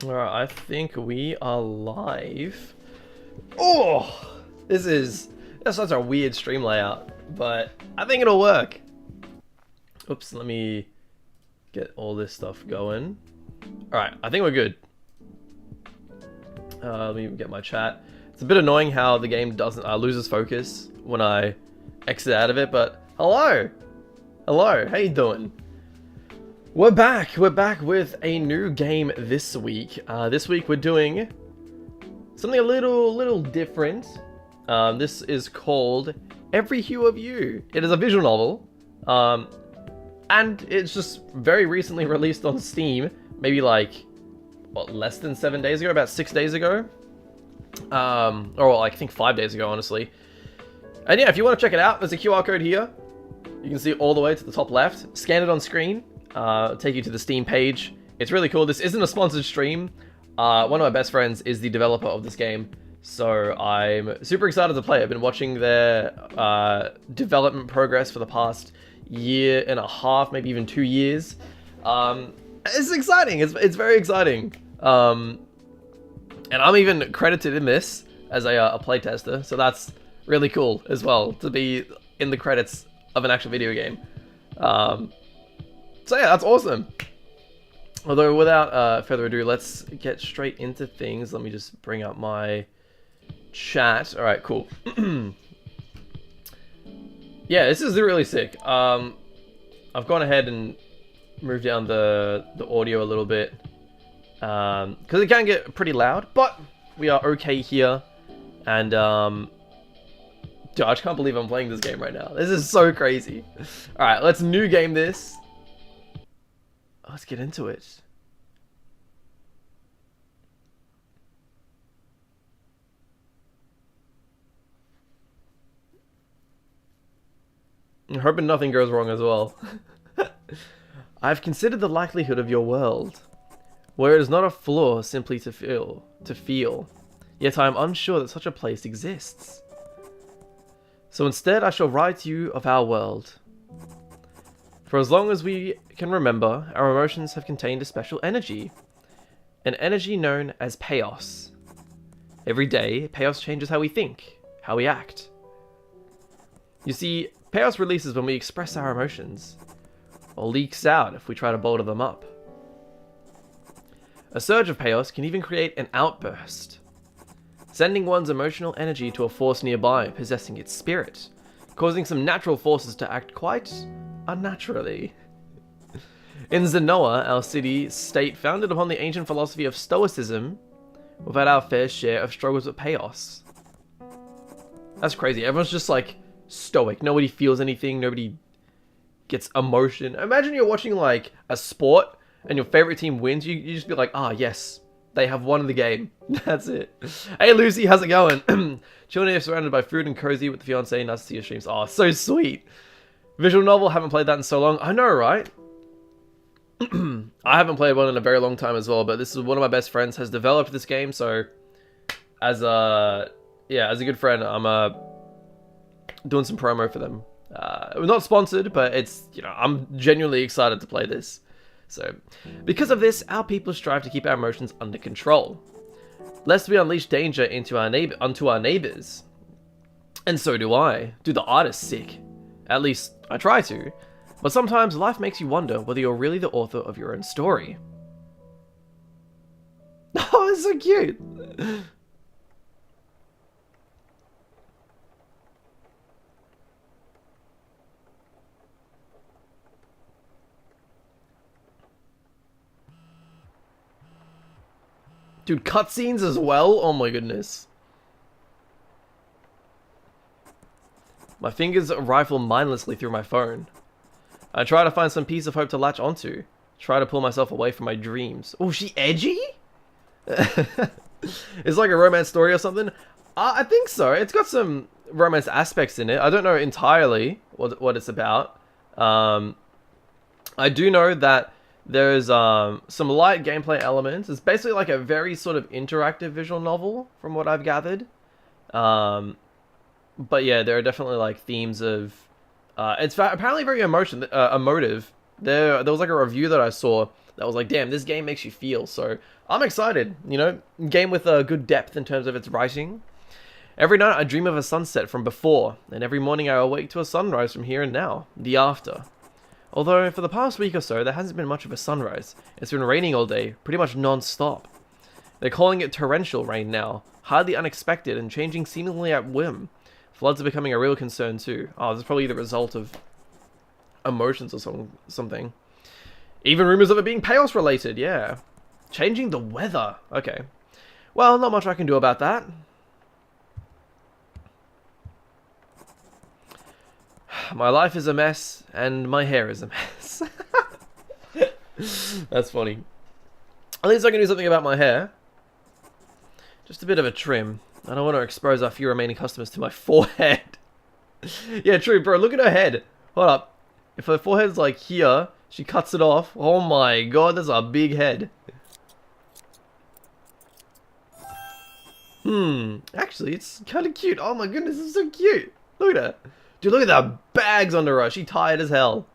Alright, I think we are live. Oh! That's such a weird stream layout, but I think it'll work. Oops, let me get all this stuff going. Alright, I think we're good. Let me get my chat. It's a bit annoying how the game doesn't loses focus when I exit out of it, but hello! Hello, how you doing? We're back with a new game this week. This week we're doing something a little different. This is called Every Hue of You. It is a visual novel, and it's just very recently released on Steam. Maybe like, what, less than 7 days ago, about 6 days ago? Or like, I think 5 days ago, honestly. And yeah, if you want to check it out, there's a QR code here. You can see all the way to the top left. Scan it on screen. Take you to the Steam page. It's really cool. This isn't a sponsored stream. One of my best friends is the developer of this game, so I'm super excited to play. I've been watching their development progress for the past year and a half, maybe even 2 years. It's exciting. It's very exciting. And I'm even credited in this as a playtester, so that's really cool as well, to be in the credits of an actual video game. So yeah, that's awesome. Although without further ado, let's get straight into things. Let me just bring up my chat. All right, cool. Yeah, this is really sick. I've gone ahead and moved down the audio a little bit because it can get pretty loud, but we are okay here. And dude, I just can't believe I'm playing this game right now. This is so crazy. All right, let's new game this. Let's get into it. I'm hoping nothing goes wrong as well. I've considered the likelihood of your world, where it is not a flaw simply to feel. Yet I am unsure that such a place exists. So instead I shall write to you of our world. For as long as we can remember, our emotions have contained a special energy. An energy known as payoss. Every day, payoss changes how we think, how we act. You see, payoss releases when we express our emotions, or leaks out if we try to bottle them up. A surge of payoss can even create an outburst, sending one's emotional energy to a force nearby, possessing its spirit, causing some natural forces to act quite unnaturally. In Zenoa, our city-state founded upon the ancient philosophy of Stoicism, we've had our fair share of struggles with payoss. That's crazy. Everyone's just like stoic. Nobody feels anything. Nobody gets emotion. Imagine you're watching like a sport and your favorite team wins. You just be like, ah, yes, they have won the game. That's it. Hey, Lucy, how's it going? Chilling here, surrounded by food and cozy with the fiance. Nice to see your streams. Oh, so sweet. Visual novel, haven't played that in so long. I know, right? I haven't played one in a very long time as well, but this is one of my best friends has developed this game, so as a good friend, I'm doing some promo for them. We're not sponsored, but it's, I'm genuinely excited to play this. So, because of this, our people strive to keep our emotions under control, lest we unleash danger onto our neighbors. And so do I. Do the artists sick. At least, I try to. But sometimes life makes you wonder whether you're really the author of your own story. Oh, it's so cute! Dude, cutscenes as well? Oh my goodness. My fingers rifle mindlessly through my phone. I try to find some piece of hope to latch onto. Try to pull myself away from my dreams. Oh, she edgy? It's like a romance story or something? I think so. It's got some romance aspects in it. I don't know entirely what it's about. I do know that there's some light gameplay elements. It's basically like a very sort of interactive visual novel, from what I've gathered. But yeah, there are definitely like themes of... it's apparently very emotive, There was like a review that I saw that was like, damn, this game makes you feel. So I'm excited, you know, game with a good depth in terms of its writing. Every night I dream of a sunset from before, and every morning I awake to a sunrise from here and now, the after. Although for the past week or so there hasn't been much of a sunrise. It's been raining all day, pretty much non-stop. They're calling it torrential rain now, highly unexpected and changing seemingly at whim. Floods are becoming a real concern too. Oh, this is probably the result of emotions or something. Even rumors of it being chaos related, yeah. Changing the weather. Okay. Well, not much I can do about that. My life is a mess, and my hair is a mess. That's funny. At least I can do something about my hair. Just a bit of a trim. I don't want to expose our few remaining customers to my forehead. Yeah, true, bro. Look at her head. Hold up. If her forehead's like here, she cuts it off. Oh my god, that's a big head. Actually, it's kind of cute. Oh my goodness, it's so cute. Look at her. Dude, look at the bags under her. She tired as hell.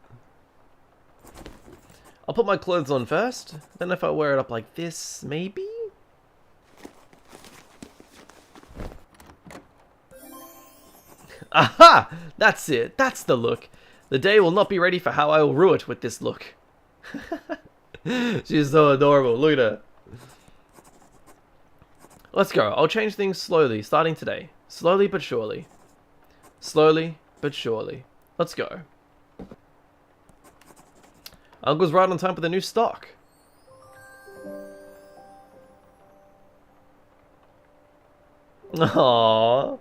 I'll put my clothes on first. Then if I wear it up like this, maybe? Aha! That's it. That's the look. The day will not be ready for how I will rue it with this look. She's so adorable. Look at her. Let's go. I'll change things slowly, starting today. Slowly but surely. Slowly but surely. Let's go. Uncle's right on time with the new stock. Aww.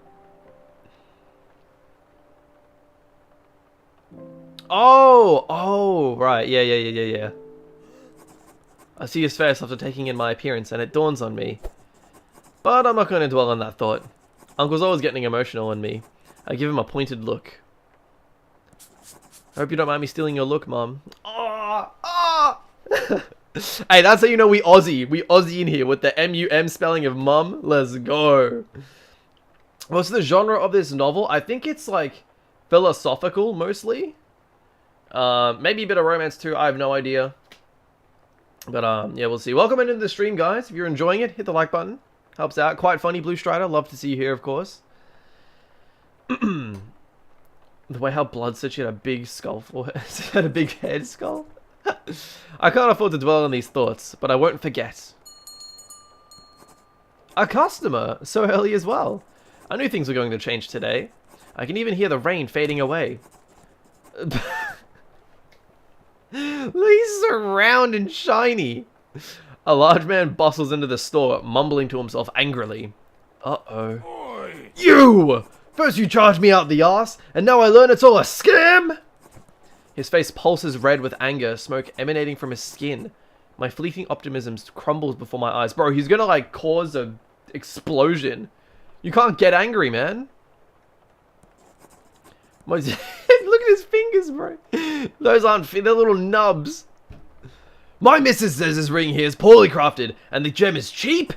Oh, right. Yeah. I see his face after taking in my appearance, and it dawns on me. But I'm not going to dwell on that thought. Uncle's always getting emotional on me. I give him a pointed look. I hope you don't mind me stealing your look, Mum. Hey, that's how you know we Aussie. We Aussie in here with the M-U-M spelling of mum. Let's go. What's the genre of this novel? I think it's like philosophical mostly. Maybe a bit of romance too. I have no idea. But yeah, we'll see. Welcome into the stream, guys. If you're enjoying it, hit the like button. Helps out. Quite funny, Blue Strider. Love to see you here, of course. The way how Blood said she had a big skull for her. She had a big head skull. I can't afford to dwell on these thoughts, but I won't forget. A customer! So early as well. I knew things were going to change today. I can even hear the rain fading away. These are round and shiny. A large man bustles into the store, mumbling to himself angrily. Uh-oh. Oi. You! First you charged me out the arse, and now I learn it's all a scam? His face pulses red with anger, smoke emanating from his skin. My fleeting optimism crumbles before my eyes. Bro, he's gonna like cause a explosion. You can't get angry, man. Look at his fingers, bro. Those aren't, they're little nubs. My missus says this ring here is poorly crafted, and the gem is cheap.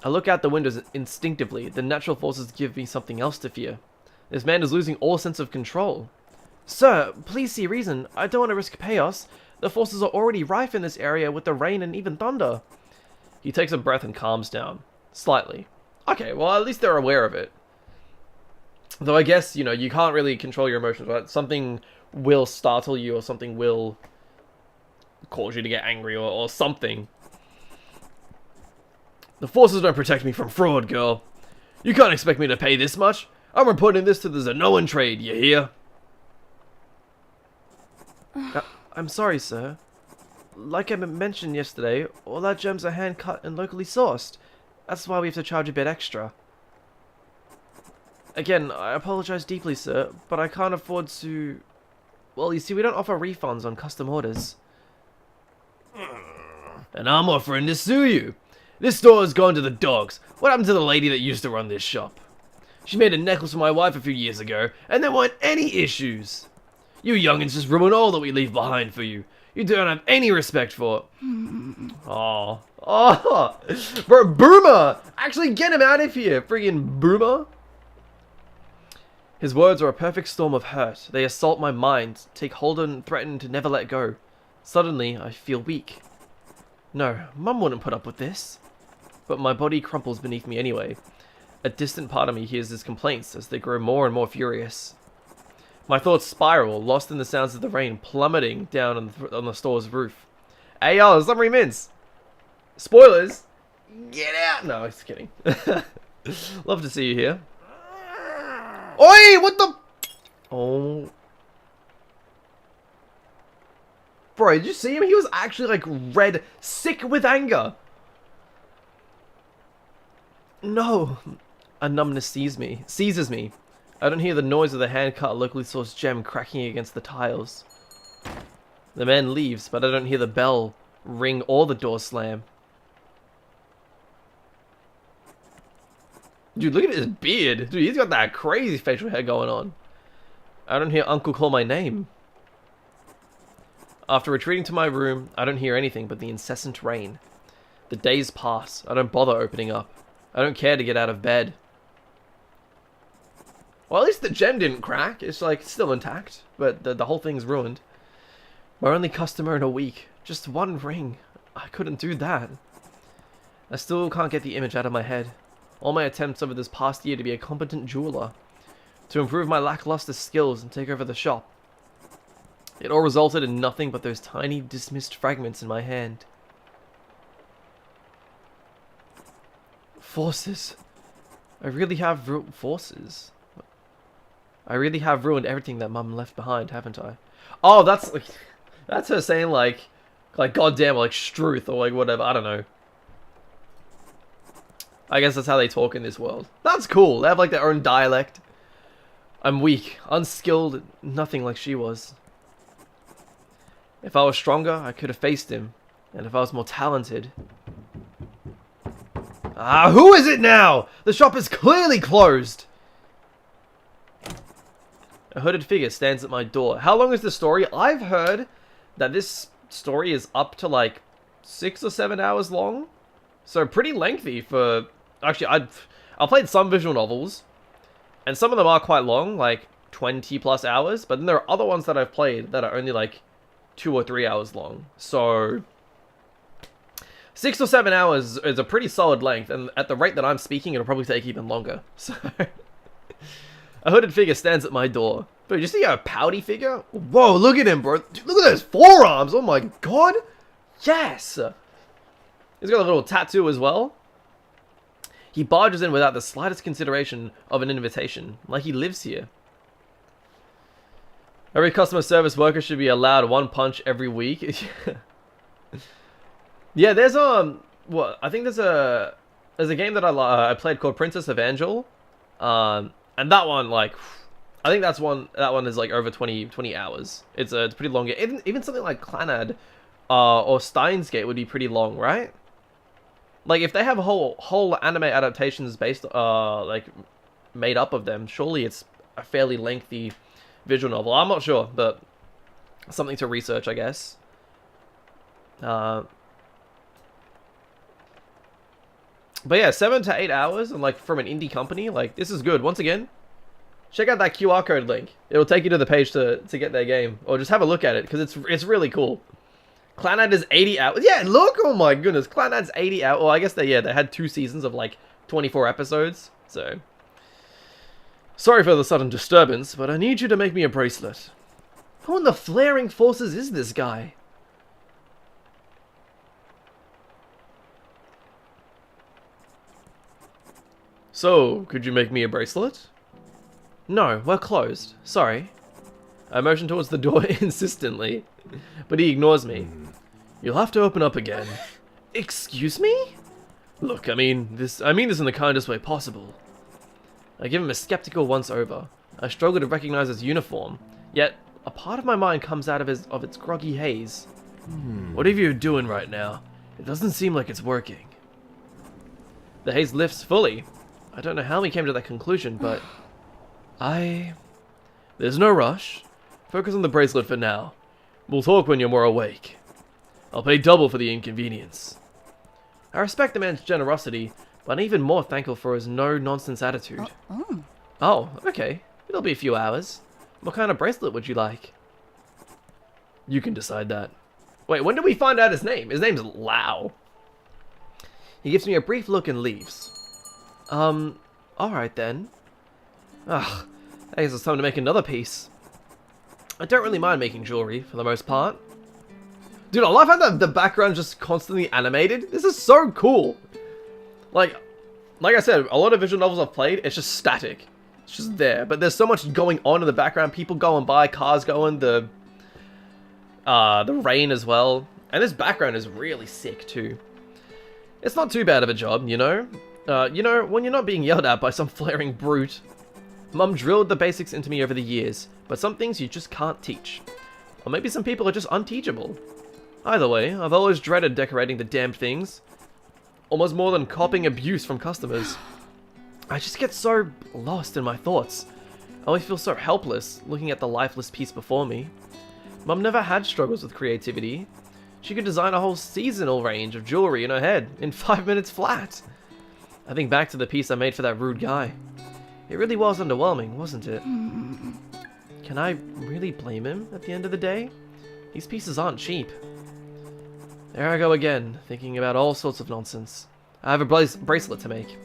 I look out the windows instinctively. The natural forces give me something else to fear. This man is losing all sense of control. Sir, please see reason. I don't want to risk chaos. The forces are already rife in this area with the rain and even thunder. He takes a breath and calms down. Slightly. Okay, well at least they're aware of it. Though I guess, you know, you can't really control your emotions, right? Something will startle you or something will cause you to get angry or something. The forces don't protect me from fraud, girl. You can't expect me to pay this much. I'm reporting this to the Zenoan trade, you hear? I'm sorry, sir. Like I mentioned yesterday, all our gems are hand-cut and locally sourced. That's why we have to charge a bit extra. Again, I apologize deeply, sir, but I can't afford to... Well, you see, we don't offer refunds on custom orders. And I'm offering to sue you. This store has gone to the dogs. What happened to the lady that used to run this shop? She made a necklace for my wife a few years ago, and there weren't any issues. You youngins just ruin all that we leave behind for you. You don't have any respect for it. Oh. Bro, Boomer! Actually, get him out of here, friggin' Boomer. His words are a perfect storm of hurt. They assault my mind, take hold and threaten to never let go. Suddenly, I feel weak. No, Mum wouldn't put up with this. But my body crumples beneath me anyway. A distant part of me hears his complaints as they grow more and more furious. My thoughts spiral, lost in the sounds of the rain plummeting down on the store's roof. Hey yo, Summary Mints! Spoilers! Get out! No, just kidding. Love to see you here. Oi! What the? Oh. Bro, did you see him? He was actually like red, sick with anger. No. A numbness seizes me. I don't hear the noise of the hand-cut locally sourced gem cracking against the tiles. The man leaves, but I don't hear the bell ring or the door slam. Dude, look at his beard. Dude, he's got that crazy facial hair going on. I don't hear Uncle call my name. After retreating to my room, I don't hear anything but the incessant rain. The days pass. I don't bother opening up. I don't care to get out of bed. Well, at least the gem didn't crack. It's like still intact, but the whole thing's ruined. My only customer in a week. Just one ring. I couldn't do that. I still can't get the image out of my head. All my attempts over this past year to be a competent jeweler, to improve my lackluster skills and take over the shop. It all resulted in nothing but those tiny, dismissed fragments in my hand. Forces. I really have forces. I really have ruined everything that Mum left behind, haven't I? Oh, that's like, that's her saying like goddamn, like struth or like whatever. I don't know. I guess that's how they talk in this world. That's cool. They have like their own dialect. I'm weak, unskilled, nothing like she was. If I was stronger, I could have faced him. And if I was more talented... Ah, who is it now? The shop is clearly closed. A hooded figure stands at my door. How long is the story? I've heard that this story is up to like 6 or 7 hours long. So pretty lengthy for... Actually, I've played some visual novels. And some of them are quite long, like 20 plus hours. But then there are other ones that I've played that are only like 2 or 3 hours long. So 6 or 7 hours is a pretty solid length. And at the rate that I'm speaking, it'll probably take even longer. So a hooded figure stands at my door. But you see a pouty figure? Whoa, look at him, bro. Dude, look at those forearms. Oh my god. Yes. He's got a little tattoo as well. He barges in without the slightest consideration of an invitation, like he lives here. Every customer service worker should be allowed one punch every week. Yeah, there's well, I think there's a game that I played called Princess of Angel, and that one, like, I think that one is like over 20 hours. It's pretty long. Even something like Clannad or Steins Gate would be pretty long, right? Like, if they have a whole anime adaptations based, like, made up of them, surely it's a fairly lengthy visual novel. I'm not sure, but something to research, I guess. But yeah, 7 to 8 hours, and like from an indie company, like, this is good. Once again, check out that QR code link. It'll take you to the page to get their game, or just have a look at it because it's really cool. Clannad is 80 hours. Yeah, look! Oh my goodness. Clannad's 80 hours. Well, I guess they had 2 seasons of like 24 episodes. So, sorry for the sudden disturbance, but I need you to make me a bracelet. Who in the flaring forces is this guy? So, could you make me a bracelet? No, we're closed. Sorry. I motion towards the door insistently, but he ignores me. You'll have to open up again. Excuse me? Look, I mean this in the kindest way possible. I give him a skeptical once-over. I struggle to recognize his uniform, yet a part of my mind comes out of its groggy haze. Whatever you're doing right now, it doesn't seem like it's working. The haze lifts fully. I don't know how we came to that conclusion, but there's no rush. Focus on the bracelet for now. We'll talk when you're more awake. I'll pay double for the inconvenience. I respect the man's generosity, but I'm even more thankful for his no-nonsense attitude. Oh, okay. It'll be a few hours. What kind of bracelet would you like? You can decide that. Wait, when did we find out his name? His name's Lao. He gives me a brief look and leaves. Alright then. Ugh, I guess it's time to make another piece. I don't really mind making jewelry, for the most part. Dude, I love how the background's just constantly animated. This is so cool. Like I said, a lot of visual novels I've played, it's just static. It's just there. But there's so much going on in the background. People going by, cars going, the rain as well. And this background is really sick too. It's not too bad of a job, you know? When you're not being yelled at by some flaring brute. Mum drilled the basics into me over the years, but some things you just can't teach. Or maybe some people are just unteachable. Either way, I've always dreaded decorating the damned things. Almost more than copying abuse from customers. I just get so lost in my thoughts. I always feel so helpless looking at the lifeless piece before me. Mum never had struggles with creativity. She could design a whole seasonal range of jewelry in her head in 5 minutes flat. I think back to the piece I made for that rude guy. It really was underwhelming, wasn't it? Can I really blame him at the end of the day? These pieces aren't cheap. There I go again, thinking about all sorts of nonsense. I have a bracelet to make.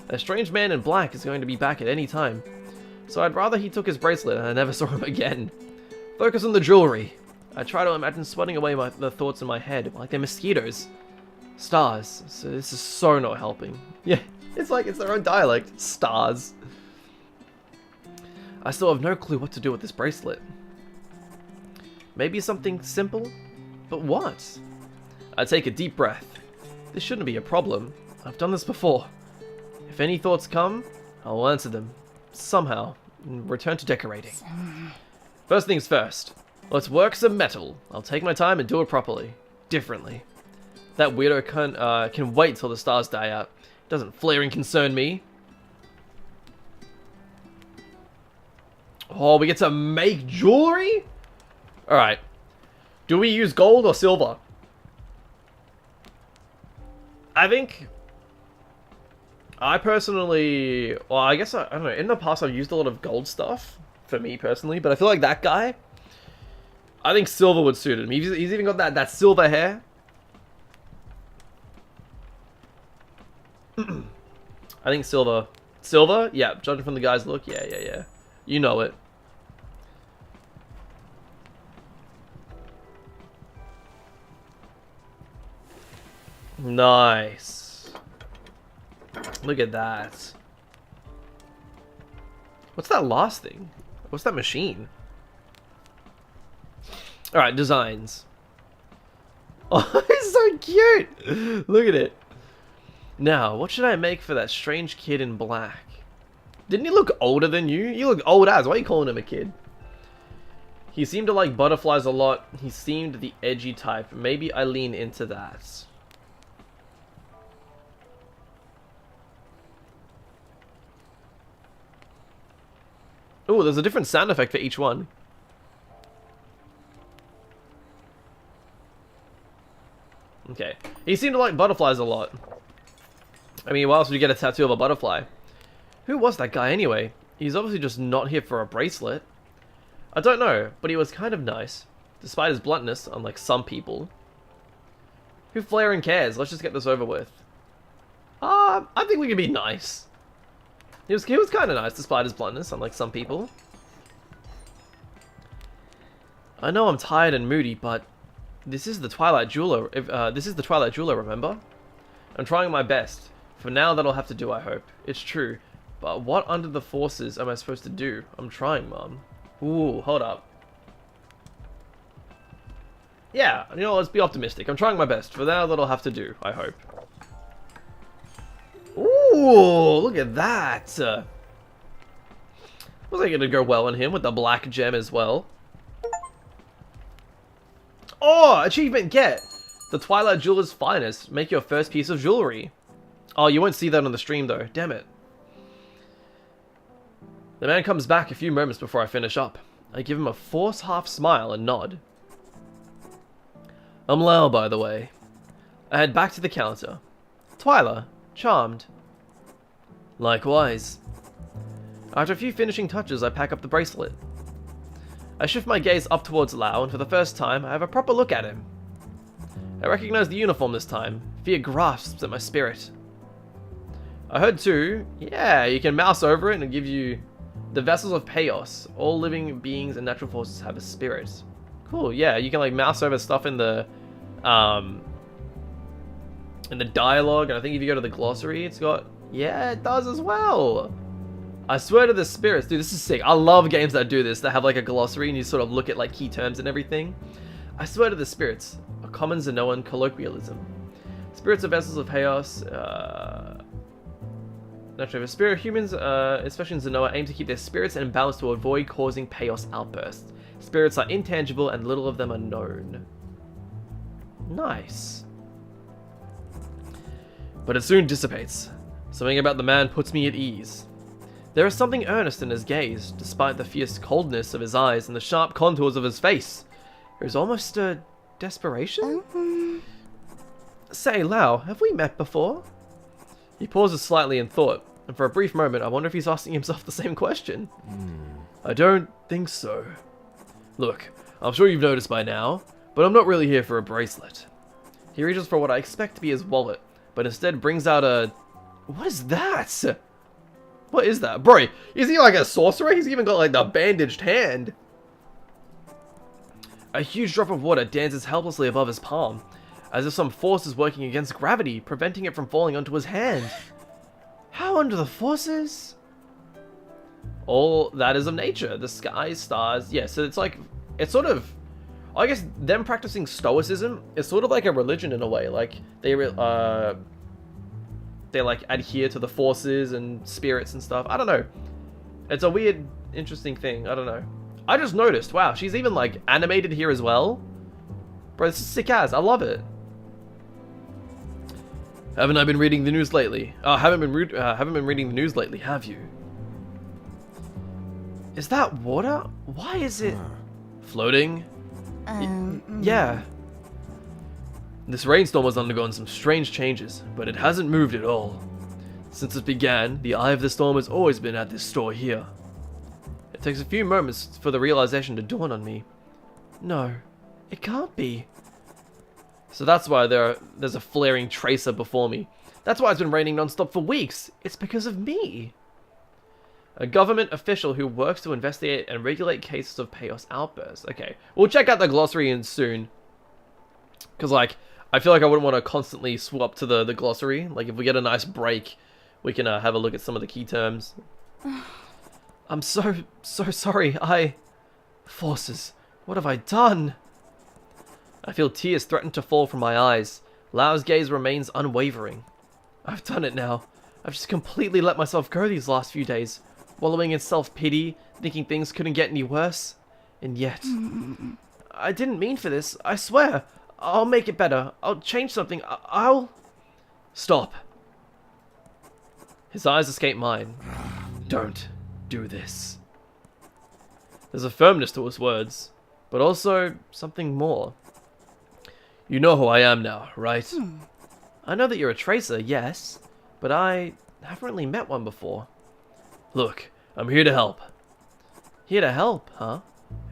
A strange man in black is going to be back at any time, so I'd rather he took his bracelet and I never saw him again. Focus on the jewelry. I try to imagine sweating away the thoughts in my head, like they're mosquitoes. Stars. So this is so not helping. Yeah, it's like it's their own dialect. Stars. I still have no clue what to do with this bracelet. Maybe something simple? But what? I take a deep breath. This shouldn't be a problem. I've done this before. If any thoughts come, I'll answer them. Somehow. And return to decorating. First things first. Let's work some metal. I'll take my time and do it properly. Differently. That weirdo can wait till the stars die out. It doesn't flaring concern me. Oh, we get to make jewelry? Alright. Do we use gold or silver? I think... I personally... Well, I guess, I don't know. In the past, I've used a lot of gold stuff. For me, personally. But I feel like that guy... I think silver would suit him. He's even got that silver hair. I think silver. Silver? Yeah, judging from the guy's look. Yeah. You know it. Nice. Look at that. What's that last thing? What's that machine? Alright, designs. Oh, it's so cute! Look at it. Now, what should I make for that strange kid in black? Didn't he look older than you? You look old as. Why are you calling him a kid? He seemed to like butterflies a lot. He seemed the edgy type. Maybe I lean into that. Oh, there's a different sound effect for each one. Okay. He seemed to like butterflies a lot. I mean, why else would you get a tattoo of a butterfly? Who was that guy anyway? He's obviously just not here for a bracelet. I don't know, but he was kind of nice. Despite his bluntness, unlike some people. Who flaring cares? Let's just get this over with. I think we can be nice. He was kind of nice despite his bluntness, unlike some people. I know I'm tired and moody, but this is the Twilight Jeweler. This is the Twilight Jeweler, remember? I'm trying my best. For now, that'll have to do, I hope. It's true. But what under the forces am I supposed to do? I'm trying, Mom. Ooh, hold up. Yeah, you know, let's be optimistic. I'm trying my best. For now, that'll have to do, I hope. Ooh, look at that. Wasn't gonna go well on him with the black gem as well. Oh, achievement get! The Twilight Jeweler's finest. Make your first piece of jewelry. Oh, you won't see that on the stream though. Damn it. The man comes back a few moments before I finish up. I give him a forced half smile and nod. I'm Lau, by the way. I head back to the counter. Twyla, charmed. Likewise. After a few finishing touches, I pack up the bracelet. I shift my gaze up towards Lao, and for the first time, I have a proper look at him. I recognize the uniform this time. Fear grasps at my spirit. I heard too, yeah, you can mouse over it and it'll give you the vessels of chaos. All living beings and natural forces have a spirit. Cool, yeah, you can like mouse over stuff in the dialogue, and I think if you go to the glossary, it's got, yeah, it does as well. I swear to the spirits, dude, this is sick. I love games that do this, that have like a glossary and you sort of look at like key terms and everything. I swear to the spirits, a common Zenoan colloquialism. Spirits are vessels of chaos. Naturally, for spirit humans, especially in Zenoa, aim to keep their spirits in balance to avoid causing chaos outbursts. Spirits are intangible and little of them are known. Nice. But it soon dissipates. Something about the man puts me at ease. There is something earnest in his gaze, despite the fierce coldness of his eyes and the sharp contours of his face. There is almost a desperation? Say, Lao, have we met before? He pauses slightly in thought, and for a brief moment I wonder if he's asking himself the same question. I don't think so. Look, I'm sure you've noticed by now, but I'm not really here for a bracelet. He reaches for what I expect to be his wallet, but instead brings out a... What is that? What is that? Bro, is he like a sorcerer? He's even got like the bandaged hand. A huge drop of water dances helplessly above his palm, as if some force is working against gravity, preventing it from falling onto his hand. How under the forces? All that is of nature. The sky, stars. Yeah, so it's like, it's sort of, I guess them practicing stoicism is sort of like a religion in a way. Like, they like adhere to the forces and spirits and stuff. I don't know. It's a weird, interesting thing. I don't know. I just noticed, wow, she's even like animated here as well. Bro, this is sick as. I love it. Haven't I been reading the news lately? Oh, haven't been reading the news lately, have you? Is that water? Why is it floating? Yeah. This rainstorm has undergone some strange changes, but it hasn't moved at all. Since it began, the eye of the storm has always been at this store here. It takes a few moments for the realization to dawn on me. No, it can't be. So that's why there's a flaring tracer before me. That's why it's been raining non-stop for weeks. It's because of me. A government official who works to investigate and regulate cases of chaos outbursts. Okay, we'll check out the glossary in soon. Because, like, I feel like I wouldn't want to constantly swap to the glossary. Like, if we get a nice break, we can have a look at some of the key terms. I'm so sorry. Forces, what have I done? I feel tears threaten to fall from my eyes. Lao's gaze remains unwavering. I've done it now. I've just completely let myself go these last few days, wallowing in self-pity, thinking things couldn't get any worse. And yet, I didn't mean for this, I swear. I'll make it better. I'll change something. I'll... Stop. His eyes escape mine. Don't do this. There's a firmness to his words, but also something more. You know who I am now, right? I know that you're a tracer, yes, but I haven't really met one before. Look, I'm here to help. Here to help, huh?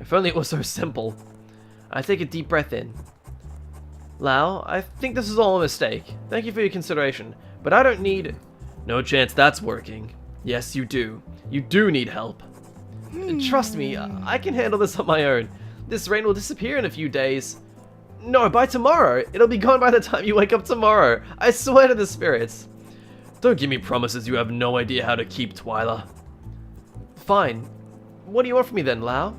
If only it was so simple. I take a deep breath in. Lao, I think this is all a mistake. Thank you for your consideration, but I don't need... No chance that's working. Yes, you do. You do need help. Trust me, I can handle this on my own. This rain will disappear in a few days. No, by tomorrow. It'll be gone by the time you wake up tomorrow. I swear to the spirits. Don't give me promises you have no idea how to keep, Twyla. Fine. What do you want from me then, Lao?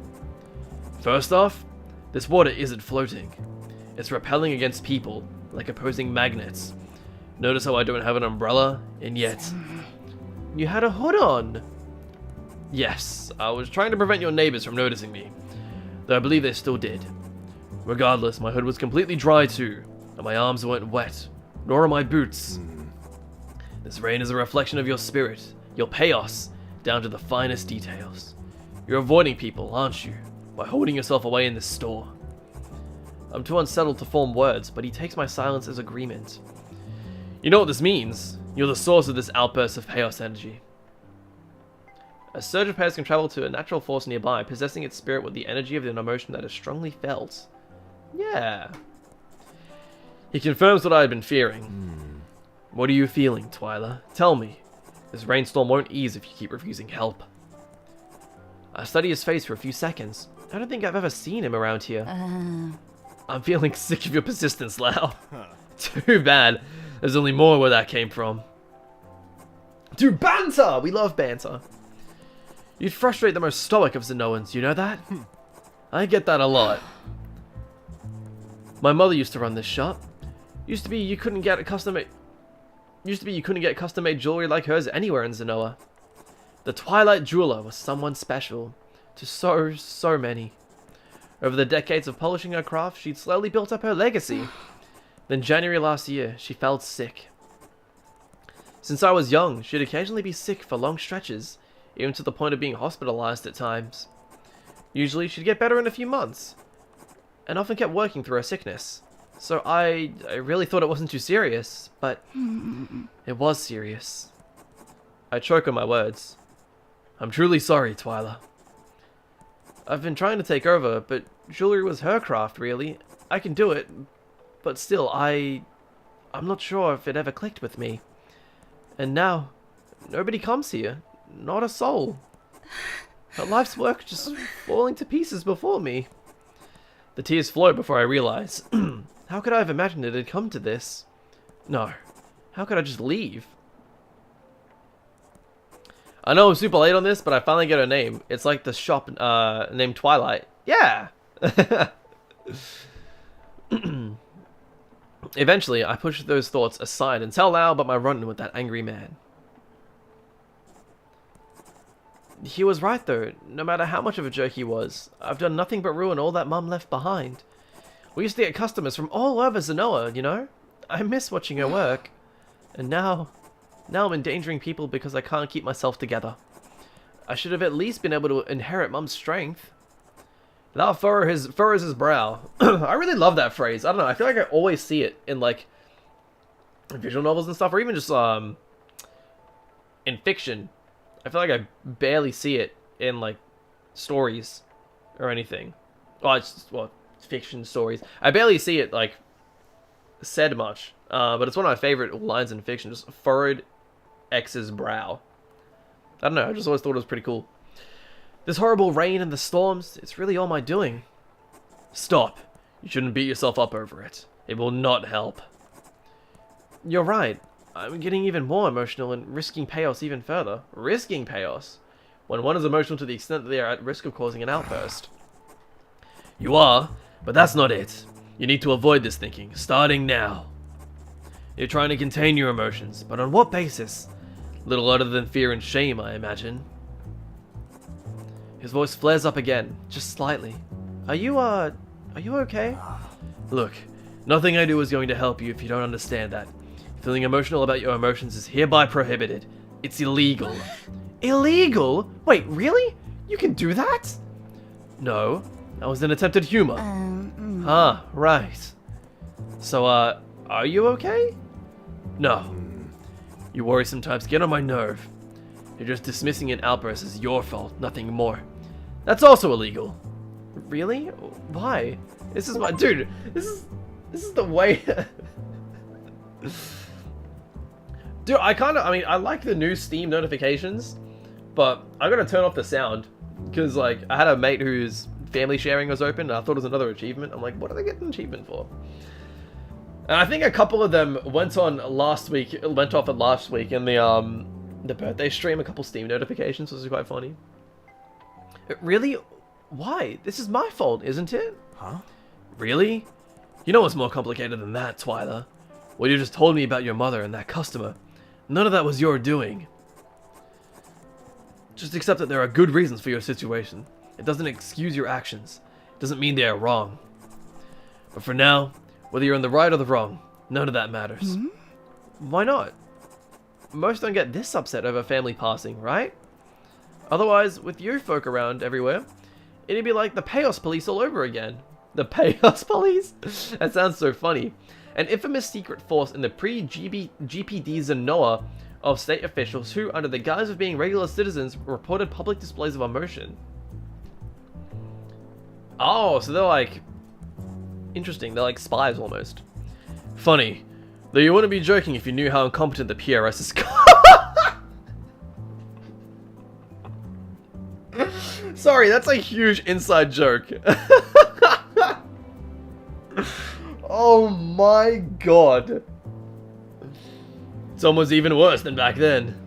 First off, this water isn't floating. It's repelling against people, like opposing magnets. Notice how I don't have an umbrella, and yet... You had a hood on! Yes, I was trying to prevent your neighbors from noticing me, though I believe they still did. Regardless, my hood was completely dry too, and my arms weren't wet, nor are my boots. This rain is a reflection of your spirit, your chaos, down to the finest details. You're avoiding people, aren't you, by holding yourself away in this store? I'm too unsettled to form words, but he takes my silence as agreement. You know what this means? You're the source of this outburst of chaos energy. A surge of pairs can travel to a natural force nearby, possessing its spirit with the energy of an emotion that is strongly felt. Yeah. He confirms what I had been fearing. What are you feeling, Twyla? Tell me. This rainstorm won't ease if you keep refusing help. I study his face for a few seconds. I don't think I've ever seen him around here. I'm feeling sick of your persistence, Lau. Too bad. There's only more where that came from. Dude, banter! We love banter. You'd frustrate the most stoic of Zenoans, you know that? I get that a lot. My mother used to run this shop. Used to be you couldn't get custom-made jewelry like hers anywhere in Zenoa. The Twilight Jeweler was someone special to so many. Over the decades of polishing her craft, she'd slowly built up her legacy. Then January last year, she fell sick. Since I was young, she'd occasionally be sick for long stretches, even to the point of being hospitalized at times. Usually, she'd get better in a few months, and often kept working through her sickness. So I really thought it wasn't too serious, but it was serious. I choke on my words. I'm truly sorry, Twyla. I've been trying to take over, but jewelry was her craft, really. I can do it, but still, I'm not sure if it ever clicked with me. And now, nobody comes here. Not a soul. Her life's work just falling to pieces before me. The tears flow before I realize. How could I have imagined it had come to this? No. How could I just leave? I know I'm super late on this, but I finally get her name. It's like the shop named Twilight. Yeah! Eventually, I push those thoughts aside and tell Lau about my run-in with that angry man. He was right though, no matter how much of a jerk he was. I've done nothing but ruin all that Mum left behind. We used to get customers from all over Zenoa, you know? I miss watching her work. And now I'm endangering people because I can't keep myself together. I should have at least been able to inherit Mum's strength. Lau furrows his brow. I really love that phrase. I don't know, I feel like I always see it in like visual novels and stuff, or even just in fiction. I feel like I barely see it in like stories or anything. Well, fiction stories. I barely see it like said much. But it's one of my favorite lines in fiction. Just furrowed X's brow. I don't know. I just always thought it was pretty cool. This horrible rain and the storms, it's really all my doing. Stop. You shouldn't beat yourself up over it. It will not help. You're right. I'm getting even more emotional and risking chaos even further. Risking chaos? When one is emotional to the extent that they are at risk of causing an outburst. You are, but that's not it. You need to avoid this thinking, starting now. You're trying to contain your emotions, but on what basis? Little other than fear and shame, I imagine. His voice flares up again, just slightly. Are you okay? Look, nothing I do is going to help you if you don't understand that. Feeling emotional about your emotions is hereby prohibited. It's illegal. Illegal? Wait, really? You can do that? No, that was an attempt at humor. Ah, right. So, are you okay? No. You worry sometimes get on my nerve. You're just dismissing an outburst as your fault, nothing more. That's also illegal. Really? Why? This is my dude. This is the way. Dude, I like the new Steam notifications, but I gotta turn off the sound because like I had a mate whose family sharing was open, and I thought it was another achievement. I'm like, what are they getting an achievement for? And I think a couple of them went off last week in the birthday stream. A couple Steam notifications, which was quite funny. Really? Why? This is my fault, isn't it? Huh? Really? You know what's more complicated than that, Twyla? What you just told me about your mother and that customer. None of that was your doing. Just accept that there are good reasons for your situation. It doesn't excuse your actions. It doesn't mean they are wrong. But for now, whether you're in the right or the wrong, none of that matters. Why not? Most don't get this upset over family passing, right? Otherwise, with you folk around everywhere, it'd be like the Chaos Police all over again. The Chaos Police? That sounds so funny. An infamous secret force in the pre-GPD Zenoa of state officials who, under the guise of being regular citizens, reported public displays of emotion. Oh, so they're like... Interesting, they're like spies almost. Funny, though you wouldn't be joking if you knew how incompetent the PRS is. Sorry, that's a huge inside joke. Oh my god. It's almost even worse than back then.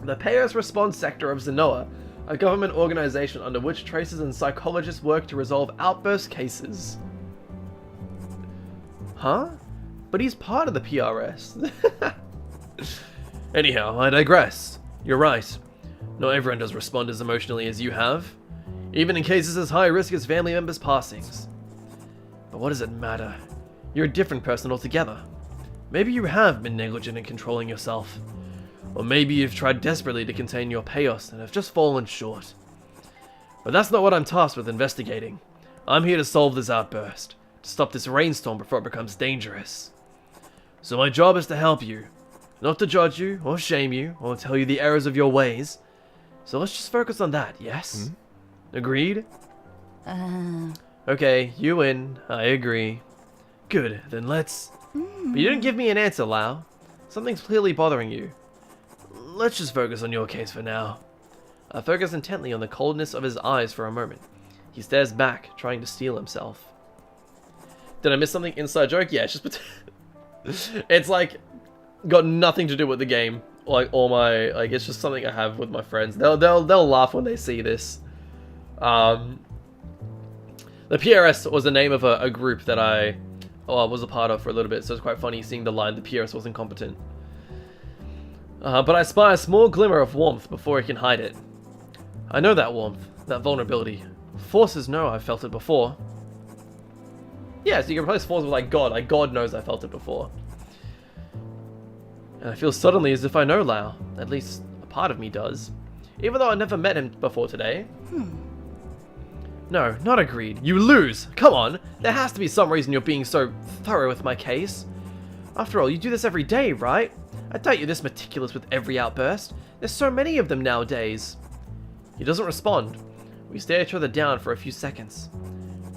The PRS Response Sector of Zenoa, a government organization under which tracers and psychologists work to resolve outburst cases. Huh? But he's part of the PRS. Anyhow, I digress. You're right. Not everyone does respond as emotionally as you have, even in cases as high risk as family members' passings. But what does it matter? You're a different person altogether. Maybe you have been negligent in controlling yourself. Or maybe you've tried desperately to contain your chaos and have just fallen short. But that's not what I'm tasked with investigating. I'm here to solve this outburst, to stop this rainstorm before it becomes dangerous. So my job is to help you, not to judge you, or shame you, or tell you the errors of your ways. So let's just focus on that, yes? Agreed? Okay, you win. I agree. Good, then let's... But you didn't give me an answer, Lau. Something's clearly bothering you. Let's just focus on your case for now. I focus intently on the coldness of his eyes for a moment. He stares back, trying to steel himself. Did I miss something? Inside joke? Yeah, it's just... It's like... got nothing to do with the game. Like, all my... Like, it's just something I have with my friends. They'll laugh when they see this. The PRS was the name of a group that I was a part of for a little bit, so it's quite funny seeing the line, the PRS was incompetent. But I spy a small glimmer of warmth before I can hide it. I know that warmth, that vulnerability. Forces know I've felt it before. Yeah, so you can replace forces with like God knows I felt it before. And I feel suddenly as if I know Lau, at least a part of me does. Even though I never met him before today. No, not agreed. You lose! Come on! There has to be some reason you're being so thorough with my case. After all, you do this every day, right? I doubt you're this meticulous with every outburst. There's so many of them nowadays. He doesn't respond. We stare each other down for a few seconds.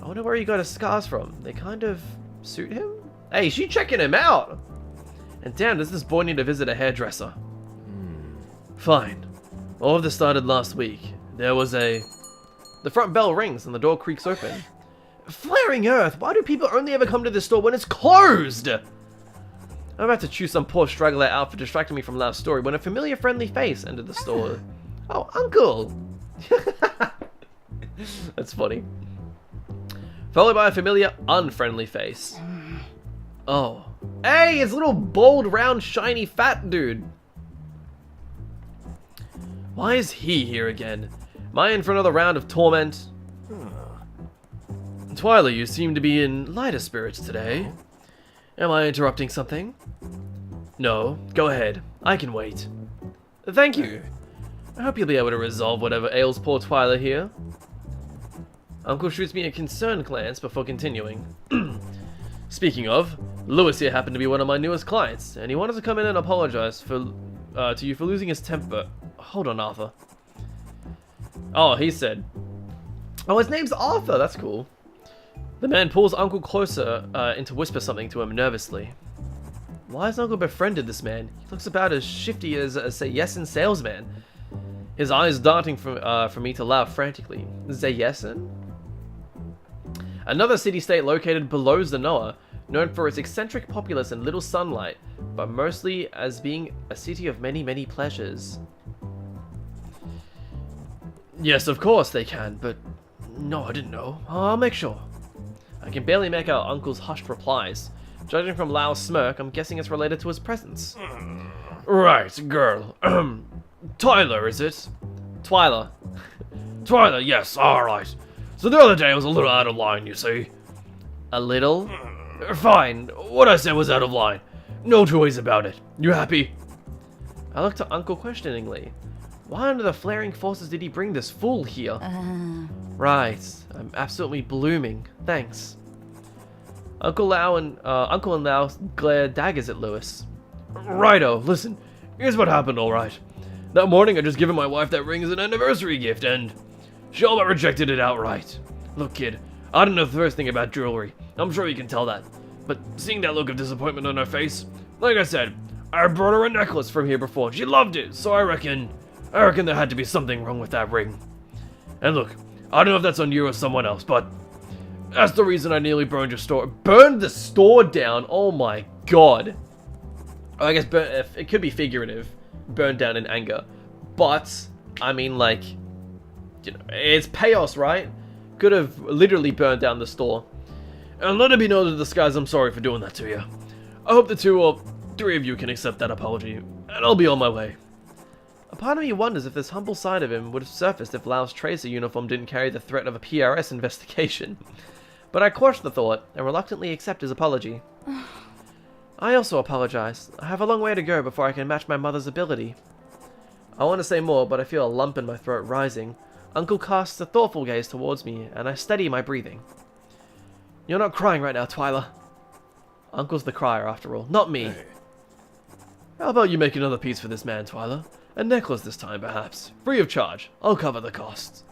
I wonder where he got his scars from. They kind of suit him? Hey, she checking him out! And damn, does this boy need to visit a hairdresser? Fine. All of this started last week. There was a... The front bell rings and the door creaks open. Flaring earth! Why do people only ever come to this store when it's closed? I'm about to chew some poor straggler out for distracting me from Lau's story when a familiar friendly face entered the store. Oh, Uncle! That's funny. Followed by a familiar, unfriendly face. Oh. Hey, it's a little bald, round, shiny, fat dude. Why is he here again? Am I in for another round of torment? Twyla, you seem to be in lighter spirits today. Am I interrupting something? No, go ahead. I can wait. Thank you. I hope you'll be able to resolve whatever ails poor Twyla here. Uncle shoots me a concerned glance before continuing. Speaking of, Lewis here happened to be one of my newest clients, and he wanted to come in and apologize to you for losing his temper. Hold on, Arthur. Oh, he said. Oh, his name's Arthur. That's cool. The man pulls Uncle closer and to whisper something to him nervously. Why has Uncle befriended this man? He looks about as shifty as a Say Yesin salesman. His eyes darting from me to Lau frantically. Zayesin? Another city-state located below Zenoa, known for its eccentric populace and little sunlight, but mostly as being a city of many, many pleasures. Yes, of course they can, but no, I didn't know. I'll make sure. I can barely make out Uncle's hushed replies. Judging from Lau's smirk, I'm guessing it's related to his presence. Right, girl. Tyler, is it? Twyla. Twyla, yes, alright. So the other day I was a little out of line, you see. A little? Fine, what I said was out of line. No two ways about it. You happy? I looked at Uncle questioningly. Why under the flaring forces did he bring this fool here? Right, I'm absolutely blooming. Thanks. Uncle and Lau glare daggers at Lewis. Righto, listen, here's what happened, alright. That morning I just given my wife that ring as an anniversary gift, and she all but rejected it outright. Look, kid, I don't know the first thing about jewelry. I'm sure you can tell that. But seeing that look of disappointment on her face, like I said, I brought her a necklace from here before, and she loved it, so I reckon there had to be something wrong with that ring. And look, I don't know if that's on you or someone else, but that's the reason I nearly burned your store. Burned the store down? Oh my god. I guess it could be figurative. Burned down in anger. But, I mean, like, you know, it's chaos, right? Could have literally burned down the store. And let it be known to the skies I'm sorry for doing that to you. I hope the 2 or 3 of you can accept that apology, and I'll be on my way. A part of me wonders if this humble side of him would have surfaced if Lau's tracer uniform didn't carry the threat of a PRS investigation. But I quashed the thought, and reluctantly accept his apology. I also apologize. I have a long way to go before I can match my mother's ability. I want to say more, but I feel a lump in my throat rising. Uncle casts a thoughtful gaze towards me, and I steady my breathing. You're not crying right now, Twyla. Uncle's the crier, after all, not me. Hey. How about you make another piece for this man, Twyla? A necklace this time, perhaps. Free of charge. I'll cover the costs.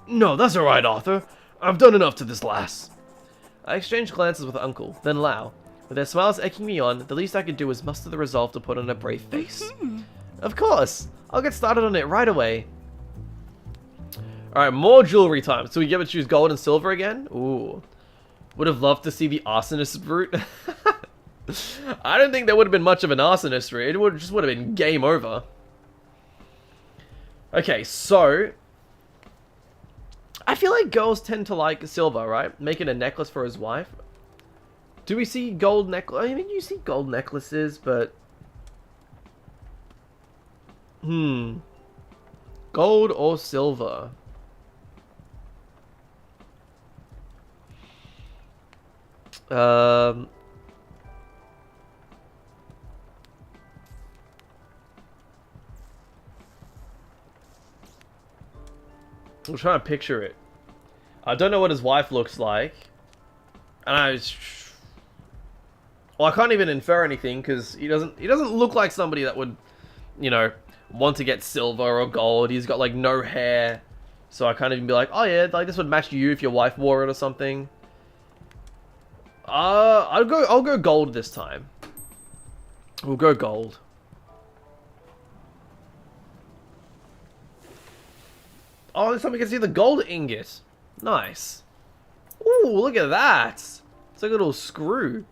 No, that's alright, Arthur. I've done enough to this lass. I exchanged glances with Uncle, then Lau. With their smiles egging me on, the least I could do was muster the resolve to put on a brave face. Of course! I'll get started on it right away. Alright, more jewelry time. So we get to choose gold and silver again? Ooh. Would have loved to see the arsonist route. I don't think there would have been much of an arsonist route. It just would have been game over. Okay, so I feel like girls tend to like silver, right? Making a necklace for his wife. Do we see gold necklace? I mean, you see gold necklaces, but gold or silver? I'm trying to picture it. I don't know what his wife looks like. And well, I can't even infer anything because he doesn't look like somebody that would, you know, want to get silver or gold. He's got like no hair. So I can't even be like, oh yeah, like this would match you if your wife wore it or something. I'll go gold this time. We'll go gold. Oh, this time we can see the gold ingot. Nice. Ooh, look at that. It's like a little screw.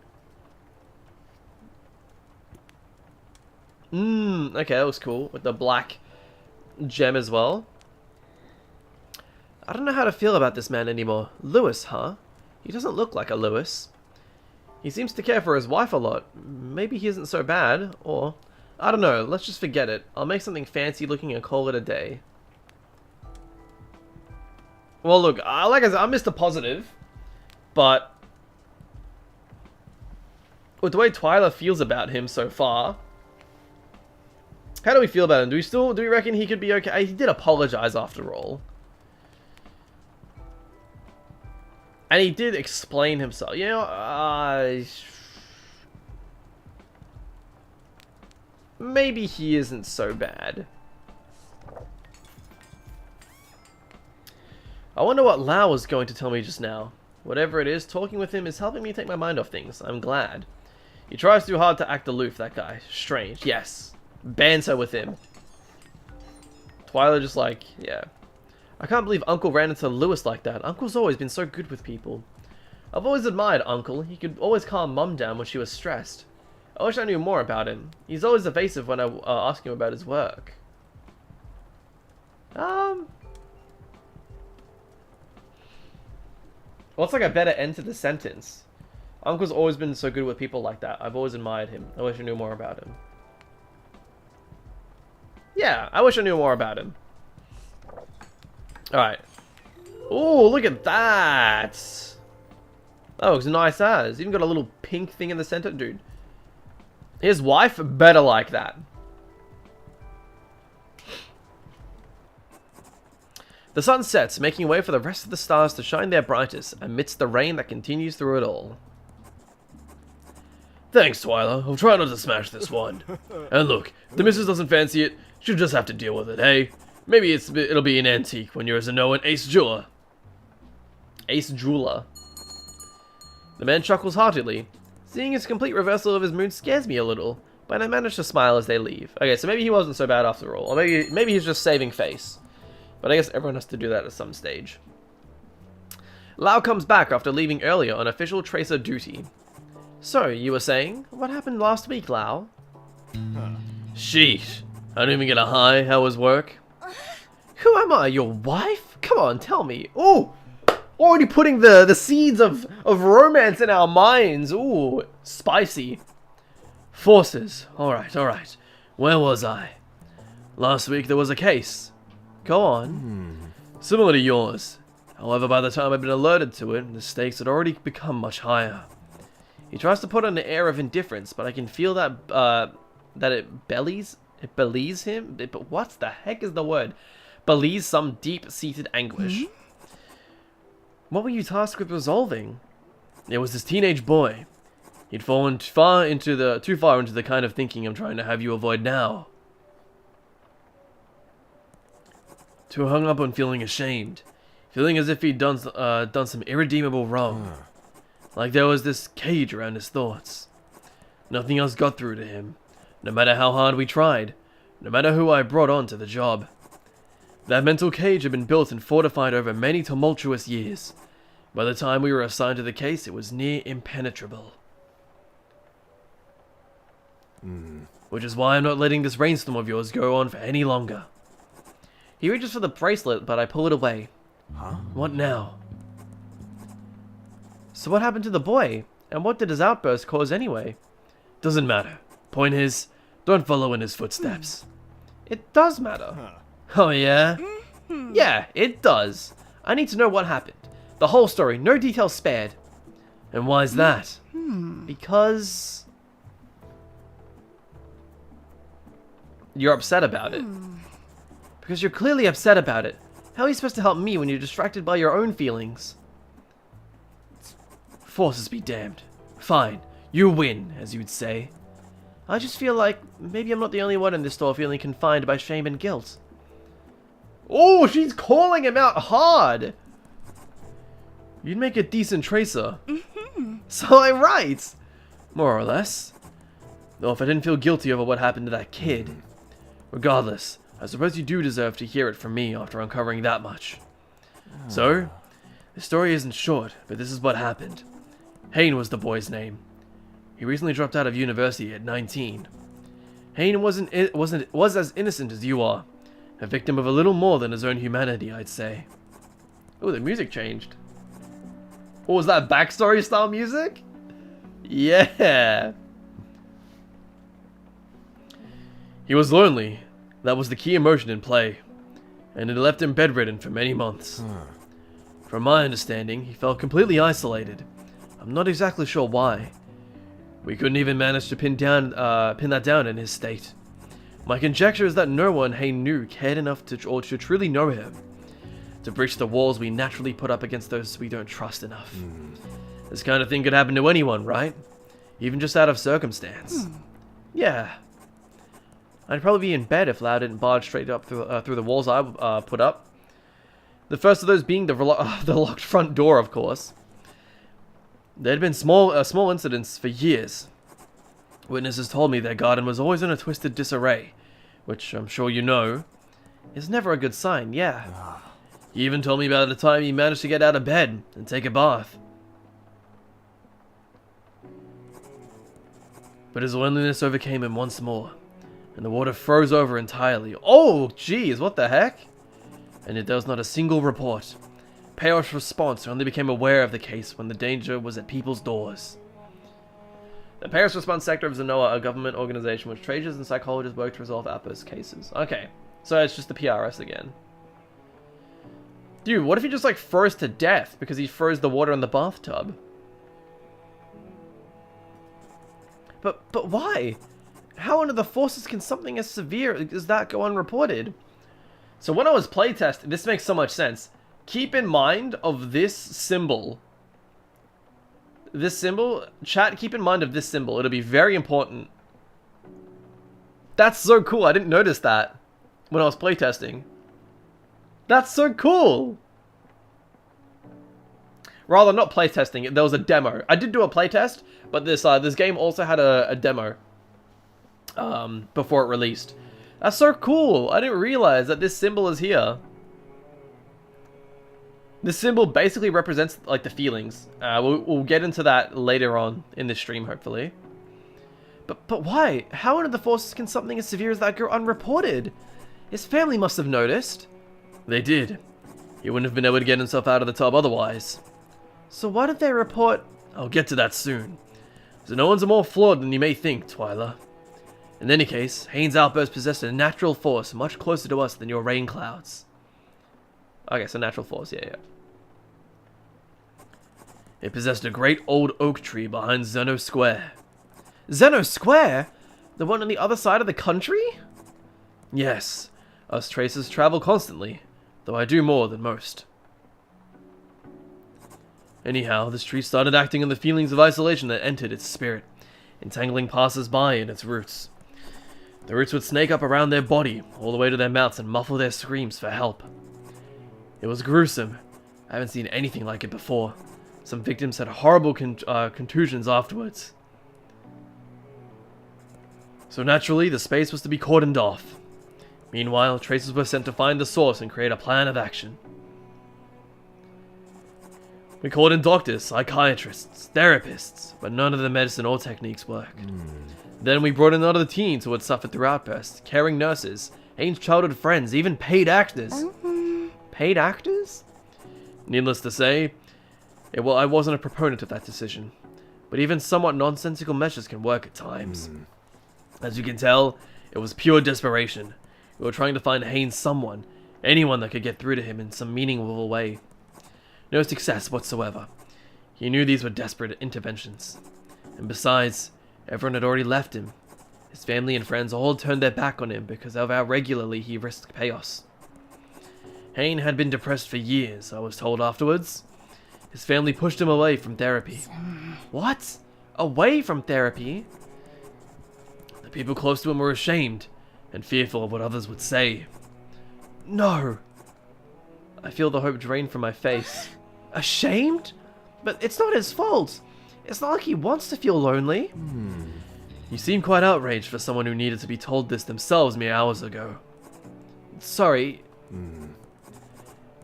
Okay, that looks cool. With the black gem as well. I don't know how to feel about this man anymore. Lewis, huh? He doesn't look like a Lewis. He seems to care for his wife a lot. Maybe he isn't so bad, or I don't know, let's just forget it. I'll make something fancy looking and call it a day. Well, look, like I said, I'm Mr. Positive, but with the way Twyla feels about him so far, how do we feel about him? Do we reckon he could be okay? He did apologize after all. And he did explain himself. You know, maybe he isn't so bad. I wonder what Lau was going to tell me just now. Whatever it is, talking with him is helping me take my mind off things. I'm glad. He tries too hard to act aloof, that guy. Strange. Yes. Banter with him. Twyla just like, yeah. I can't believe Uncle ran into Lewis like that. Uncle's always been so good with people. I've always admired Uncle. He could always calm Mum down when she was stressed. I wish I knew more about him. He's always evasive when I ask him about his work. What's like a better end to the sentence? Uncle's always been so good with people like that. I've always admired him. I wish I knew more about him. Yeah, I wish I knew more about him. Alright. Oh, look at that! That looks nice as. Even got a little pink thing in the center. Dude. His wife better like that. The sun sets, making way for the rest of the stars to shine their brightest amidst the rain that continues through it all. Thanks, Twyla. I'll try not to smash this one. And look, if the missus doesn't fancy it, she'll just have to deal with it, hey? Maybe it'll be an antique when you're a Zenoan ace jeweler. Ace jeweler. The man chuckles heartedly. Seeing his complete reversal of his mood scares me a little, but I manage to smile as they leave. Okay, so maybe he wasn't so bad after all. Or maybe he's just saving face. But I guess everyone has to do that at some stage. Lau comes back after leaving earlier on official tracer duty. So, you were saying? What happened last week, Lau? Sheesh. I didn't even get a hi. How was work? Who am I? Your wife? Come on, tell me. Ooh! Already putting the seeds of romance in our minds. Ooh, spicy. Forces. Alright, alright. Where was I? Last week there was a case. Go on. Similar to yours. However, by the time I'd been alerted to it, the stakes had already become much higher. He tries to put on an air of indifference, but I can feel that that it belies him. But what the heck is the word? Belies some deep-seated anguish. What were you tasked with resolving? It was this teenage boy. He'd fallen too far into the kind of thinking I'm trying to have you avoid now. Too hung up on feeling ashamed, feeling as if he'd done some irredeemable wrong. Like there was this cage around his thoughts. Nothing else got through to him, no matter how hard we tried, no matter who I brought on to the job. That mental cage had been built and fortified over many tumultuous years. By the time we were assigned to the case, it was near impenetrable. Which is why I'm not letting this rainstorm of yours go on for any longer. He reaches for the bracelet, but I pull it away. Huh? What now? So what happened to the boy? And what did his outburst cause anyway? Doesn't matter. Point is, don't follow in his footsteps. It does matter. Oh yeah? Yeah, it does. I need to know what happened. The whole story, no details spared. And why's that? Because... you're upset about it. Because you're clearly upset about it. How are you supposed to help me when you're distracted by your own feelings? Forces be damned. Fine, you win, as you would say. I just feel like maybe I'm not the only one in this store feeling confined by shame and guilt. Oh, she's calling him out hard! You'd make a decent tracer. So I'm right! More or less. Though if I didn't feel guilty over what happened to that kid. Regardless, I suppose you do deserve to hear it from me after uncovering that much. So, the story isn't short, but this is what happened. Hayne was the boy's name. He recently dropped out of university at 19. Hayne was as innocent as you are. A victim of a little more than his own humanity, I'd say. Oh, the music changed. Oh, was that backstory style music? Yeah. He was lonely. That was the key emotion in play. And it left him bedridden for many months. From my understanding, he felt completely isolated. I'm not exactly sure why. We couldn't even manage to pin that down in his state. My conjecture is that no one Hayne knew cared enough to truly know him. To breach the walls we naturally put up against those we don't trust enough. This kind of thing could happen to anyone, right? Even just out of circumstance. Yeah. I'd probably be in bed if Lau didn't barge straight up through the walls I put up. The first of those being the locked front door, of course. There had been small incidents for years. Witnesses told me their garden was always in a twisted disarray, which I'm sure you know, is never a good sign, yeah. He even told me about the time he managed to get out of bed and take a bath. But his loneliness overcame him once more, and the water froze over entirely. Oh, geez, what the heck? And yet there was not a single report. Parish response only became aware of the case when the danger was at people's doors. The Parish Response Sector of Zenoa, a government organization which trainers and psychologists work to resolve outburst cases. Okay, so it's just the PRS again. Dude, what if he just like froze to death because he froze the water in the bathtub? But why? How under the forces can something as severe as that go unreported? So when I was playtesting, this makes so much sense. Keep in mind of this symbol. This symbol, chat, keep in mind of this symbol. It'll be very important. That's so cool. I didn't notice that when I was playtesting. That's so cool. Rather, not playtesting. There was a demo. I did do a playtest, but this game also had a demo before it released. That's so cool. I didn't realize that this symbol is here. This symbol basically represents like the feelings. We'll get into that later on in this stream, hopefully. But why? How under the forces can something as severe as that go unreported? His family must have noticed. They did. He wouldn't have been able to get himself out of the tub otherwise. So why did they report? I'll get to that soon. So no one's more flawed than you may think, Twyla. In any case, Hayne's outburst possessed a natural force much closer to us than your rain clouds. Okay, so natural force, yeah. It possessed a great old oak tree behind Zeno Square. Zeno Square? The one on the other side of the country? Yes. Us tracers travel constantly, though I do more than most. Anyhow, this tree started acting on the feelings of isolation that entered its spirit, entangling passers-by in its roots. The roots would snake up around their body, all the way to their mouths, and muffle their screams for help. It was gruesome. I haven't seen anything like it before. Some victims had horrible contusions afterwards. So naturally, the space was to be cordoned off. Meanwhile, tracers were sent to find the source and create a plan of action. We called in doctors, psychiatrists, therapists, but none of the medicine or techniques worked. Then we brought in other teens who had suffered through outbursts, caring nurses, Haynes' childhood friends, even paid actors. Paid actors? Needless to say, I wasn't a proponent of that decision, but even somewhat nonsensical measures can work at times. As you can tell, it was pure desperation. We were trying to find Haynes someone, anyone that could get through to him in some meaningful way. No success whatsoever. He knew these were desperate interventions. And besides, everyone had already left him. His family and friends all turned their back on him because of how regularly he risked chaos. Hayne had been depressed for years, I was told afterwards. His family pushed him away from therapy. What? Away from therapy? The people close to him were ashamed and fearful of what others would say. No. I feel the hope drain from my face. Ashamed? But it's not his fault. It's not like he wants to feel lonely. You seem quite outraged for someone who needed to be told this themselves mere hours ago. Sorry.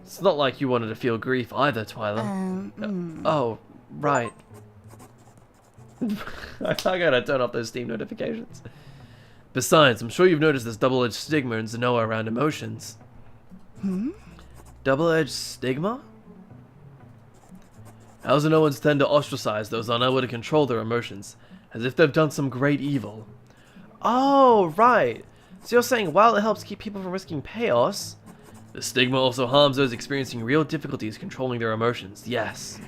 It's not like you wanted to feel grief either, Twyla. Oh, right. I gotta turn off those Steam notifications. Besides, I'm sure you've noticed this double-edged stigma in Zenoa around emotions. Double-edged stigma? How Zenoans tend to ostracize those unable to control their emotions, as if they've done some great evil. Oh, right. So you're saying while it helps keep people from risking chaos, the stigma also harms those experiencing real difficulties controlling their emotions, yes.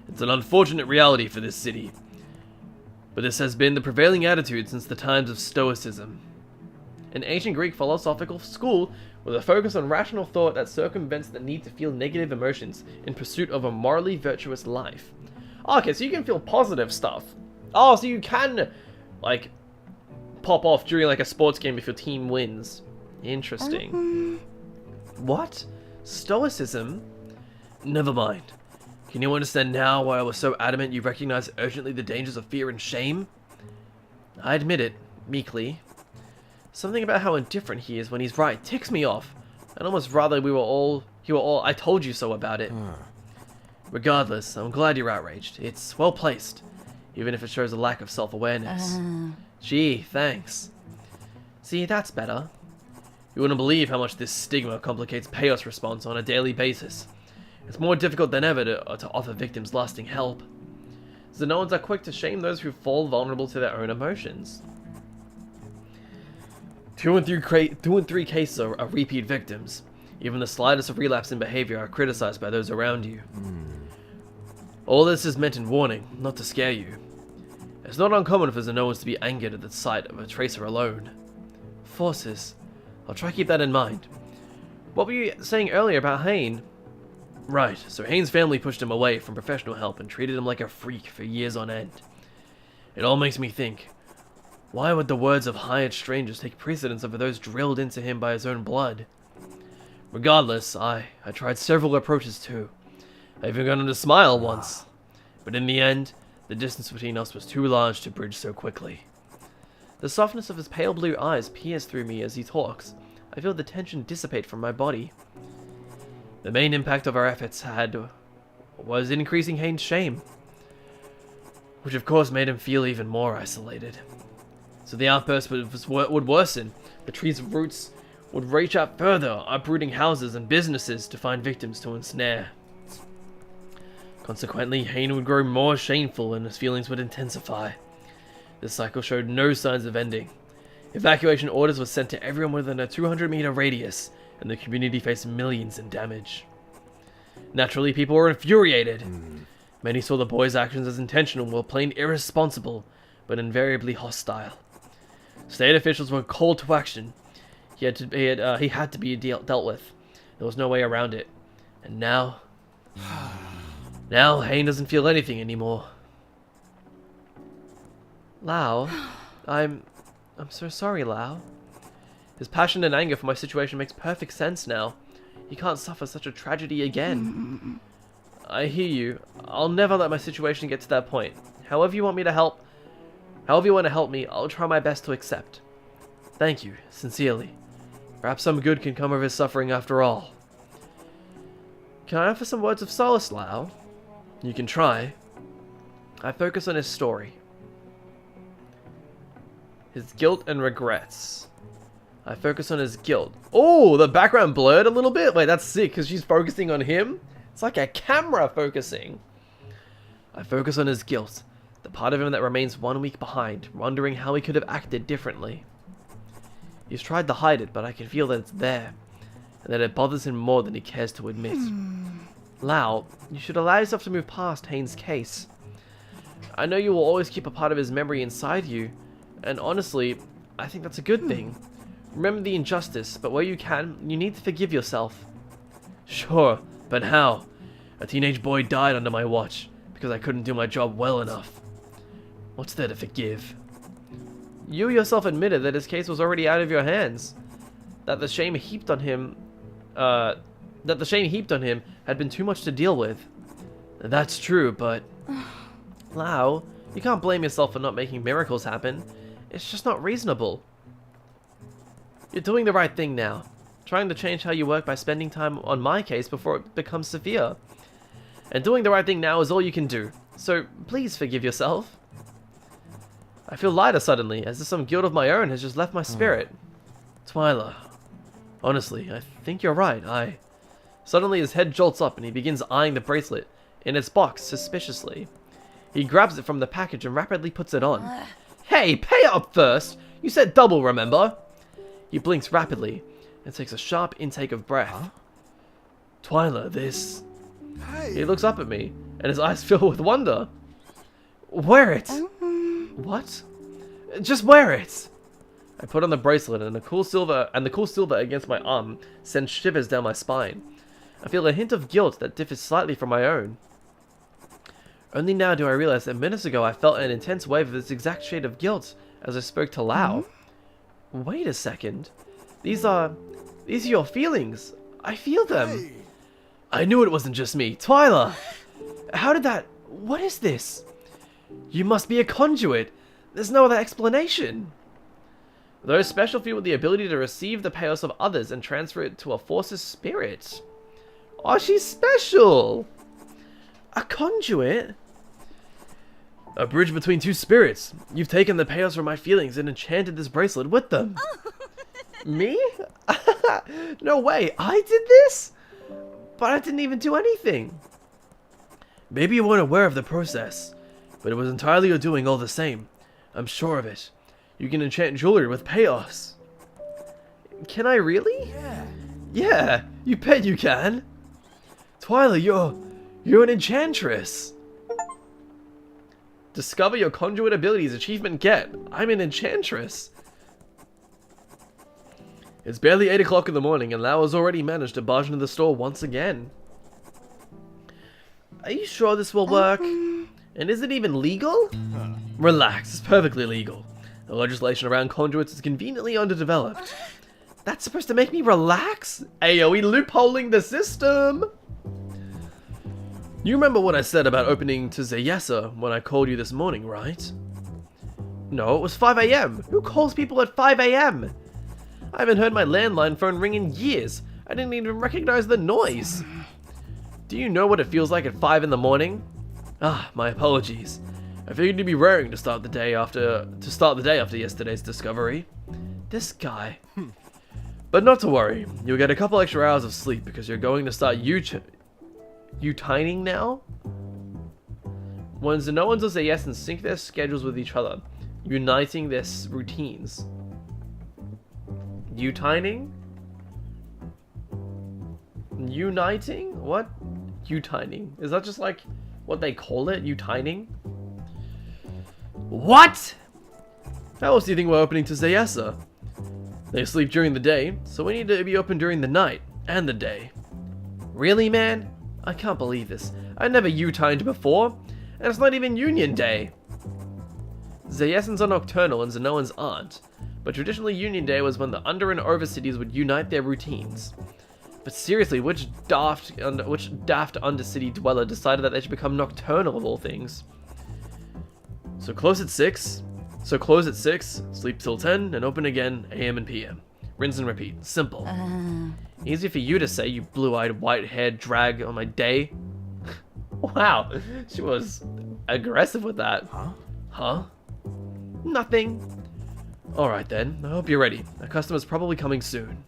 It's an unfortunate reality for this city, but this has been the prevailing attitude since the times of Stoicism, an ancient Greek philosophical school with a focus on rational thought that circumvents the need to feel negative emotions in pursuit of a morally virtuous life. Okay, so you can feel positive stuff. Oh, so you can, like, pop off during, like, a sports game if your team wins. Interesting. What? Stoicism? Never mind. Can you understand now why I was so adamant you recognize urgently the dangers of fear and shame? I admit it, meekly. Something about how indifferent he is when he's right ticks me off. I'd almost rather you were all I told you so about it. Regardless, I'm glad you're outraged. It's well placed, even if it shows a lack of self-awareness. Gee, thanks. See, that's better. You wouldn't believe how much this stigma complicates Payos' response on a daily basis. It's more difficult than ever to offer victims lasting help. Zenoans are quick to shame those who fall vulnerable to their own emotions. 2 in 3 cases are repeat victims. Even the slightest of relapse in behavior are criticized by those around you. All this is meant in warning, not to scare you. It's not uncommon for Zenoans to be angered at the sight of a tracer alone. Forces. I'll try to keep that in mind. What were you saying earlier about Hayne? Right, so Haynes' family pushed him away from professional help and treated him like a freak for years on end. It all makes me think, why would the words of hired strangers take precedence over those drilled into him by his own blood? Regardless, I tried several approaches too. I even got him to smile once. But in the end, the distance between us was too large to bridge so quickly. The softness of his pale blue eyes pierce through me as he talks. I feel the tension dissipate from my body. The main impact of our efforts was increasing Haynes' shame, which of course made him feel even more isolated. So the outburst would worsen. The tree's roots would reach out further, uprooting houses and businesses to find victims to ensnare. Consequently, Haynes would grow more shameful and his feelings would intensify. The cycle showed no signs of ending. Evacuation orders were sent to everyone within a 200-meter radius, and the community faced millions in damage. Naturally, people were infuriated. Many saw the boy's actions as intentional, while plain irresponsible, but invariably hostile. State officials were called to action. He had to be dealt with. There was no way around it. And now Haynes doesn't feel anything anymore. Lao, I'm so sorry, Lao. His passion and anger for my situation makes perfect sense now. He can't suffer such a tragedy again. I hear you. I'll never let my situation get to that point. However you want to help me, I'll try my best to accept. Thank you, sincerely. Perhaps some good can come of his suffering after all. Can I offer some words of solace, Lao? You can try. I focus on his story. His guilt and regrets. I focus on his guilt. Oh, the background blurred a little bit? Wait, that's sick, because she's focusing on him? It's like a camera focusing. I focus on his guilt. The part of him that remains 1 week behind, wondering how he could have acted differently. He's tried to hide it, but I can feel that it's there, and that it bothers him more than he cares to admit. Lao, you should allow yourself to move past Haynes' case. I know you will always keep a part of his memory inside you, and honestly, I think that's a good thing. Remember the injustice, but where you can, you need to forgive yourself. Sure, but how? A teenage boy died under my watch, because I couldn't do my job well enough. What's there to forgive? You yourself admitted that his case was already out of your hands. That the shame heaped on him had been too much to deal with. That's true, but Lao, you can't blame yourself for not making miracles happen. It's just not reasonable. You're doing the right thing now. Trying to change how you work by spending time on my case before it becomes severe. And doing the right thing now is all you can do. So please forgive yourself. I feel lighter suddenly, as if some guilt of my own has just left my spirit. Twyla, honestly, I think you're right. Suddenly his head jolts up and he begins eyeing the bracelet in its box suspiciously. He grabs it from the package and rapidly puts it on. Hey, pay up first! You said double, remember? He blinks rapidly and takes a sharp intake of breath. Twyla, this... Hey. He looks up at me and his eyes fill with wonder. Wear it! What? Just wear it! I put on the bracelet and the cool silver against my arm sends shivers down my spine. I feel a hint of guilt that differs slightly from my own. Only now do I realize that minutes ago I felt an intense wave of this exact shade of guilt as I spoke to Lao. Wait a second. These are your feelings. I feel them. Hey. I knew it wasn't just me. Twyla! How did that... What is this? You must be a conduit. There's no other explanation. Those special few with the ability to receive the chaos of others and transfer it to a force's spirit. Oh, she's special. A conduit? A bridge between two spirits. You've taken the chaos from my feelings and enchanted this bracelet with them. Me? No way. I did this? But I didn't even do anything. Maybe you weren't aware of the process, but it was entirely your doing all the same. I'm sure of it. You can enchant jewelry with chaos. Can I really? Yeah, you bet you can. Twyla, you're an enchantress. Discover your conduit abilities. Achievement get. I'm an enchantress. It's barely 8 o'clock in the morning and Lao has already managed to barge into the store once again. Are you sure this will work? And is it even legal? Relax, it's perfectly legal. The legislation around conduits is conveniently underdeveloped. That's supposed to make me relax? Hey, are we loopholing the system? You remember what I said about opening to Zayesa when I called you this morning, right? No, it was 5 AM. Who calls people at 5 AM? I haven't heard my landline phone ring in years. I didn't even recognize the noise. Do you know what it feels like at 5 in the morning? Ah, my apologies. I figured you'd be raring to start the day after yesterday's discovery. This guy. But not to worry. You'll get a couple extra hours of sleep because you're going to start utining now? When Zenoans will say yes and sync their schedules with each other, uniting their routines. Utining? Uniting? What? Utining. Is that just like what they call it? Utining? What? How else do you think we're opening to Zayesa? They sleep during the day, so we need to be open during the night and the day. Really, man? I can't believe this. I never utined before, and it's not even Union Day. Zayesans are nocturnal and Zenoans aren't, but traditionally Union Day was when the under and over cities would unite their routines. But seriously, which daft undercity dweller decided that they should become nocturnal of all things? So close at 6, sleep till 10, and open again AM and PM. Rinse and repeat. Simple. Easy for you to say, you blue-eyed, white-haired drag on my day. Wow, she was aggressive with that. Huh? Nothing. Alright then, I hope you're ready. Our customer's probably coming soon.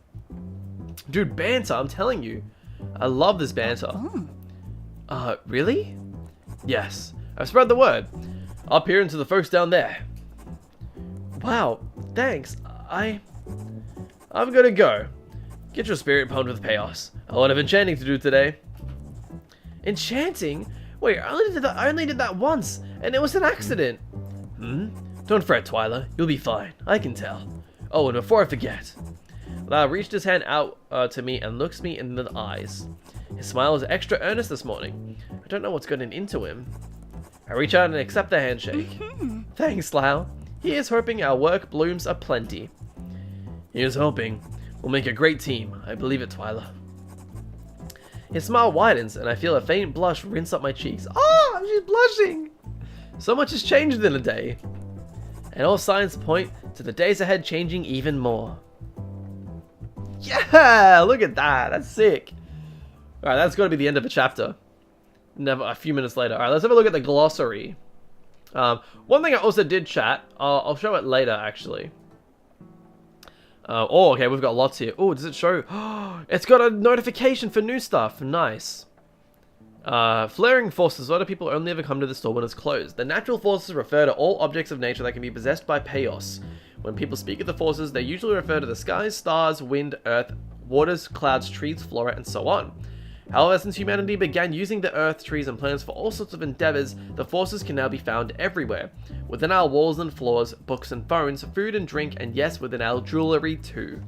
Dude, banter, I'm telling you. I love this banter. Really? Yes. I've spread the word. Up here and to the folks down there. Wow, thanks. I'm gonna go. Get your spirit pumped with chaos. A lot of enchanting to do today. Enchanting? Wait, I only did that once, and it was an accident. Don't fret, Twyla. You'll be fine. I can tell. Oh, and before I forget. Lau reached his hand out to me and looks me in the eyes. His smile is extra earnest this morning. I don't know what's gotten into him. I reach out and accept the handshake. Thanks, Lau. Here's hoping our work blooms aplenty. Here's hoping. We'll make a great team. I believe it, Twyla. His smile widens, and I feel a faint blush rinse up my cheeks. Oh, she's blushing! So much has changed in a day. And all signs point to the days ahead changing even more. Yeah! Look at that! That's sick! Alright, that's got to be the end of a chapter. A few minutes later. Alright, let's have a look at the glossary. One thing I also did chat. I'll show it later, actually. Oh, okay, we've got lots here. Oh, does it show? It's got a notification for new stuff. Nice. Flaring forces. A lot of people only ever come to the store when it's closed. The natural forces refer to all objects of nature that can be possessed by chaos. When people speak of the forces, they usually refer to the skies, stars, wind, earth, waters, clouds, trees, flora, and so on. However, since humanity began using the earth, trees, and plants for all sorts of endeavors, the forces can now be found everywhere. Within our walls and floors, books and phones, food and drink, and yes, within our jewelry too.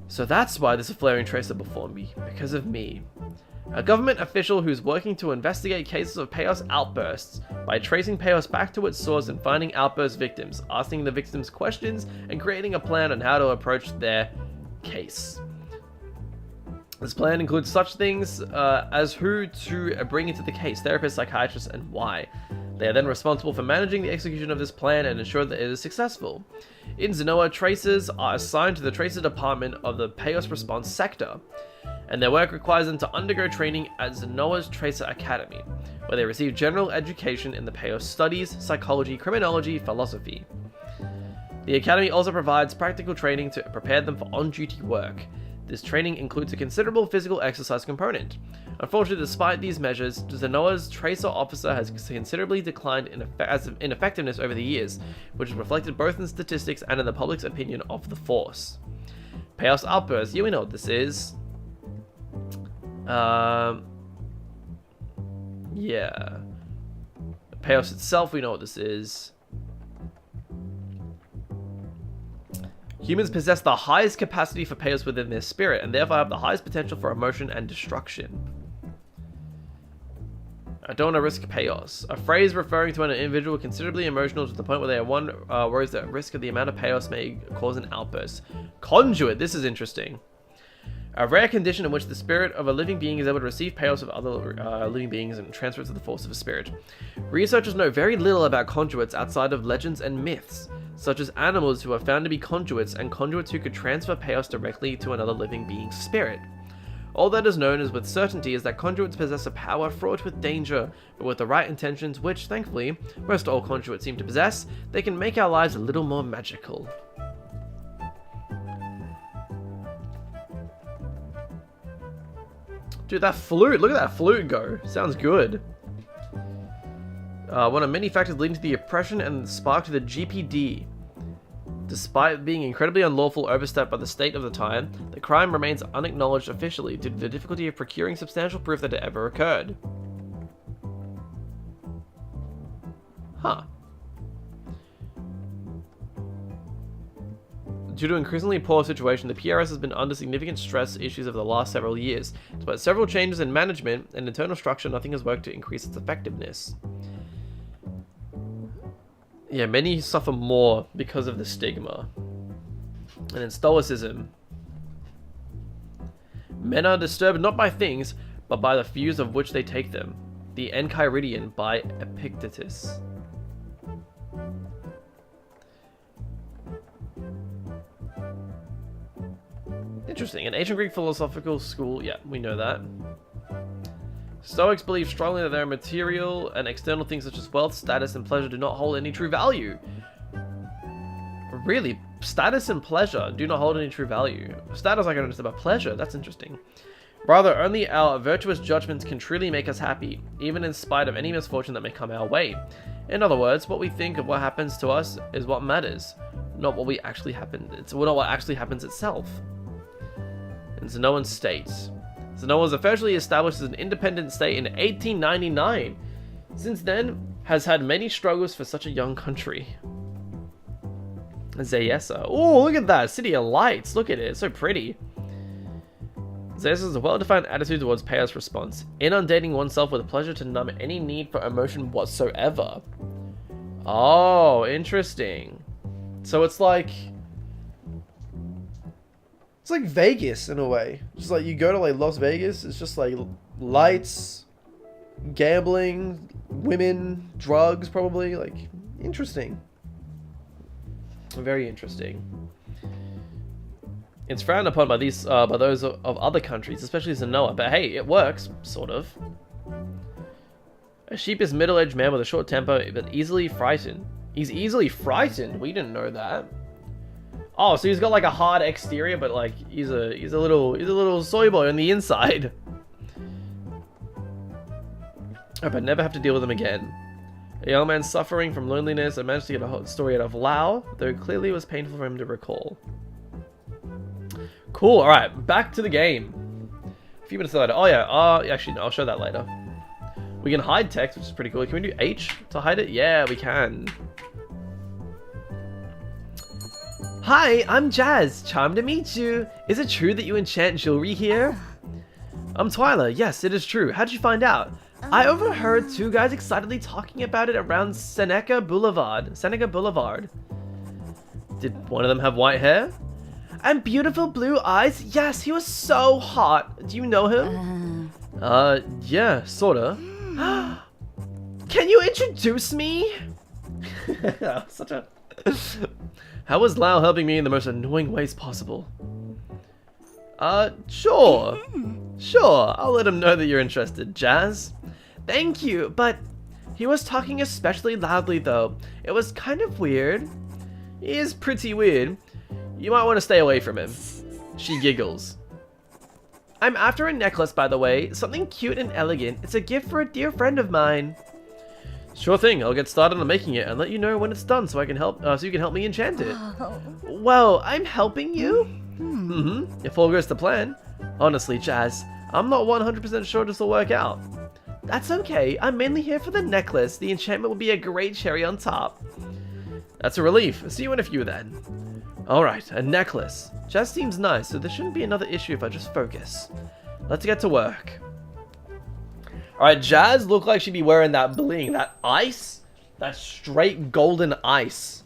So that's why there's a flaring tracer before me, because of me. A government official who's working to investigate cases of Chaos outbursts by tracing Chaos back to its source and finding outburst victims, asking the victims questions, and creating a plan on how to approach their case. This plan includes such things as who to bring into the case, therapists, psychiatrists, and why. They are then responsible for managing the execution of this plan and ensure that it is successful. In Zenoa, tracers are assigned to the Tracer Department of the Chaos Response Sector, and their work requires them to undergo training at Zenoa's Tracer Academy, where they receive general education in the Chaos studies, psychology, criminology, philosophy. The Academy also provides practical training to prepare them for on-duty work. This training includes a considerable physical exercise component. Unfortunately, despite these measures, Zenoa's Tracer officer has considerably declined in effectiveness over the years, which is reflected both in statistics and in the public's opinion of the force. Chaos outbursts, yeah, we know what this is. Yeah. Chaos itself, we know what this is. Humans possess the highest capacity for chaos within their spirit, and therefore have the highest potential for emotion and destruction. I don't want to risk chaos. A phrase referring to an individual considerably emotional to the point where they are worries that risk of the amount of chaos may cause an outburst. Conduit. This is interesting. A rare condition in which the spirit of a living being is able to receive chaos of other living beings and transfer it to the force of a spirit. Researchers know very little about conduits outside of legends and myths, such as animals who are found to be conduits and conduits who could transfer chaos directly to another living being's spirit. All that is known with certainty is that conduits possess a power fraught with danger, but with the right intentions, which, thankfully, most all conduits seem to possess, they can make our lives a little more magical. Dude, that flute, look at that flute go. Sounds good. One of many factors leading to the oppression and the spark to the GPD. Despite being incredibly unlawful overstep by the state of the time, the crime remains unacknowledged officially due to the difficulty of procuring substantial proof that it ever occurred. Huh. Due to increasingly poor situation, the PRS has been under significant stress issues over the last several years. Despite several changes in management and internal structure, nothing has worked to increase its effectiveness. Yeah, many suffer more because of the stigma. And in Stoicism, men are disturbed not by things, but by the views of which they take them. The Enchiridion by Epictetus. Interesting. An ancient Greek philosophical school. Yeah, we know that. Stoics believe strongly that their material and external things such as wealth, status, and pleasure do not hold any true value. Really? Status and pleasure do not hold any true value. Status I can understand, but pleasure, that's interesting. Rather, only our virtuous judgments can truly make us happy, even in spite of any misfortune that may come our way. In other words, what we think of what happens to us is what matters, not what we actually happen. It's not what actually happens itself. In Zenoan's state. Zenoa was officially established as an independent state in 1899. Since then, has had many struggles for such a young country. Zayesa. Oh, look at that. City of Lights. Look at it. It's so pretty. Zayesa has a well-defined attitude towards chaos response, inundating oneself with pleasure to numb any need for emotion whatsoever. Oh, interesting. So it's like Vegas in a way. Just like you go to like Las Vegas, it's just like lights, gambling, women, drugs, probably. Like, interesting. Very interesting. It's frowned upon by these by those of other countries, especially Zenoa, but hey, it works, sort of. A sheep is a middle-aged man with a short temper, but easily frightened. He's easily frightened? We didn't know that. Oh, so he's got like a hard exterior, but like he's a little soy boy on the inside. Hope I never have to deal with him again. A young man suffering from loneliness. I managed to get a hot story out of Lao, though clearly it was painful for him to recall. Cool. All right, back to the game. A few minutes later. Oh yeah. Actually, no, I'll show that later. We can hide text, which is pretty cool. Can we do H to hide it? Yeah, we can. Hi, I'm Jazz. Charmed to meet you. Is it true that you enchant jewelry here? I'm Twyla. Yes, it is true. How'd you find out? I overheard two guys excitedly talking about it around Seneca Boulevard. Did one of them have white hair? And beautiful blue eyes? Yes, he was so hot. Do you know him? Yeah, sorta. Can you introduce me? Such a... How is Lao helping me in the most annoying ways possible? Sure. Sure, I'll let him know that you're interested, Jazz. Thank you, but he was talking especially loudly though. It was kind of weird. He is pretty weird. You might want to stay away from him. She giggles. I'm after a necklace, by the way. Something cute and elegant. It's a gift for a dear friend of mine. Sure thing. I'll get started on making it and let you know when it's done so I can help. So you can help me enchant it. Well, I'm helping you. If all goes to plan. Honestly, Jazz, I'm not 100% sure this will work out. That's okay. I'm mainly here for the necklace. The enchantment will be a great cherry on top. That's a relief. See you in a few then. Alright, a necklace. Jazz seems nice, so there shouldn't be another issue if I just focus. Let's get to work. Alright, Jazz looked like she'd be wearing that bling, that ice. That straight golden ice.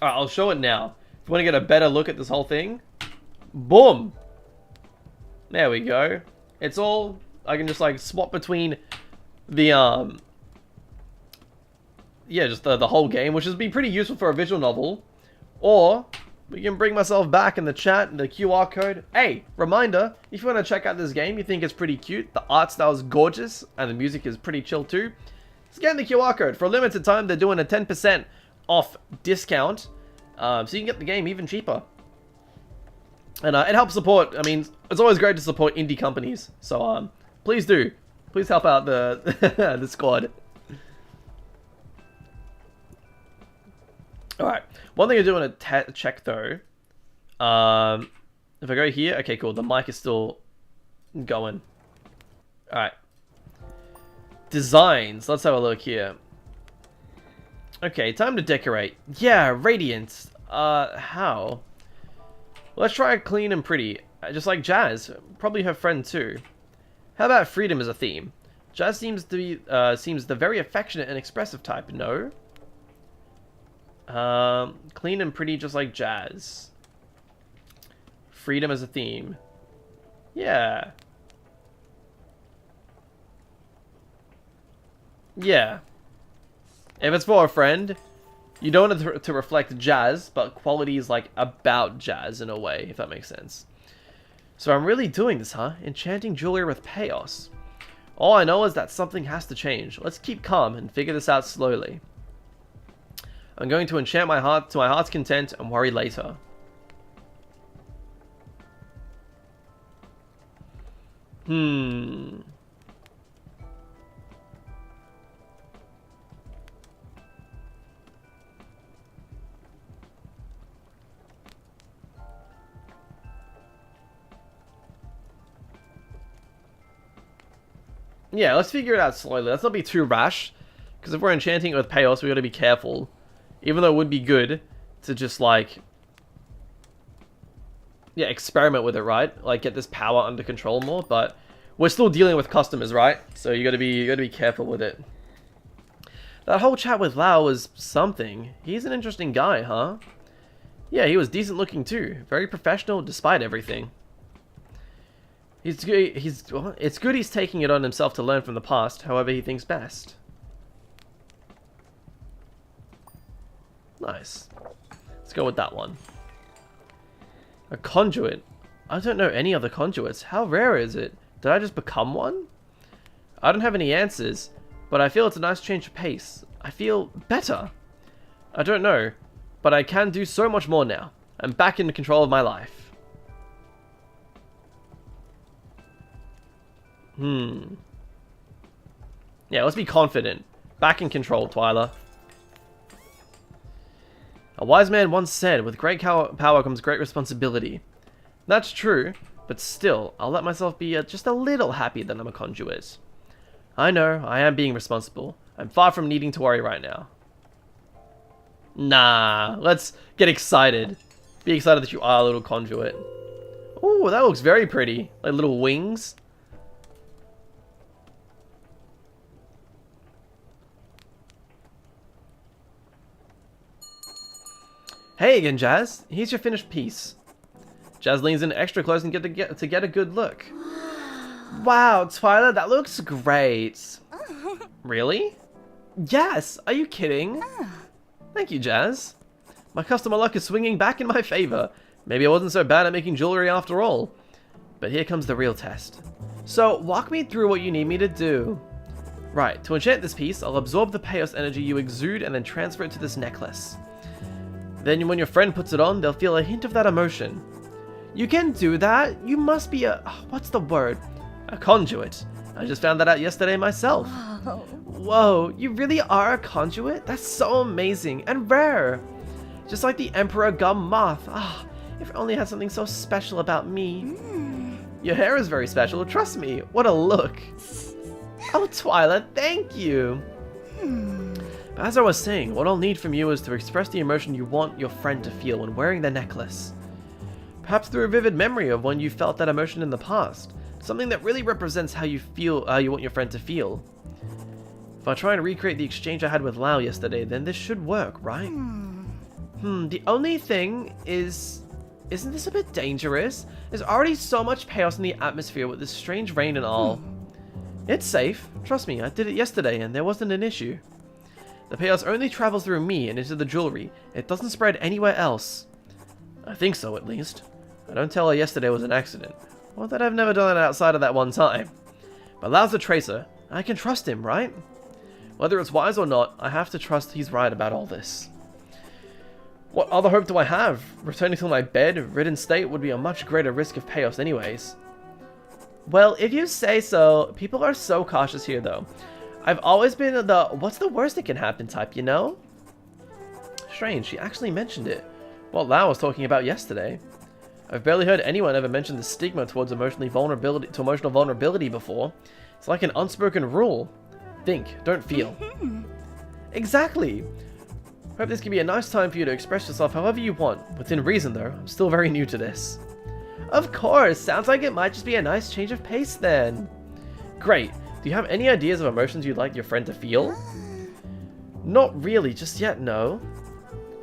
Alright, I'll show it now. If you want to get a better look at this whole thing. Boom! There we go. It's all... I can just like swap between the yeah, just the whole game, which has been pretty useful for a visual novel. Or we can bring myself back in the chat, the QR code. Hey, reminder, if you want to check out this game, you think it's pretty cute, the art style is gorgeous, and the music is pretty chill too, scan the QR code. For a limited time, they're doing a 10% off discount, so you can get the game even cheaper. And it helps support, I mean, it's always great to support indie companies, so please do. Please help out the, the squad. Alright, one thing I do want to check though, if I go here, okay cool, the mic is still going. Alright. Designs, let's have a look here. Okay, time to decorate. Yeah, radiance. How? Let's try clean and pretty, just like Jazz, probably her friend too. How about freedom as a theme? Jazz seems to be, seems the very affectionate and expressive type, no? Clean and pretty just like Jazz. Freedom as a theme. Yeah. Yeah. If it's for a friend, you don't want it to reflect Jazz, but qualities like about Jazz in a way, if that makes sense. So I'm really doing this, huh? Enchanting jewelry with chaos. All I know is that something has to change. Let's keep calm and figure this out slowly. I'm going to enchant my heart to my heart's content and worry later. Yeah, let's figure it out slowly. Let's not be too rash. Because if we're enchanting it with chaos, we got to be careful. Even though it would be good to just like, yeah, experiment with it, right? Like get this power under control more, but we're still dealing with customers, right? So you gotta be careful with it. That whole chat with Lau was something. He's an interesting guy, huh? Yeah, he was decent looking too. Very professional despite everything. It's good he's taking it on himself to learn from the past, however he thinks best. Nice. Let's go with that one. A conduit. I don't know any other conduits. How rare is it? Did I just become one? I don't have any answers, but I feel it's a nice change of pace. I feel better. I don't know, but I can do so much more now. I'm back in control of my life. Yeah, let's be confident. Back in control, Twyla. A wise man once said, with great power comes great responsibility. That's true, but still, I'll let myself be just a little happy that I'm a conduit. I know, I am being responsible. I'm far from needing to worry right now. Nah, let's get excited. Be excited that you are a little conduit. Ooh, that looks very pretty. Like little wings. Hey again, Jazz. Here's your finished piece. Jazz leans in extra close and to get a good look. Wow, Twyla, that looks great. Really? Yes. Are you kidding? Thank you, Jazz. My customer luck is swinging back in my favor. Maybe I wasn't so bad at making jewelry after all. But here comes the real test. So, walk me through what you need me to do. Right, to enchant this piece, I'll absorb the chaos energy you exude and then transfer it to this necklace. Then when your friend puts it on, they'll feel a hint of that emotion. You can do that? You must be a... what's the word? A conduit. I just found that out yesterday myself. Whoa, you really are a conduit? That's so amazing and rare. Just like the Emperor Gum Moth. Ah, if I only had something so special about me. Your hair is very special, trust me. What a look. Oh, Twyla, thank you. As I was saying, what I'll need from you is to express the emotion you want your friend to feel when wearing the necklace. Perhaps through a vivid memory of when you felt that emotion in the past. Something that really represents how you feel, you want your friend to feel. If I try and recreate the exchange I had with Lau yesterday, then this should work, right? The only thing is... Isn't this a bit dangerous? There's already so much chaos in the atmosphere with this strange rain and all. It's safe. Trust me, I did it yesterday and there wasn't an issue. The chaos only travels through me and into the jewelry. It doesn't spread anywhere else. I think so, at least. I don't tell her yesterday was an accident. Or that I've never done it outside of that one time. But Lau's a tracer. I can trust him, right? Whether it's wise or not, I have to trust he's right about all this. What other hope do I have? Returning to my bed-ridden state would be a much greater risk of chaos anyways. Well, if you say so. People are so cautious here, though. I've always been the what's the worst that can happen type, you know? Strange, she actually mentioned it. What Lau was talking about yesterday. I've barely heard anyone ever mention the stigma towards emotional vulnerability before. It's like an unspoken rule. Think, don't feel. Exactly. Hope this can be a nice time for you to express yourself however you want. Within reason, though. I'm still very new to this. Of course. Sounds like it might just be a nice change of pace then. Great. Do you have any ideas of emotions you'd like your friend to feel? Not really, just yet, no.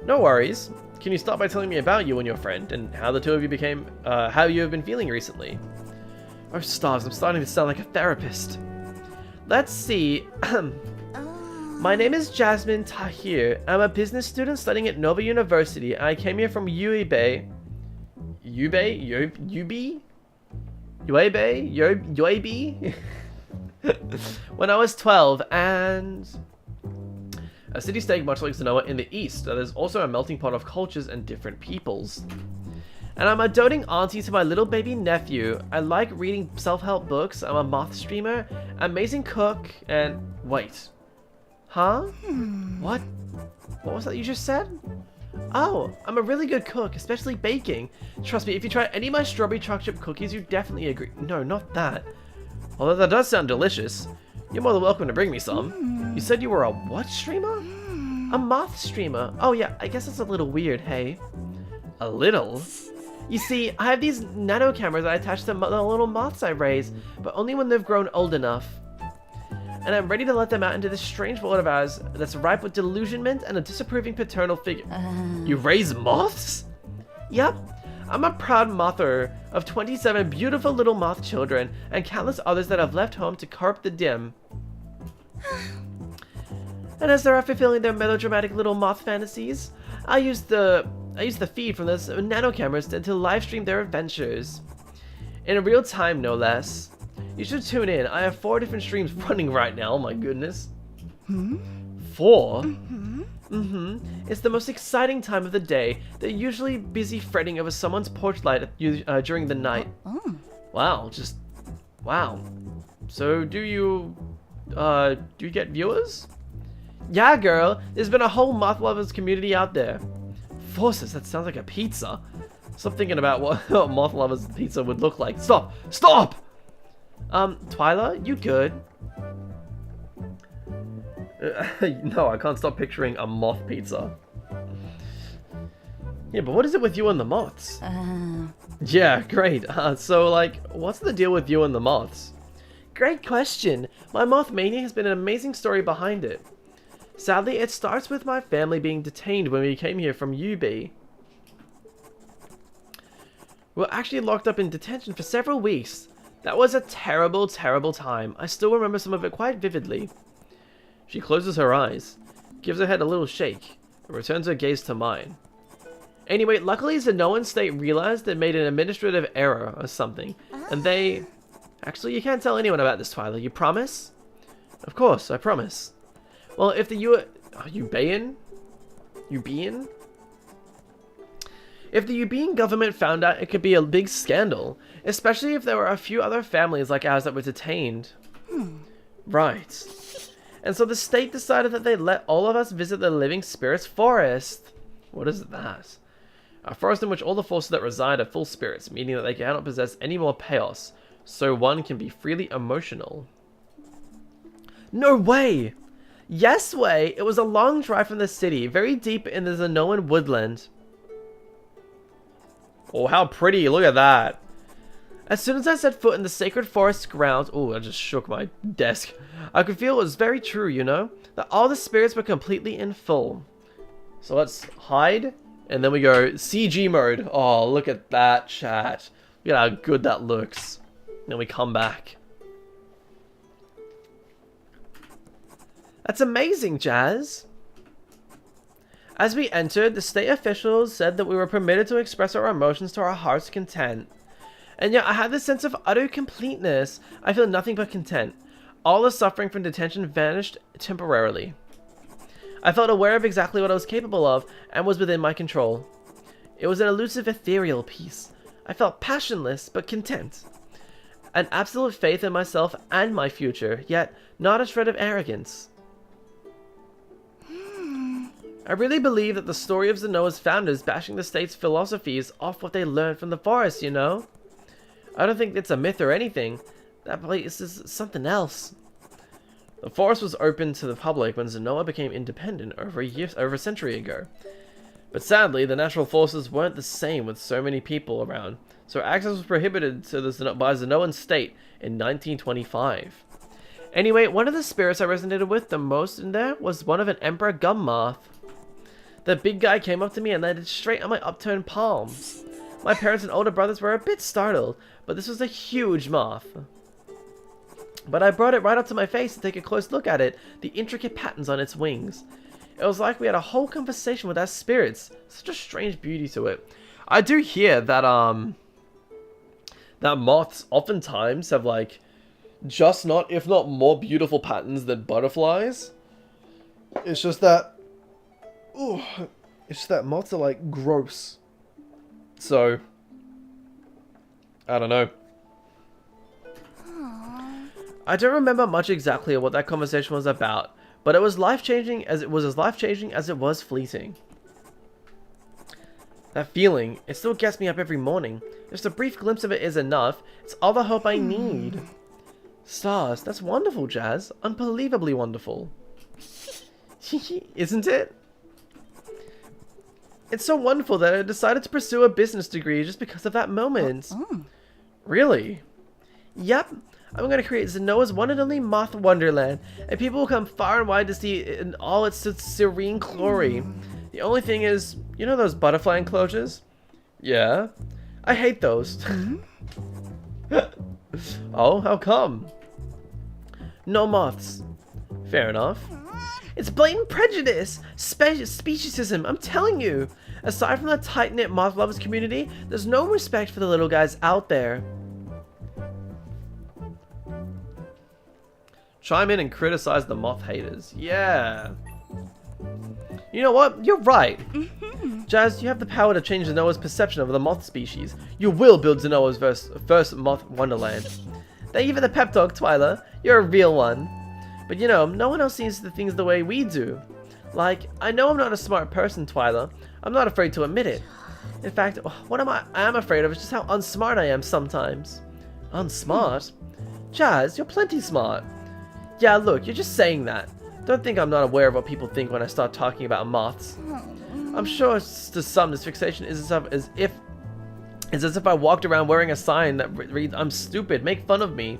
No worries. Can you start by telling me about you and your friend, and how the two of you became, how you have been feeling recently? Oh stars, I'm starting to sound like a therapist. Let's see. My name is Jasmine Tahir. I'm a business student studying at Nova University. I came here from UAB. UAB? When I was 12, and a city-state much like Sanoa in the east. There's also a melting pot of cultures and different peoples. And I'm a doting auntie to my little baby nephew. I like reading self-help books. I'm a moth streamer, amazing cook, and wait. Huh? What? What was that you just said? Oh, I'm a really good cook, especially baking. Trust me, if you try any of my strawberry chocolate chip cookies, you definitely agree. No, not that. Although that does sound delicious. You're more than welcome to bring me some. You said you were a what streamer? A moth streamer. Oh yeah, I guess it's a little weird, hey? A little? You see, I have these nano cameras I attach to the little moths I raise, but only when they've grown old enough. And I'm ready to let them out into this strange world of ours that's ripe with delusionment and a disapproving paternal figure. You raise moths? Yep. I'm a proud mother of 27 beautiful little moth children and countless others that have left home to carp the dim. And as they're fulfilling their melodramatic little moth fantasies, I use the feed from those nano cameras to live stream their adventures. In real time, no less. You should tune in. I have 4 different streams running right now. Oh my goodness. 4? It's the most exciting time of the day. They're usually busy fretting over someone's porch light during the night. Wow, just... Wow. So, do you get viewers? Yeah, girl. There's been a whole moth lovers community out there. Forces, that sounds like a pizza. Stop thinking about what moth lovers pizza would look like. Stop! Stop! Twyla, you good? No, I can't stop picturing a moth pizza. Yeah, but what is it with you and the moths? Yeah, great. So, like, what's the deal with you and the moths? Great question. My moth mania has been an amazing story behind it. Sadly, it starts with my family being detained when we came here from UB. We were actually locked up in detention for several weeks. That was a terrible, terrible time. I still remember some of it quite vividly. She closes her eyes, gives her head a little shake, and returns her gaze to mine. Anyway, luckily Zenoan State realized they made an administrative error or something, and they... Actually, you can't tell anyone about this, Twyla. You promise? Of course, I promise. Well, if the Ubaean? If the Ubaean government found out, it could be a big scandal, especially if there were a few other families like ours that were detained. Right. And so the state decided that they'd let all of us visit the Living Spirits Forest. What is that? A forest in which all the forces that reside are full spirits, meaning that they cannot possess any more chaos, so one can be freely emotional. No way! Yes way. It was a long drive from the city, very deep in the Zenoan woodland. Oh, how pretty. Look at that. As soon as I set foot in the sacred forest grounds, oh, I just shook my desk. I could feel it was very true, you know, that all the spirits were completely in full. So let's hide, and then we go CG mode. Oh, look at that, chat. Look at how good that looks. Then we come back. That's amazing, Jazz. As we entered, the state officials said that we were permitted to express our emotions to our heart's content. And yet I had this sense of utter completeness. I feel nothing but content. All the suffering from detention vanished temporarily. I felt aware of exactly what I was capable of and was within my control. It was an elusive, ethereal peace. I felt passionless but content. An absolute faith in myself and my future, yet not a shred of arrogance. I really believe that the story of Zenoa's founders bashing the state's philosophies off what they learned from the forest, you know? I don't think it's a myth or anything. That place is something else. The forest was open to the public when Zenoa became independent over a century ago. But sadly, the natural forces weren't the same with so many people around, so access was prohibited to by Zenoan state in 1925. Anyway, one of the spirits I resonated with the most in there was one of an emperor gum moth. The big guy came up to me and landed straight on my upturned palms. My parents and older brothers were a bit startled, but this was a huge moth. But I brought it right up to my face to take a close look at it, the intricate patterns on its wings. It was like we had a whole conversation with our spirits. Such a strange beauty to it. I do hear that that moths oftentimes have like just not, if not more beautiful patterns than butterflies. It's just that it's just that moths are like gross. So I don't know. I don't remember much exactly what that conversation was about, but it was life-changing as it was fleeting. That feeling, it still gets me up every morning. Just a brief glimpse of it is enough. It's all the hope I need. Stars, that's wonderful, Jazz. Unbelievably wonderful. Isn't it? It's so wonderful that I decided to pursue a business degree just because of that moment. Really? Yep. I'm going to create Zenoa's one and only moth wonderland, and people will come far and wide to see it in all its serene glory. The only thing is, you know those butterfly enclosures? Yeah. I hate those. Oh, how come? No moths. Fair enough. It's blatant prejudice! Speciesism, I'm telling you! Aside from the tight-knit moth lovers community, there's no respect for the little guys out there. Chime in and criticize the moth haters. Yeah. You know what? You're right. Jazz, you have the power to change Zenoa's perception of the moth species. You will build Zenoa's first moth wonderland. Thank you for the pep talk, Twyla. You're a real one. But you know, no one else sees the things the way we do. Like, I know I'm not a smart person, Twyla. I'm not afraid to admit it. In fact, what I am afraid of is just how unsmart I am sometimes. Unsmart? Jazz, you're plenty smart. Yeah, look, you're just saying that. Don't think I'm not aware of what people think when I start talking about moths. I'm sure to some this fixation is as if I walked around wearing a sign that reads, "I'm stupid, make fun of me."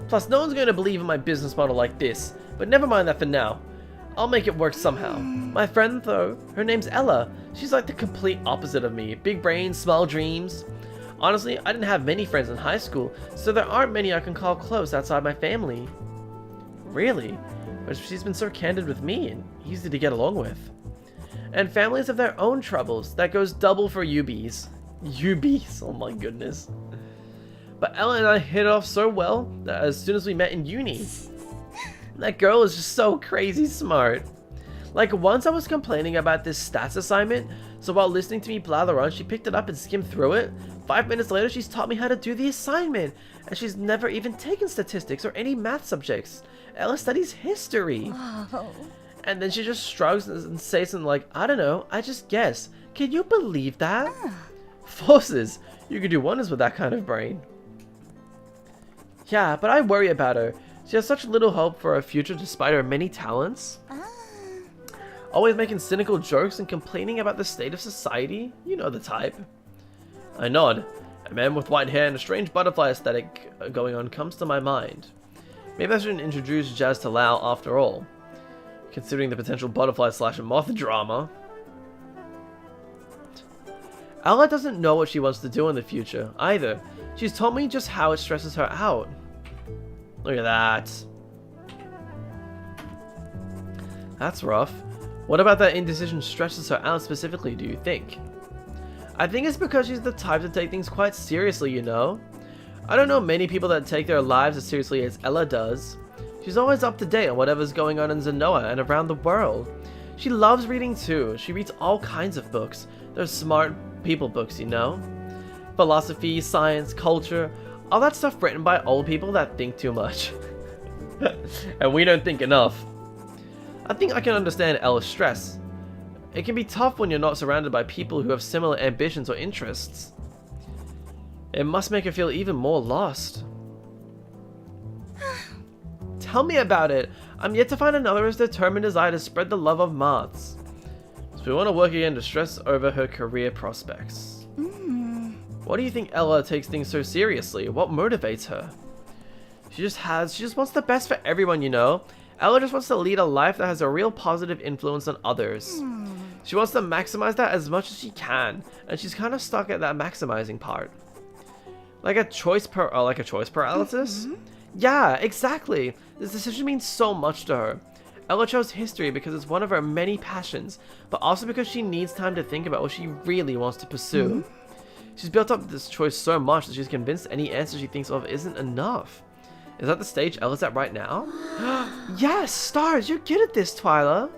Plus, no one's going to believe in my business model like this, but never mind that for now. I'll make it work somehow. My friend, though, her name's Ella. She's like the complete opposite of me. Big brains, small dreams. Honestly, I didn't have many friends in high school, so there aren't many I can call close outside my family. Really? But she's been so candid with me and easy to get along with. And families have their own troubles. That goes double for UBs. UBs, oh my goodness. But Ella and I hit it off so well that as soon as we met in uni. That girl is just so crazy smart. Like once I was complaining about this stats assignment, so while listening to me blather on, she picked it up and skimmed through it. 5 minutes later, she's taught me how to do the assignment, and she's never even taken statistics or any math subjects. Ella studies history. Oh. And then she just shrugs and says something like, I don't know, I just guess. Can you believe that? Forces, you could do wonders with that kind of brain. Yeah, but I worry about her. She has such little hope for her future despite her many talents. Always making cynical jokes and complaining about the state of society. You know the type. I nod. A man with white hair and a strange butterfly aesthetic going on comes to my mind. Maybe I shouldn't introduce Jazz to Lau after all, considering the potential butterfly/moth drama. Ella doesn't know what she wants to do in the future, either. She's told me just how it stresses her out. Look at that. That's rough. What about that indecision stresses her out specifically, do you think? I think it's because she's the type to take things quite seriously, you know? I don't know many people that take their lives as seriously as Ella does. She's always up to date on whatever's going on in Zenoa and around the world. She loves reading too. She reads all kinds of books. They're smart people books, you know? Philosophy, science, culture, all that stuff written by old people that think too much. And we don't think enough. I think I can understand Ella's stress. It can be tough when you're not surrounded by people who have similar ambitions or interests. It must make her feel even more lost. Tell me about it. I'm yet to find another as determined as I to spread the love of moths. So we want to work again to stress over her career prospects. What do you think Ella takes things so seriously? What motivates her? She just wants the best for everyone, you know? Ella just wants to lead a life that has a real positive influence on others. She wants to maximize that as much as she can, and she's kind of stuck at that maximizing part. Like a choice paralysis? Yeah, exactly. This decision means so much to her. Ella chose history because it's one of her many passions, but also because she needs time to think about what she really wants to pursue. She's built up this choice so much that she's convinced any answer she thinks of isn't enough. Is that the stage Ella's at right now? Yes, stars, you're good at this, Twyla.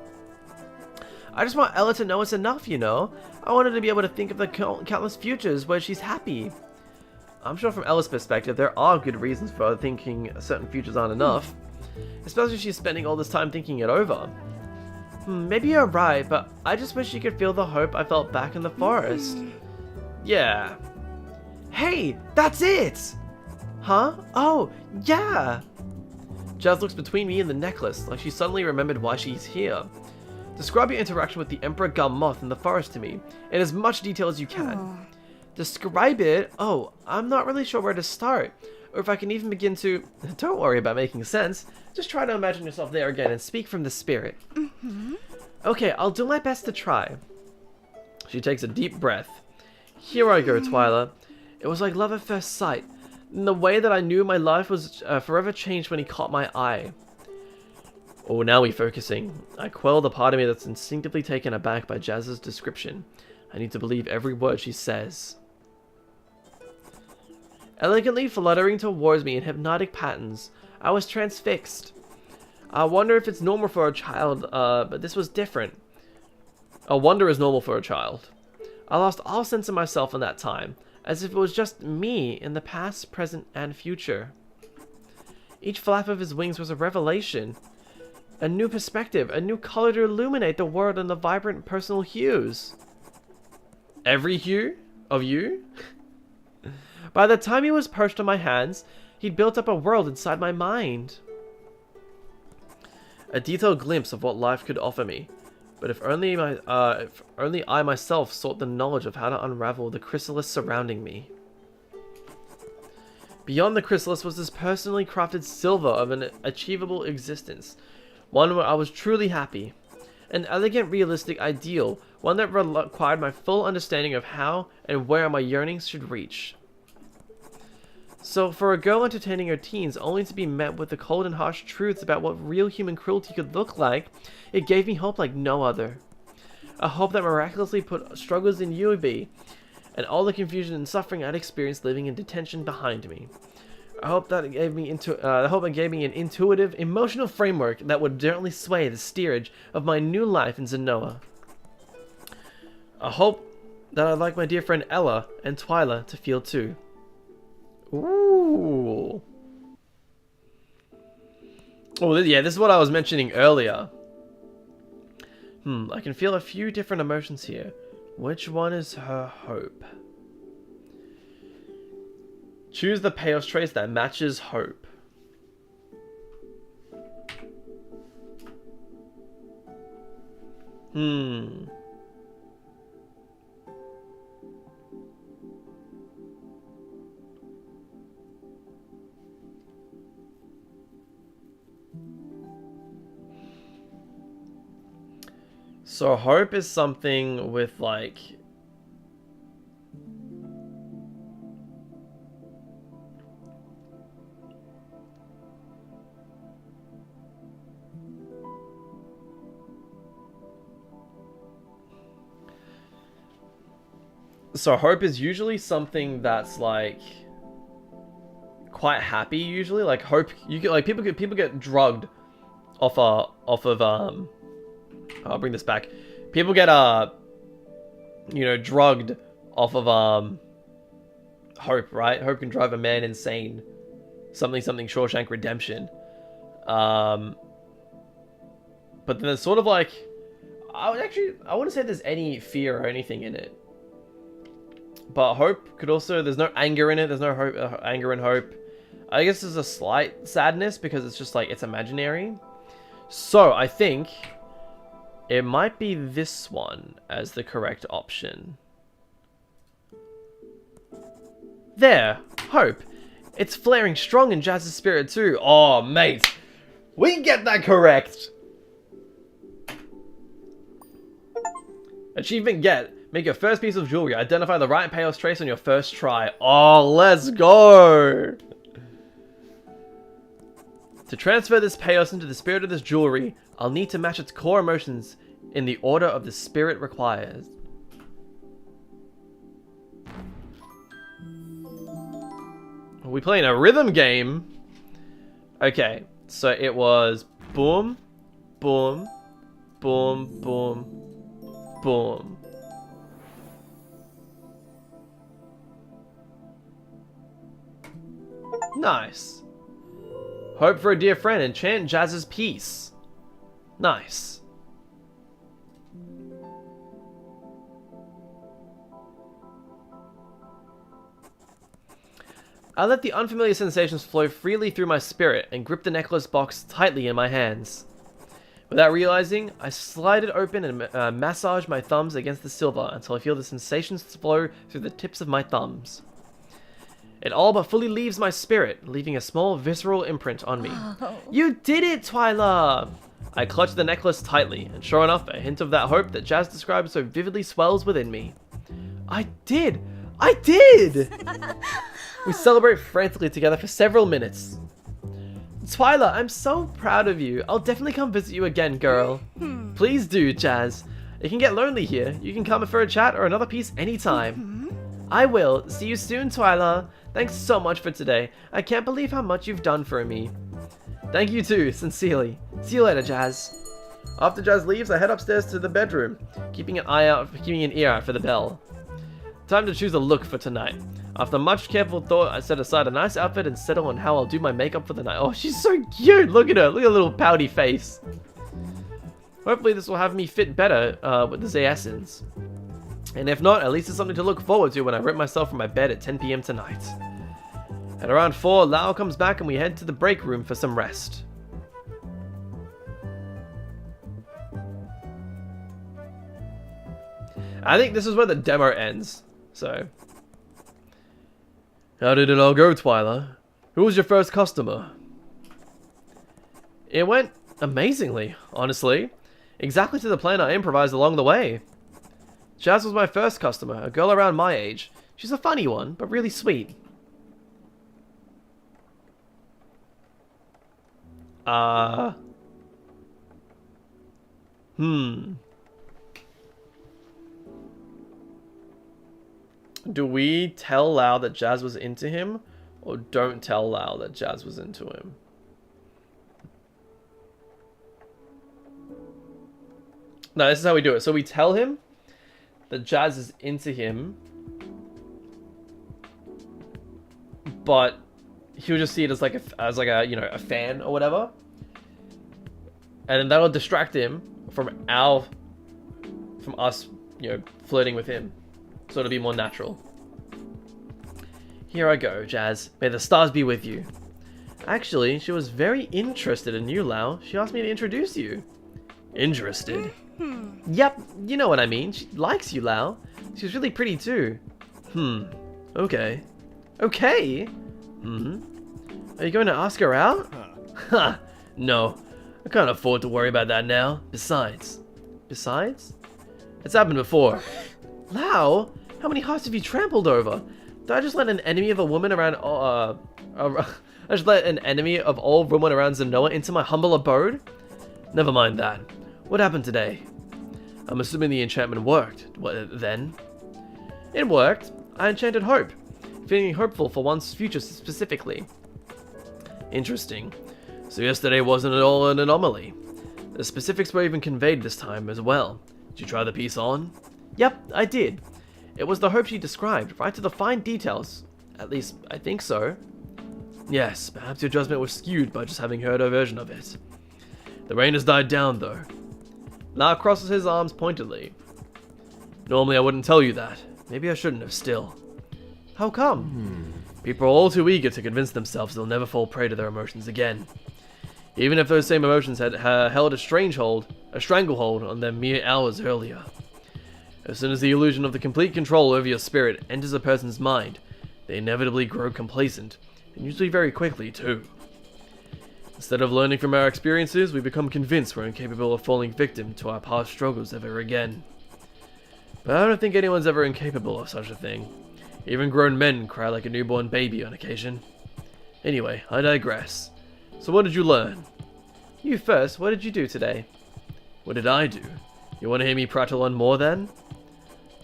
I just want Ella to know it's enough, you know? I want her to be able to think of the countless futures where she's happy. I'm sure from Ella's perspective, there are good reasons for her thinking certain futures aren't enough. Especially if she's spending all this time thinking it over. Maybe you're right, but I just wish she could feel the hope I felt back in the forest. Yeah. Hey, that's it! Huh? Oh, yeah! Jazz looks between me and the necklace, like she suddenly remembered why she's here. Describe your interaction with the Emperor Gall in the forest to me, in as much detail as you can. Describe it? Oh, I'm not really sure where to start, or if I can even begin to... Don't worry about making sense, just try to imagine yourself there again and speak from the spirit. Okay, I'll do my best to try. She takes a deep breath. Here I go, Twyla. It was like love at first sight. In the way that I knew my life was forever changed when he caught my eye. Oh, now we're focusing. I quell the part of me that's instinctively taken aback by Jazz's description. I need to believe every word she says. Elegantly fluttering towards me in hypnotic patterns, I was transfixed. I wonder if it's normal for a child, but this was different. A wonder is normal for a child. I lost all sense of myself in that time, as if it was just me in the past, present, and future. Each flap of his wings was a revelation. A new perspective, a new color to illuminate the world in the vibrant personal hues. Every hue of you? By the time he was perched on my hands, he'd built up a world inside my mind. A detailed glimpse of what life could offer me. But if only I myself sought the knowledge of how to unravel the chrysalis surrounding me. Beyond the chrysalis was this personally crafted silver of an achievable existence. One where I was truly happy. An elegant, realistic ideal. One that required my full understanding of how and where my yearnings should reach. So, for a girl entertaining her teens only to be met with the cold and harsh truths about what real human cruelty could look like, it gave me hope like no other. A hope that miraculously put struggles in UB and all the confusion and suffering I'd experienced living in detention behind me. I hope that it gave me an intuitive, emotional framework that would gently sway the steerage of my new life in Zenoa. A hope that I'd like my dear friend Ella and Twyla to feel too. Ooh. Oh, yeah, this is what I was mentioning earlier. I can feel a few different emotions here. Which one is her hope? Choose the payoff trace that matches hope. Hmm. So hope is something with like... So hope is usually something that's like quite happy. Usually, like hope you get like people get drugged off of I'll bring this back. People get you know, drugged off of hope, right? Hope can drive a man insane. Something Shawshank Redemption. But then there's sort of like I wouldn't say there's any fear or anything in it. But hope could also, there's no anger in it. There's no hope, anger and hope. I guess there's a slight sadness because it's just like, it's imaginary. So I think it might be this one as the correct option. There, hope. It's flaring strong in Jazz's spirit too. Oh, mate. We get that correct. Achievement get. Make your first piece of jewelry. Identify the right payoff trace on your first try. Oh, let's go! To transfer this payoff into the spirit of this jewelry, I'll need to match its core emotions in the order of the spirit requires. Are we playing a rhythm game? Okay, so it was boom, boom, boom, boom, boom. Nice. Hope for a dear friend. Enchant Jazz's peace. Nice. I let the unfamiliar sensations flow freely through my spirit and grip the necklace box tightly in my hands. Without realizing, I slide it open and massage my thumbs against the silver until I feel the sensations flow through the tips of my thumbs. It all but fully leaves my spirit, leaving a small visceral imprint on me. Oh. You did it, Twyla! I clutch the necklace tightly, and sure enough, a hint of that hope that Jazz described so vividly swells within me. I did! I did! We celebrate frantically together for several minutes. Twyla, I'm so proud of you. I'll definitely come visit you again, girl. Please do, Jazz. It can get lonely here. You can come for a chat or another piece anytime. I will. See you soon, Twyla. Thanks so much for today. I can't believe how much you've done for me. Thank you too, sincerely. See you later, Jazz. After Jazz leaves, I head upstairs to the bedroom, keeping an ear out for the bell. Time to choose a look for tonight. After much careful thought, I set aside a nice outfit and settle on how I'll do my makeup for the night. Oh, she's so cute! Look at her! Look at her little pouty face. Hopefully this will have me fit better with the Zayasins. And if not, at least it's something to look forward to when I rip myself from my bed at 10 PM tonight. At around 4, Lao comes back and we head to the break room for some rest. I think this is where the demo ends, so... How did it all go, Twyla? Who was your first customer? It went amazingly, honestly. Exactly to the plan I improvised along the way. Jazz was my first customer, a girl around my age. She's a funny one, but really sweet. Do we tell Lao that Jazz was into him, or don't tell Lao that Jazz was into him? No, this is how we do it. So we tell him that Jazz is into him, but he'll just see it as like a you know, a fan or whatever, and then that'll distract him from us, you know, flirting with him. So it'll be more natural. Here I go, Jazz. May the stars be with you. Actually, she was very interested in you, Lao. She asked me to introduce you. Interested? Yep, you know what I mean. She likes you, Lao. She's really pretty too. Okay. Okay? Are you going to ask her out? Ha! No. I can't afford to worry about that now. Besides? It's happened before. Lao? How many hearts have you trampled over? Did I just let an enemy of a woman around, I just let an enemy of all women around Zenoa into my humble abode? Never mind that. What happened today? I'm assuming the enchantment worked. What, then? It worked. I enchanted hope. Feeling hopeful for one's future specifically. Interesting. So yesterday wasn't at all an anomaly. The specifics were even conveyed this time as well. Did you try the piece on? Yep, I did. It was the hope she described, right to the fine details. At least, I think so. Yes, perhaps your judgment was skewed by just having heard her version of it. The rain has died down, though. La crosses his arms pointedly. Normally I wouldn't tell you that. Maybe I shouldn't have still. How come? People are all too eager to convince themselves they'll never fall prey to their emotions again. Even if those same emotions had held a stranglehold on them mere hours earlier. As soon as the illusion of the complete control over your spirit enters a person's mind, they inevitably grow complacent, and usually very quickly too. Instead of learning from our experiences, we become convinced we're incapable of falling victim to our past struggles ever again. But I don't think anyone's ever incapable of such a thing. Even grown men cry like a newborn baby on occasion. Anyway, I digress. So what did you learn? You first, what did you do today? What did I do? You want to hear me prattle on more then?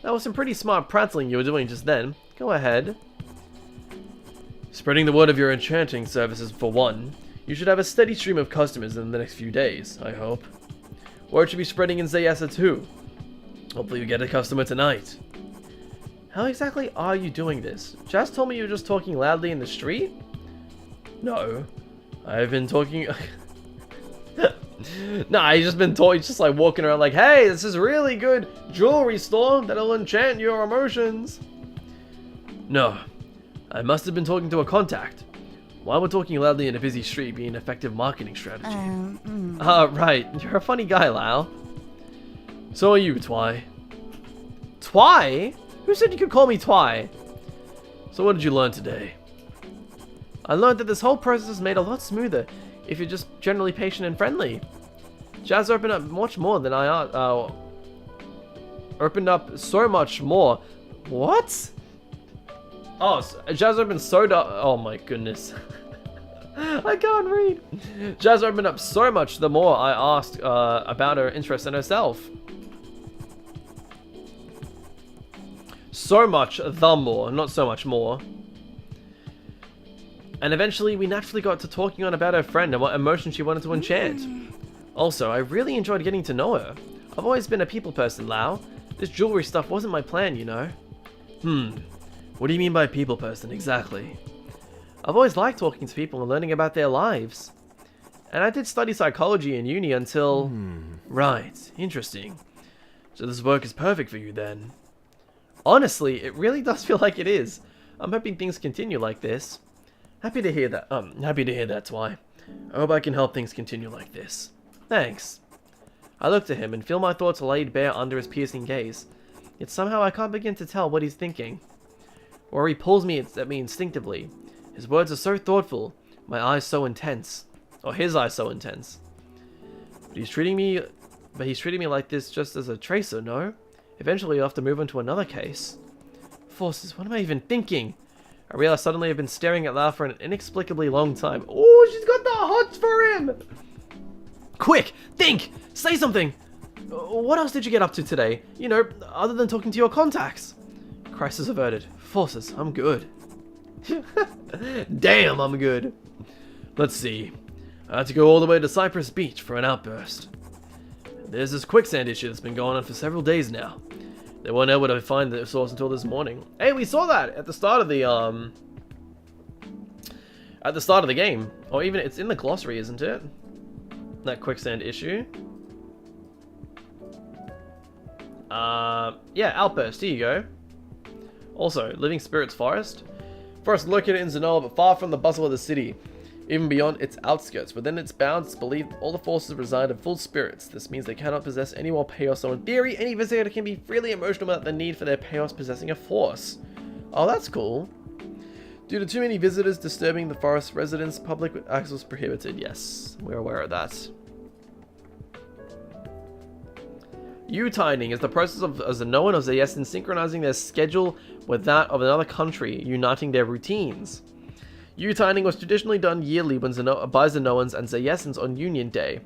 That was some pretty smart prattling you were doing just then. Go ahead. Spreading the word of your enchanting services for one. You should have a steady stream of customers in the next few days, I hope. Word should be spreading in Zayasa too. Hopefully we get a customer tonight. How exactly are you doing this? Jazz told me you were just talking loudly in the street? No. I've been talking... Nah, he's just been talking, just like walking around like, hey, this is really good jewelry store that'll enchant your emotions. No. I must have been talking to a contact. Why would talking loudly in a busy street be an effective marketing strategy? Right. You're a funny guy, Lau. So are you, Twy. Twy? Who said you could call me Twy? So what did you learn today? I learned that this whole process is made a lot smoother if you're just generally patient and friendly. Jazz opened up much more than I opened up so much more. What? Oh, Jazz opened so oh my goodness. I can't read. Jazz opened up so much the more I asked about her interest in herself. So much the more, not so much more. And eventually we naturally got to talking on about her friend and what emotion she wanted to enchant. Also, I really enjoyed getting to know her. I've always been a people person, Lau. This jewelry stuff wasn't my plan, you know. What do you mean by people person, exactly? I've always liked talking to people and learning about their lives. And I did study psychology in uni until... Right, interesting. So this work is perfect for you then. Honestly, it really does feel like it is. I'm hoping things continue like this. Happy to hear that. Happy to hear that's why. I hope I can help things continue like this. Thanks. I look to him and feel my thoughts laid bare under his piercing gaze. Yet somehow I can't begin to tell what he's thinking. Or he pulls me at me instinctively. His words are so thoughtful, my eyes so intense. Or his eyes so intense. But he's treating me like this just as a tracer, no? Eventually I'll have to move on to another case. Forces, what am I even thinking? I realize suddenly I've been staring at Lau for an inexplicably long time. Oh, she's got the hots for him! Quick, think! Say something! What else did you get up to today? You know, other than talking to your contacts? Crisis averted. Forces, I'm good. Damn, I'm good. Let's see. I had to go all the way to Cypress Beach for an outburst. There's this quicksand issue that's been going on for several days now. They weren't able to find the source until this morning. Hey, we saw that at the start of the game. Or even, it's in the glossary, isn't it? That quicksand issue. Yeah, outburst, here you go. Also, Living Spirits Forest. Forest located in Zenoa, but far from the bustle of the city. even beyond its outskirts. Within its bounds, it's believed all the forces reside in full spirits. This means they cannot possess any more Paos, so in theory, any visitor can be freely emotional without the need for their Paos possessing a force. Oh, that's cool. Due to too many visitors disturbing the forest residents, public access was prohibited. Yes, we're aware of that. U-tining is the process of Zenoan or Zayesin synchronizing their schedule with that of another country, uniting their routines. U-tining was traditionally done yearly by Zenoans and Zayesins on Union Day,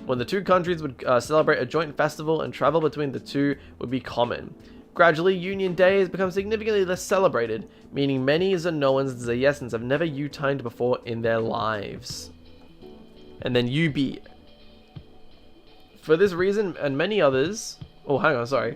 when the two countries would celebrate a joint festival and travel between the two would be common. Gradually, Union Day has become significantly less celebrated, meaning many Zenoans and Zayesins have never U-tined before in their lives. And then UB. For this reason and many others... Oh, hang on, sorry.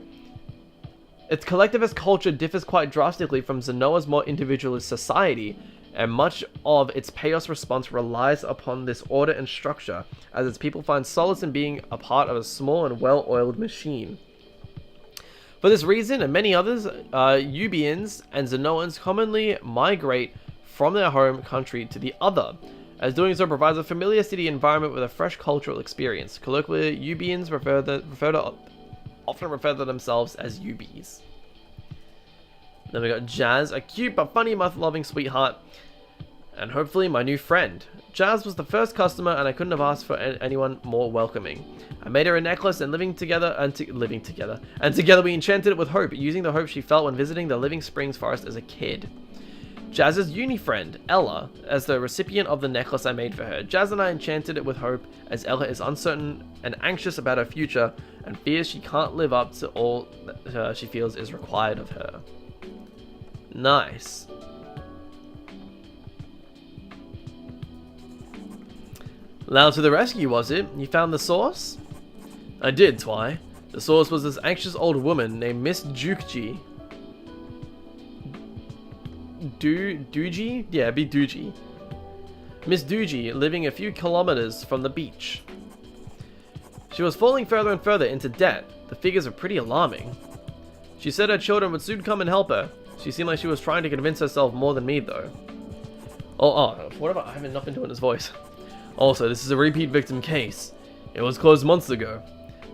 Its collectivist culture differs quite drastically from Zenoa's more individualist society, and much of its Paos response relies upon this order and structure, as its people find solace in being a part of a small and well-oiled machine. For this reason, and many others, Ubians and Zenoans commonly migrate from their home country to the other, as doing so provides a familiar city environment with a fresh cultural experience. Colloquially, Ubians often refer to themselves as Ubis. Then we got Jazz, a cute but funny mother-loving sweetheart, and hopefully my new friend. Jazz was the first customer, and I couldn't have asked for anyone more welcoming. I made her a necklace, and together we enchanted it with hope, using the hope she felt when visiting the Living Springs forest as a kid. Jazz's uni friend, Ella, as the recipient of the necklace I made for her. Jazz and I enchanted it with hope, as Ella is uncertain and anxious about her future, and fears she can't live up to all that she feels is required of her. Nice. Lao to the rescue, was it? You found the source? I did, Twy. The source was this anxious old woman named Miss Jukji. Doogie? Yeah, be Doogie. Miss Doogie, living a few kilometers from the beach. She was falling further and further into debt. The figures are pretty alarming. She said her children would soon come and help her. She seemed like she was trying to convince herself more than me, though. Whatever, I haven't not been doing his voice. Also, this is a repeat victim case. It was closed months ago.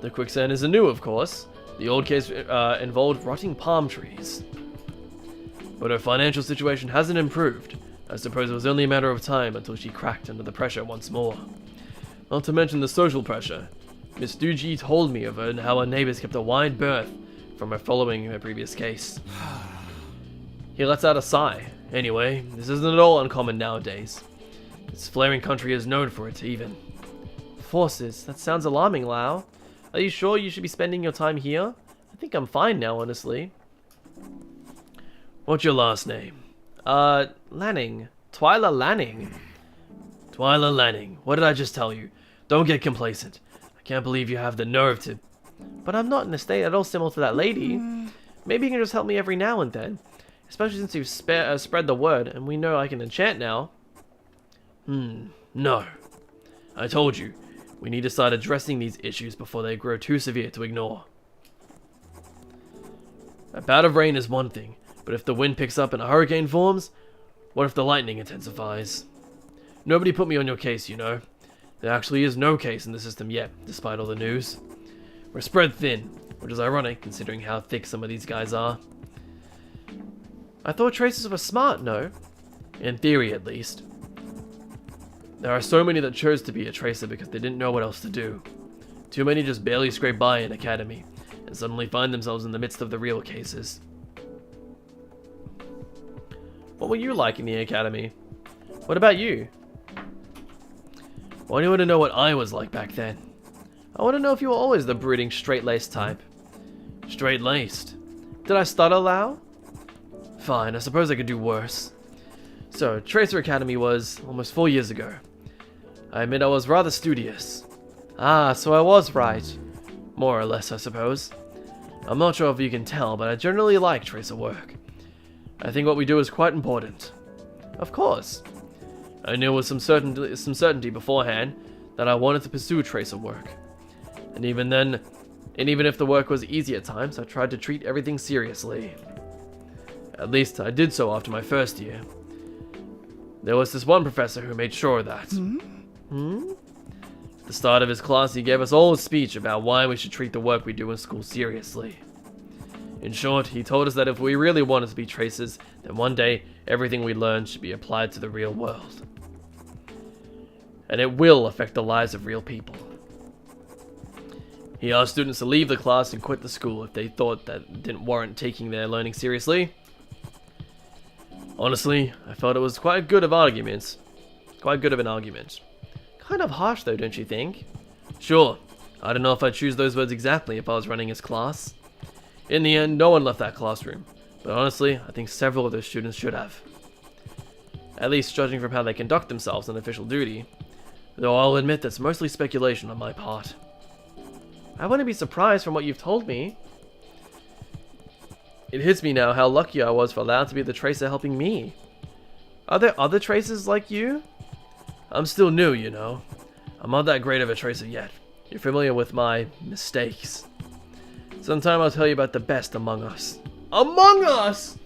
The quicksand isn't new, of course. The old case involved rotting palm trees. But her financial situation hasn't improved. I suppose it was only a matter of time until she cracked under the pressure once more. Not to mention the social pressure. Miss Doogie told me of her and how her neighbors kept a wide berth from her following her previous case. He lets out a sigh. Anyway, this isn't at all uncommon nowadays. This flaring country is known for it, even. Forces? That sounds alarming, Lao. Are you sure you should be spending your time here? I think I'm fine now, honestly. What's your last name? Lanning. Twyla Lanning. Twyla Lanning. What did I just tell you? Don't get complacent. I can't believe you have the nerve to... But I'm not in a state at all similar to that lady. Maybe you can just help me every now and then. Especially since you've spread the word, and we know I can enchant now. No. I told you, we need to start addressing these issues before they grow too severe to ignore. A bout of rain is one thing, but if the wind picks up and a hurricane forms, what if the lightning intensifies? Nobody put me on your case, you know. There actually is no case in the system yet, despite all the news. We're spread thin, which is ironic considering how thick some of these guys are. I thought tracers were smart, no? In theory, at least. There are so many that chose to be a tracer because they didn't know what else to do. Too many just barely scrape by in academy, and suddenly find themselves in the midst of the real cases. What were you like in the academy? What about you? Why do you want to know what I was like back then? I want to know if you were always the brooding, straight-laced type. Straight-laced? Did I stutter, Lao? Fine, I suppose I could do worse. So, Tracer Academy was almost 4 years ago. I admit I was rather studious. Ah, so I was right. More or less, I suppose. I'm not sure if you can tell, but I generally like Tracer work. I think what we do is quite important. Of course. I knew with some certainty beforehand that I wanted to pursue Tracer work. And even if the work was easy at times, I tried to treat everything seriously. At least I did so after my first year. There was this one professor who made sure of that. At the start of his class, he gave us all a speech about why we should treat the work we do in school seriously. In short, he told us that if we really wanted to be tracers, then one day, everything we learn should be applied to the real world. And it will affect the lives of real people. He asked students to leave the class and quit the school if they thought that it didn't warrant taking their learning seriously. Honestly, I felt it was quite good of arguments. Quite good of an argument. Kind of harsh though, don't you think? Sure, I don't know if I'd choose those words exactly if I was running his class. In the end, no one left that classroom, but honestly, I think several of those students should have. At least judging from how they conduct themselves on official duty, though I'll admit that's mostly speculation on my part. I wouldn't be surprised from what you've told me. It hits me now how lucky I was for allowed to be the tracer helping me. Are there other tracers like you? I'm still new, you know. I'm not that great of a tracer yet. You're familiar with my mistakes. Sometime I'll tell you about the best among us. Among us!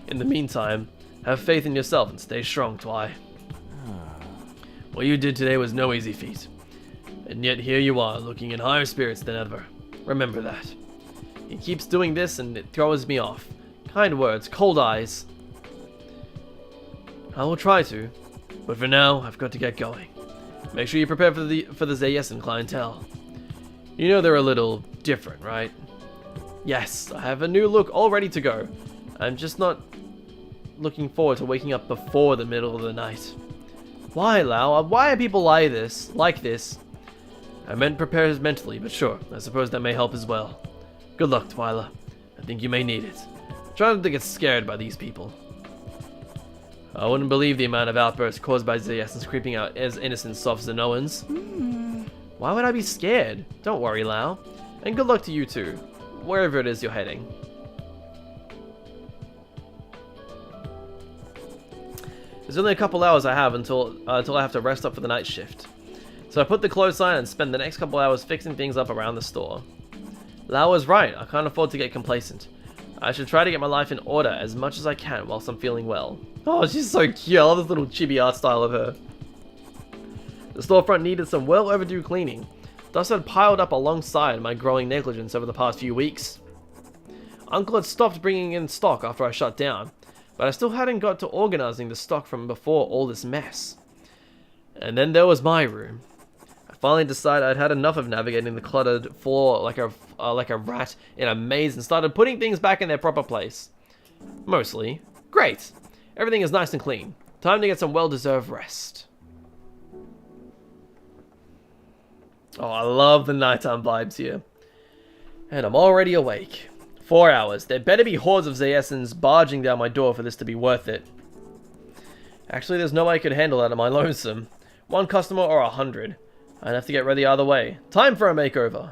In the meantime, have faith in yourself and stay strong, Twy. What you did today was no easy feat. And yet here you are, looking in higher spirits than ever. Remember that. He keeps doing this and it throws me off. Kind words, cold eyes. I will try to, but for now, I've got to get going. Make sure you prepare for the Zayesan clientele. You know they're a little different, right? Yes, I have a new look all ready to go. I'm just not looking forward to waking up before the middle of the night. Why, Lau? Why are people like this? I meant prepare mentally, but sure, I suppose that may help as well. Good luck, Twyla. I think you may need it. Try not to get scared by these people. I wouldn't believe the amount of outbursts caused by Zayasans creeping out as innocent soft Zenoans. Why would I be scared? Don't worry, Lau. And good luck to you too, wherever it is you're heading. There's only a couple hours I have until I have to rest up for the night shift. So I put the clothes on and spend the next couple hours fixing things up around the store. Lau was right, I can't afford to get complacent. I should try to get my life in order as much as I can whilst I'm feeling well. Oh, she's so cute. I love this little chibi art style of her. The storefront needed some well overdue cleaning. Dust had piled up alongside my growing negligence over the past few weeks. Uncle had stopped bringing in stock after I shut down, but I still hadn't got to organizing the stock from before all this mess. And then there was my room. I finally decided I'd had enough of navigating the cluttered floor like a rat in a maze and started putting things back in their proper place. Mostly. Great! Everything is nice and clean. Time to get some well-deserved rest. Oh, I love the nighttime vibes here. And I'm already awake. 4 hours. There better be hordes of Zayasans barging down my door for this to be worth it. Actually, there's no way I could handle that on my lonesome. 1 customer or 100. I'd have to get ready either way. Time for a makeover.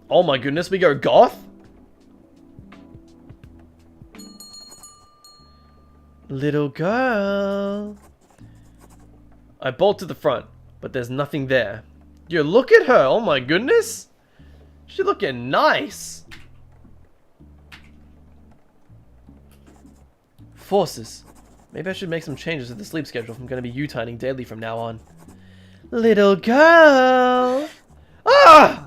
Oh my goodness, we go goth? Little girl. I bolt to the front, but there's nothing there. Yo, look at her. Oh my goodness. She's looking nice. Forces. Maybe I should make some changes to the sleep schedule if I'm going to be U-turning daily from now on. Little girl. Ah!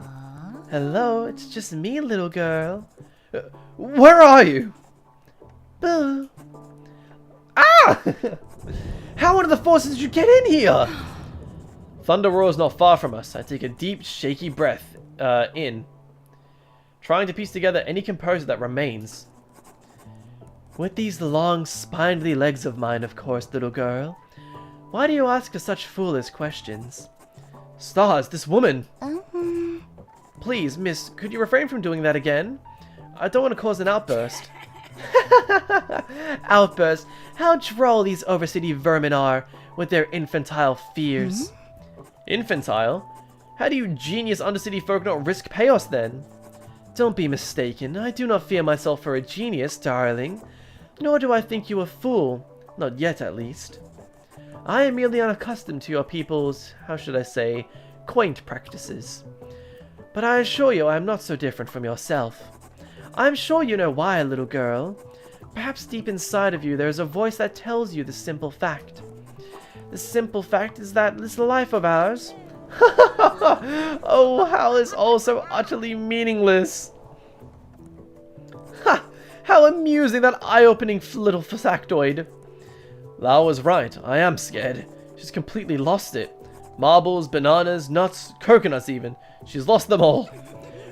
Hello, it's just me, little girl. Where are you? Boo. Ah! How under the forces did you get in here? Thunder roars not far from us. I take a deep, shaky breath in, trying to piece together any composure that remains. With these long, spindly legs of mine, of course, little girl. Why do you ask us such foolish questions? Stars, this woman! Please, miss, could you refrain from doing that again? I don't want to cause an outburst. Outburst? How droll these overcity vermin are, with their infantile fears. Infantile? How do you genius undercity folk not risk chaos then? Don't be mistaken, I do not fear myself for a genius, darling. Nor do I think you a fool, not yet at least. I am merely unaccustomed to your people's, how should I say, quaint practices. But I assure you I am not so different from yourself. I'm sure you know why, little girl. Perhaps deep inside of you there is a voice that tells you the simple fact. The simple fact is that this life of ours... Oh, how is all so utterly meaningless. Ha! How amusing, that eye-opening little factoid. Lau was right, I am scared. She's completely lost it. Marbles, bananas, nuts, coconuts even. She's lost them all.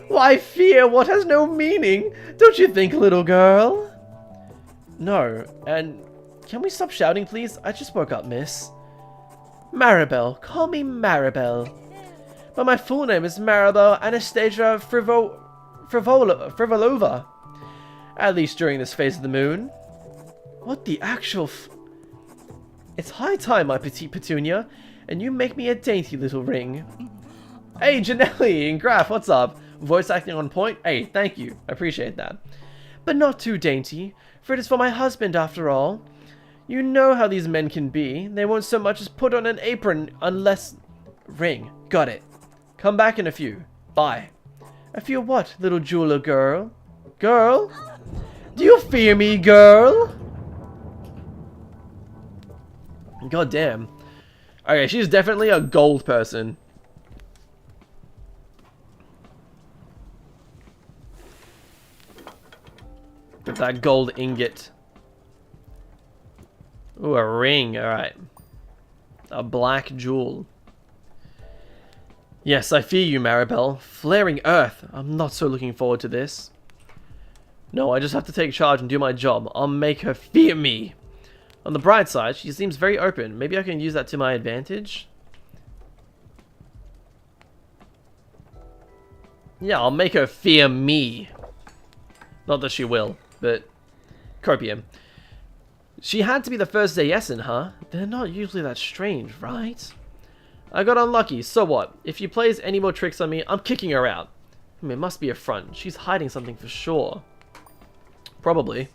Why fear what has no meaning? Don't you think, little girl? No, and can we stop shouting, please? I just woke up, miss. Maribel. Call me Maribel. But my full name is Maribel Anastasia Frivolova. At least during this phase of the moon. What the actual It's high time, my petite petunia, and you make me a dainty little ring. Hey, Janelli and Graf, what's up? Voice acting on point? Hey, thank you. I appreciate that. But not too dainty, for it is for my husband after all. You know how these men can be. They won't so much as put on an apron unless... Ring. Got it. Come back in a few. Bye. A few what, little jeweler girl? Girl? Do you fear me, girl? God damn. Okay, she's definitely a gold person. With that gold ingot. Ooh, a ring. Alright. A black jewel. Yes, I fear you, Maribel. Flaring Earth. I'm not so looking forward to this. No, I just have to take charge and do my job. I'll make her fear me. On the bright side, she seems very open. Maybe I can use that to my advantage. Yeah, I'll make her fear me. Not that she will, but... Copium. She had to be the first Zayesin, huh? They're not usually that strange, right? I got unlucky, so what? If she plays any more tricks on me, I'm kicking her out. It must be a front. She's hiding something for sure. Probably.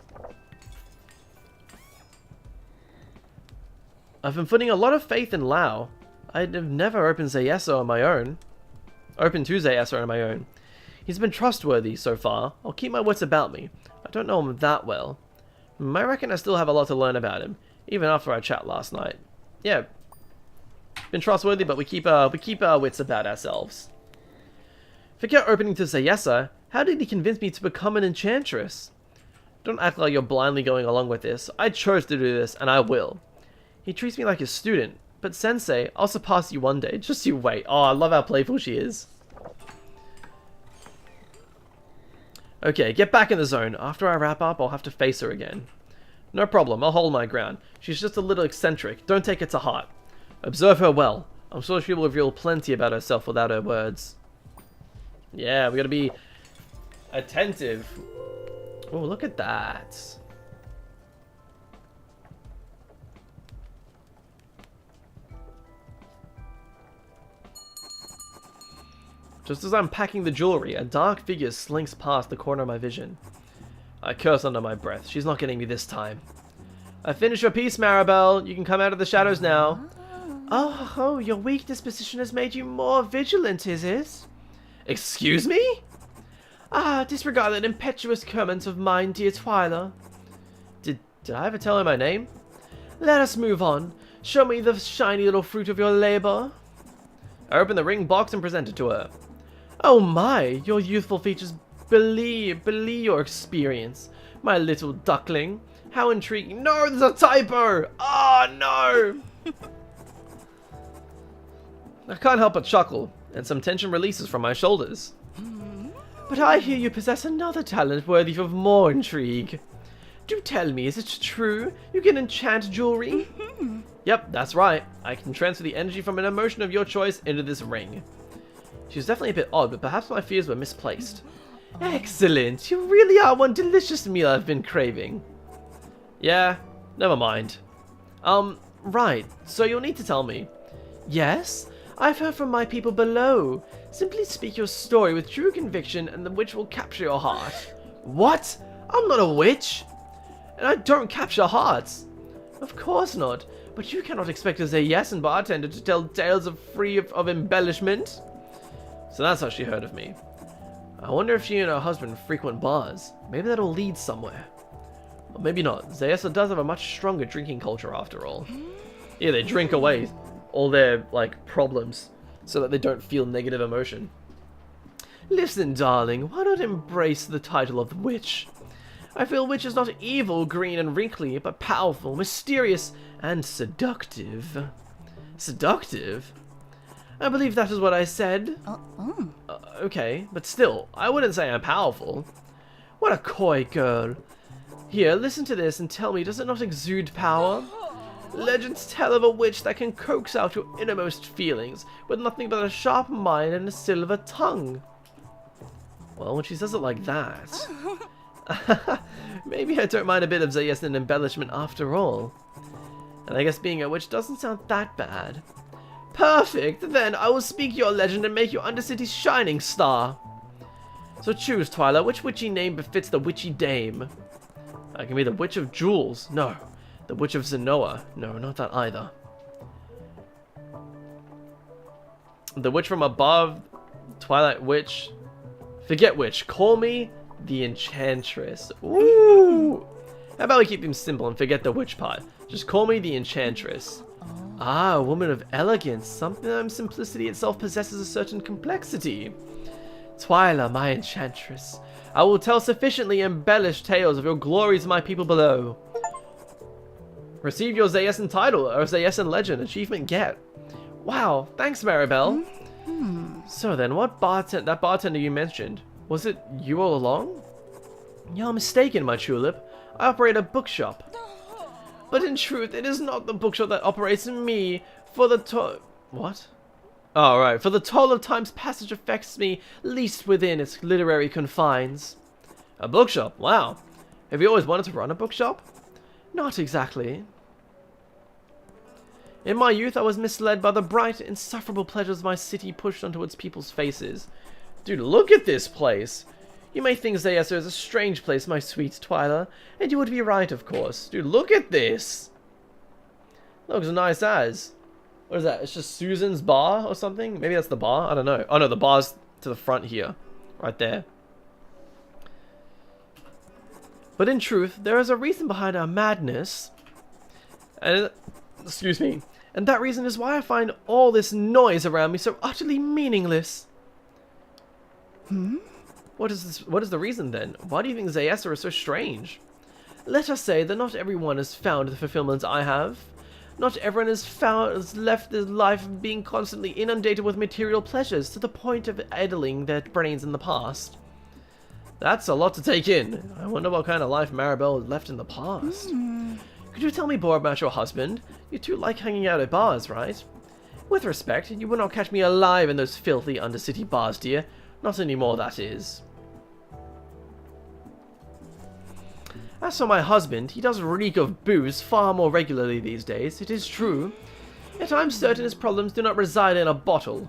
I've been putting a lot of faith in Lau. I'd have never opened Zayeso on my own. Opened to Zayeso on my own. He's been trustworthy so far. I'll keep my wits about me. I don't know him that well. I reckon I still have a lot to learn about him, even after our chat last night. Yeah, been trustworthy, but we keep our wits about ourselves. Forget opening to Zayesa. How did he convince me to become an enchantress? Don't act like you're blindly going along with this. I chose to do this, and I will. He treats me like a student, but Sensei, I'll surpass you one day. Just you wait. Oh, I love how playful she is. Okay, get back in the zone. After I wrap up, I'll have to face her again. No problem, I'll hold my ground. She's just a little eccentric. Don't take it to heart. Observe her well. I'm sure she will reveal plenty about herself without her words. Yeah, we gotta be attentive. Oh, look at that. Just as I'm packing the jewelry, a dark figure slinks past the corner of my vision. I curse under my breath. She's not getting me this time. I finished your piece, Maribel. You can come out of the shadows now. Oh, your weak disposition has made you more vigilant, is it? Excuse me? Ah, disregard that impetuous comment of mine, dear Twyla. Did I ever tell her my name? Let us move on. Show me the shiny little fruit of your labor. I opened the ring box and presented to her. Oh my, your youthful features belie your experience, my little duckling. How intriguing. No, there's a typo! Oh, no! I can't help but chuckle, and some tension releases from my shoulders. But I hear you possess another talent worthy of more intrigue. Do tell me, is it true? You can enchant jewelry? Yep, that's right. I can transfer the energy from an emotion of your choice into this ring. She was definitely a bit odd, but perhaps my fears were misplaced. Excellent! You really are one delicious meal I've been craving. Yeah, never mind. Right, so you'll need to tell me. Yes? I've heard from my people below. Simply speak your story with true conviction and the witch will capture your heart. What? I'm not a witch! And I don't capture hearts! Of course not, but you cannot expect a Zayesan bartender to tell tales free of embellishment. So that's how she heard of me. I wonder if she and her husband frequent bars. Maybe that'll lead somewhere. Or maybe not. Zayesa does have a much stronger drinking culture after all. Yeah, they drink away all their, like, problems so that they don't feel negative emotion. Listen, darling, why not embrace the title of the witch? I feel witch is not evil, green, and wrinkly, but powerful, mysterious, and seductive. Seductive? I believe that is what I said. Okay, but still, I wouldn't say I'm powerful. What a coy girl. Here, listen to this and tell me, does it not exude power? Legends tell of a witch that can coax out your innermost feelings with nothing but a sharp mind and a silver tongue. Well, when she says it like that... maybe I don't mind a bit of Zayesan embellishment after all. And I guess being a witch doesn't sound that bad. Perfect! Then I will speak your legend and make you Undercity's shining star. So choose, Twyla, which witchy name befits the witchy dame? I can be the Witch of Jewels. No. The Witch of Zenoa. No, not that either. The Witch from Above. Twilight Witch. Forget witch. Call me the Enchantress. Ooh! How about we keep him simple and forget the witch part? Just call me the Enchantress. Ah, a woman of elegance. Sometimes simplicity itself possesses a certain complexity. Twyla, my Enchantress. I will tell sufficiently embellished tales of your glories to my people below. Receive your Zayesan title, or Zayesan legend, achievement get. Wow, thanks Maribel. So then, that bartender you mentioned, was it you all along? You're mistaken, my tulip. I operate a bookshop. But in truth, it is not the bookshop that operates me, for the What? Oh, right. For the toll of time's passage affects me least within its literary confines. A bookshop? Wow. Have you always wanted to run a bookshop? Not exactly. In my youth, I was misled by the bright, insufferable pleasures my city pushed onto its people's faces. Dude, look at this place. You may think Zayesa is a strange place, my sweet Twyla, and you would be right, of course. Dude, look at this. Looks nice as. What is that? It's just Susan's bar or something? Maybe that's the bar? I don't know. Oh no, the bar's to the front here. Right there. But in truth, there is a reason behind our madness. And... excuse me. And that reason is why I find all this noise around me so utterly meaningless. What is the reason then? Why do you think Zayesa is so strange? Let us say that not everyone has found the fulfillment I have. Not everyone has left their life being constantly inundated with material pleasures to the point of idling their brains in the past. That's a lot to take in. I wonder what kind of life Maribel left in the past. Could you tell me more about your husband? You two like hanging out at bars, right? With respect, you would not catch me alive in those filthy Undercity bars, dear. Not anymore, that is. As for my husband, he does reek of booze far more regularly these days, it is true. Yet I'm certain his problems do not reside in a bottle.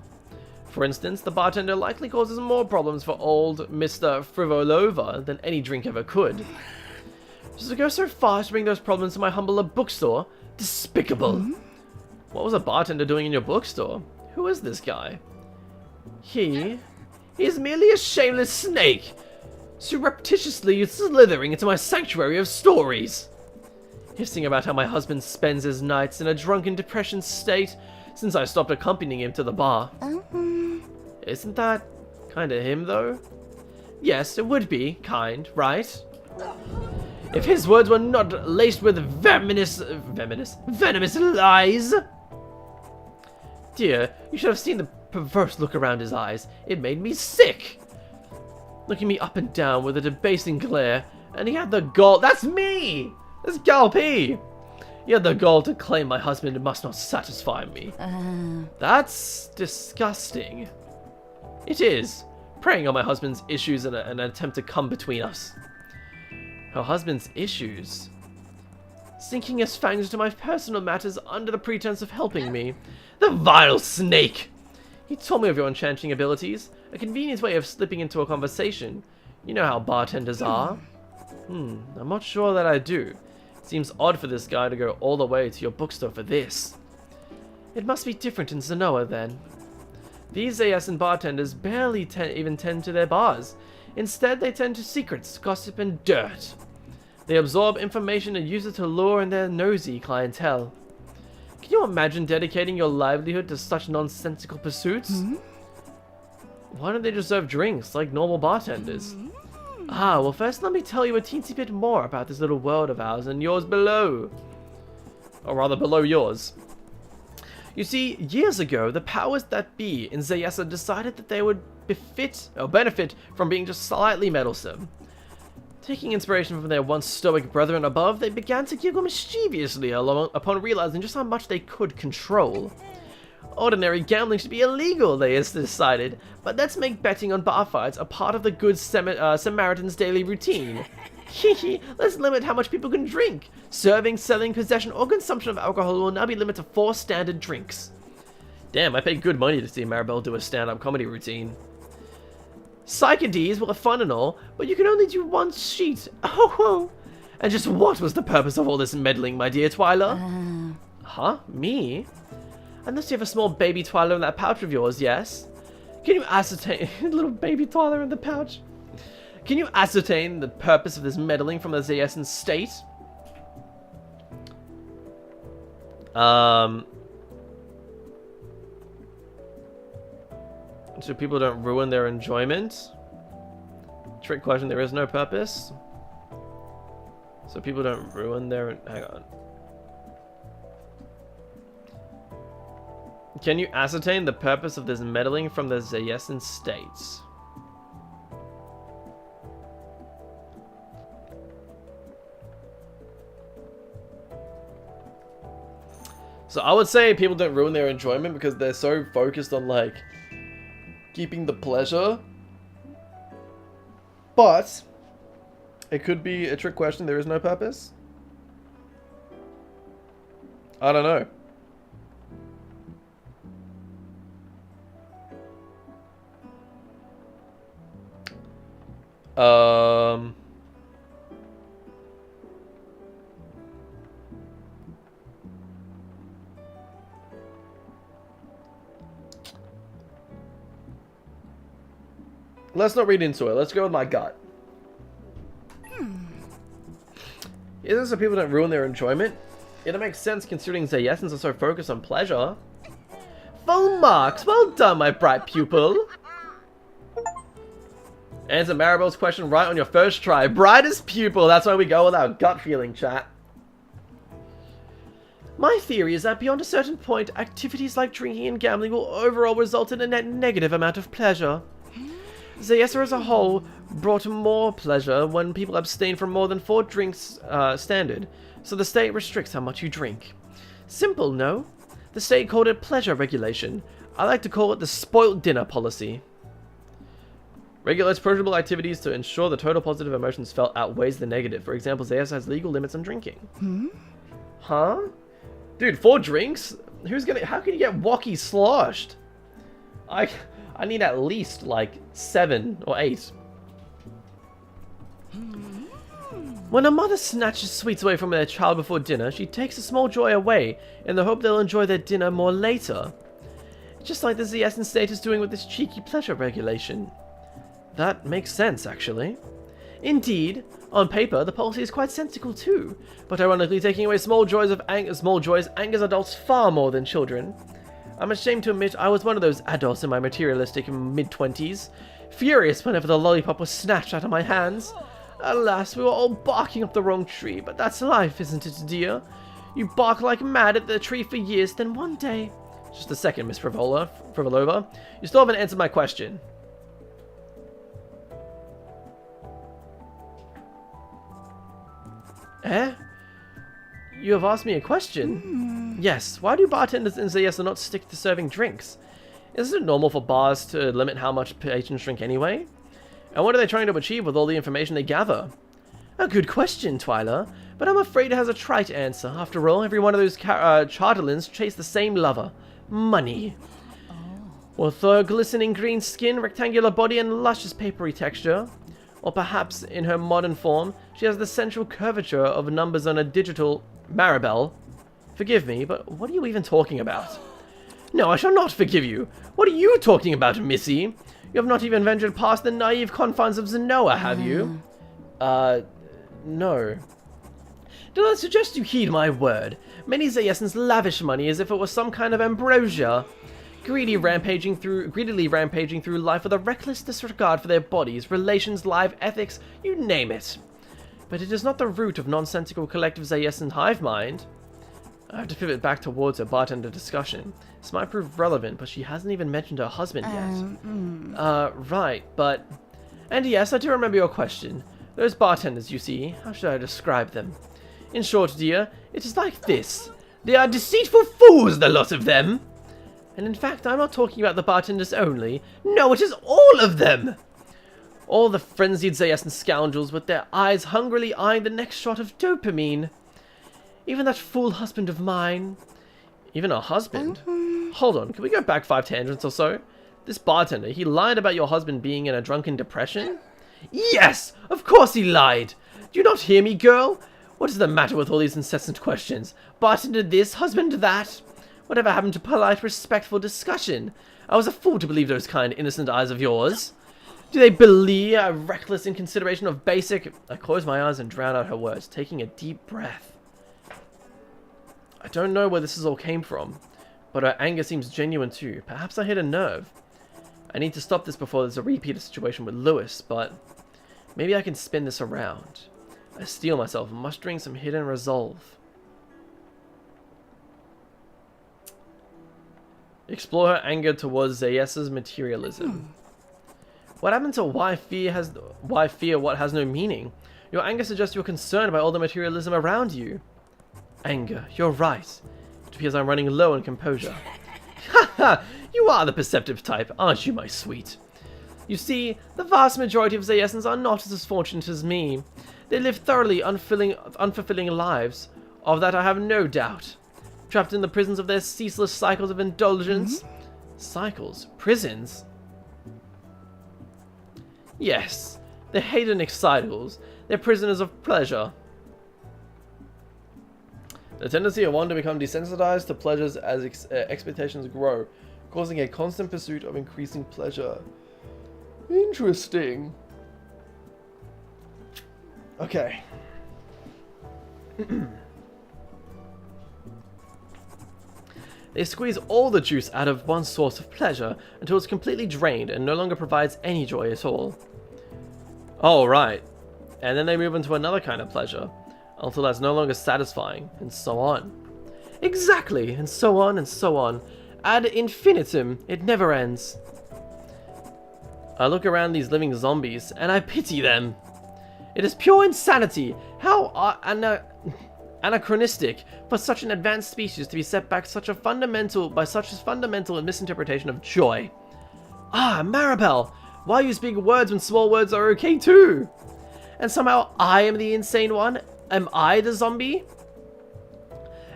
For instance, the bartender likely causes more problems for old Mr. Frivolova than any drink ever could. Does it go so far as to bring those problems to my humble bookstore? Despicable! What was a bartender doing in your bookstore? Who is this guy? He is merely a shameless snake, surreptitiously slithering into my sanctuary of stories, hissing about how my husband spends his nights in a drunken depression state since I stopped accompanying him to the bar. Isn't that kinda him, though? Yes, it would be kind, right? If his words were not laced with venomous lies. Dear, you should have seen the perverse look around his eyes. It made me sick. Looking me up and down with a debasing glare, and he had the gall— that's me! That's gall.P! He had the gall to claim my husband must not satisfy me. That's disgusting. It is. Preying on my husband's issues in an attempt to come between us. Her husband's issues? Sinking his fangs into my personal matters under the pretense of helping me. The vile snake! He told me of your enchanting abilities. A convenient way of slipping into a conversation. You know how bartenders are. I'm not sure that I do. It seems odd for this guy to go all the way to your bookstore for this. It must be different in Zenoa, then. These AS bartenders barely even tend to their bars. Instead, they tend to secrets, gossip, and dirt. They absorb information and use it to lure in their nosy clientele. Can you imagine dedicating your livelihood to such nonsensical pursuits? Why don't they just serve drinks like normal bartenders? Ah, well first let me tell you a teensy bit more about this little world of ours and yours below. Or rather below yours. You see, years ago, the powers that be in Zayesa decided that they would benefit from being just slightly meddlesome. Taking inspiration from their once stoic brethren above, they began to giggle mischievously upon realizing just how much they could control. Ordinary gambling should be illegal, they decided, but let's make betting on bar fights a part of the Good Samaritan's daily routine. Hehe, let's limit how much people can drink. Serving, selling, possession, or consumption of alcohol will now be limited to 4 standard drinks. Damn, I paid good money to see Maribel do a stand-up comedy routine. Psychedies were fun and all, but you can only do 1 sheet. Oh. And just what was the purpose of all this meddling, my dear Twyla? Huh? Me? Unless you have a small baby Twyla in that pouch of yours, yes? Can you ascertain... little baby Twyla in the pouch. Can you ascertain the purpose of this meddling from the Zayesan state? So people don't ruin their enjoyment? Trick question, there is no purpose? So people don't ruin their... Hang on. Can you ascertain the purpose of this meddling from the Zayesan states? So I would say people don't ruin their enjoyment because they're so focused on like keeping the pleasure. But it could be a trick question. There is no purpose. I don't know. Let's not read into it. Let's go with my gut. Is it so people don't ruin their enjoyment? It makes sense considering Zayesans are so focused on pleasure. Full marks! Well done, my bright pupil! Answer Maribel's question right on your first try. Brightest pupil! That's why we go with our gut feeling, chat. My theory is that beyond a certain point, activities like drinking and gambling will overall result in a net negative amount of pleasure. Zayesa as a whole brought more pleasure when people abstain from more than 4 drinks standard, so the state restricts how much you drink. Simple, no? The state called it pleasure regulation. I like to call it the spoilt dinner policy. Regulates pleasurable activities to ensure the total positive emotions felt outweighs the negative. For example, Zayesa has legal limits on drinking. Huh? Dude, 4 drinks? How can you get wacky sloshed? I need at least, like, 7 or 8. When a mother snatches sweets away from their child before dinner, she takes a small joy away in the hope they'll enjoy their dinner more later. Just like the Zayesan state is doing with this cheeky pleasure regulation. That makes sense, actually. Indeed, on paper, the policy is quite sensible too, but ironically taking away small joys angers adults far more than children. I'm ashamed to admit I was one of those adults in my materialistic mid-20s, furious whenever the lollipop was snatched out of my hands. Alas, we were all barking up the wrong tree, but that's life, isn't it, dear? You bark like mad at the tree for years, then one day... Just a second, Miss Frivolova. You still haven't answered my question. Eh? You have asked me a question? Yes, why do bartenders in Zayesa not stick to serving drinks? Isn't it normal for bars to limit how much patrons drink anyway? And what are they trying to achieve with all the information they gather? A good question, Twyla, but I'm afraid it has a trite answer. After all, every one of those charlatans chase the same lover. Money. With her glistening green skin, rectangular body, and luscious papery texture. Or perhaps, in her modern form, she has the central curvature of numbers on a digital... Maribel. Forgive me, but what are you even talking about? No, I shall not forgive you. What are you talking about, Missy? You have not even ventured past the naive confines of Zenoa, have you? No. Do I suggest you heed my word? Many Zayessans lavish money as if it was some kind of ambrosia. Greedily rampaging through life with a reckless disregard for their bodies, relations, life, ethics, you name it. But it is not the root of nonsensical collective Zayessan hive mind. I have to pivot back towards her bartender discussion. This might prove relevant, but she hasn't even mentioned her husband yet. Right, but... And yes, I do remember your question. Those bartenders, you see, how should I describe them? In short, dear, it is like this. They are deceitful fools, the lot of them! And in fact, I'm not talking about the bartenders only. No, it is all of them! All the frenzied Zayessan scoundrels with their eyes hungrily eyeing the next shot of dopamine. Even that fool husband of mine. Even a husband? Hold on, can we go back 5 tangents or so? This bartender, he lied about your husband being in a drunken depression? Yes! Of course he lied! Do you not hear me, girl? What is the matter with all these incessant questions? Bartender this, husband that? Whatever happened to polite, respectful discussion? I was a fool to believe those kind, innocent eyes of yours. Do they believe a reckless inconsideration of basic... I closed my eyes and drowned out her words, taking a deep breath. I don't know where this all came from, but her anger seems genuine too. Perhaps I hit a nerve. I need to stop this before there's a repeated situation with Lewis, but maybe I can spin this around. I steel myself, mustering some hidden resolve. Explore her anger towards Zayessa's materialism. What happened to why fear what has no meaning? Your anger suggests you're concerned by all the materialism around you. Anger, you're right. It appears I'm running low on composure. Haha, you are the perceptive type, aren't you, my sweet? You see, the vast majority of Zayessans are not as fortunate as me. They live thoroughly unfulfilling lives. Of that I have no doubt. Trapped in the prisons of their ceaseless cycles of indulgence. Cycles? Prisons? Yes, they're hedonic cycles. They're prisoners of pleasure. The tendency of one to become desensitized to pleasures as expectations grow, causing a constant pursuit of increasing pleasure. Interesting. Okay. They squeeze all the juice out of one source of pleasure until it's completely drained and no longer provides any joy at all. Oh, right. And then they move into another kind of pleasure, until that's no longer satisfying, and so on. Exactly, and so on and so on. Ad infinitum, it never ends. I look around these living zombies, and I pity them. It is pure insanity. How anachronistic for such an advanced species to be set back by such a fundamental misinterpretation of joy. Ah, Maribel, why use big words when small words are okay too? And somehow I am the insane one? Am I the zombie?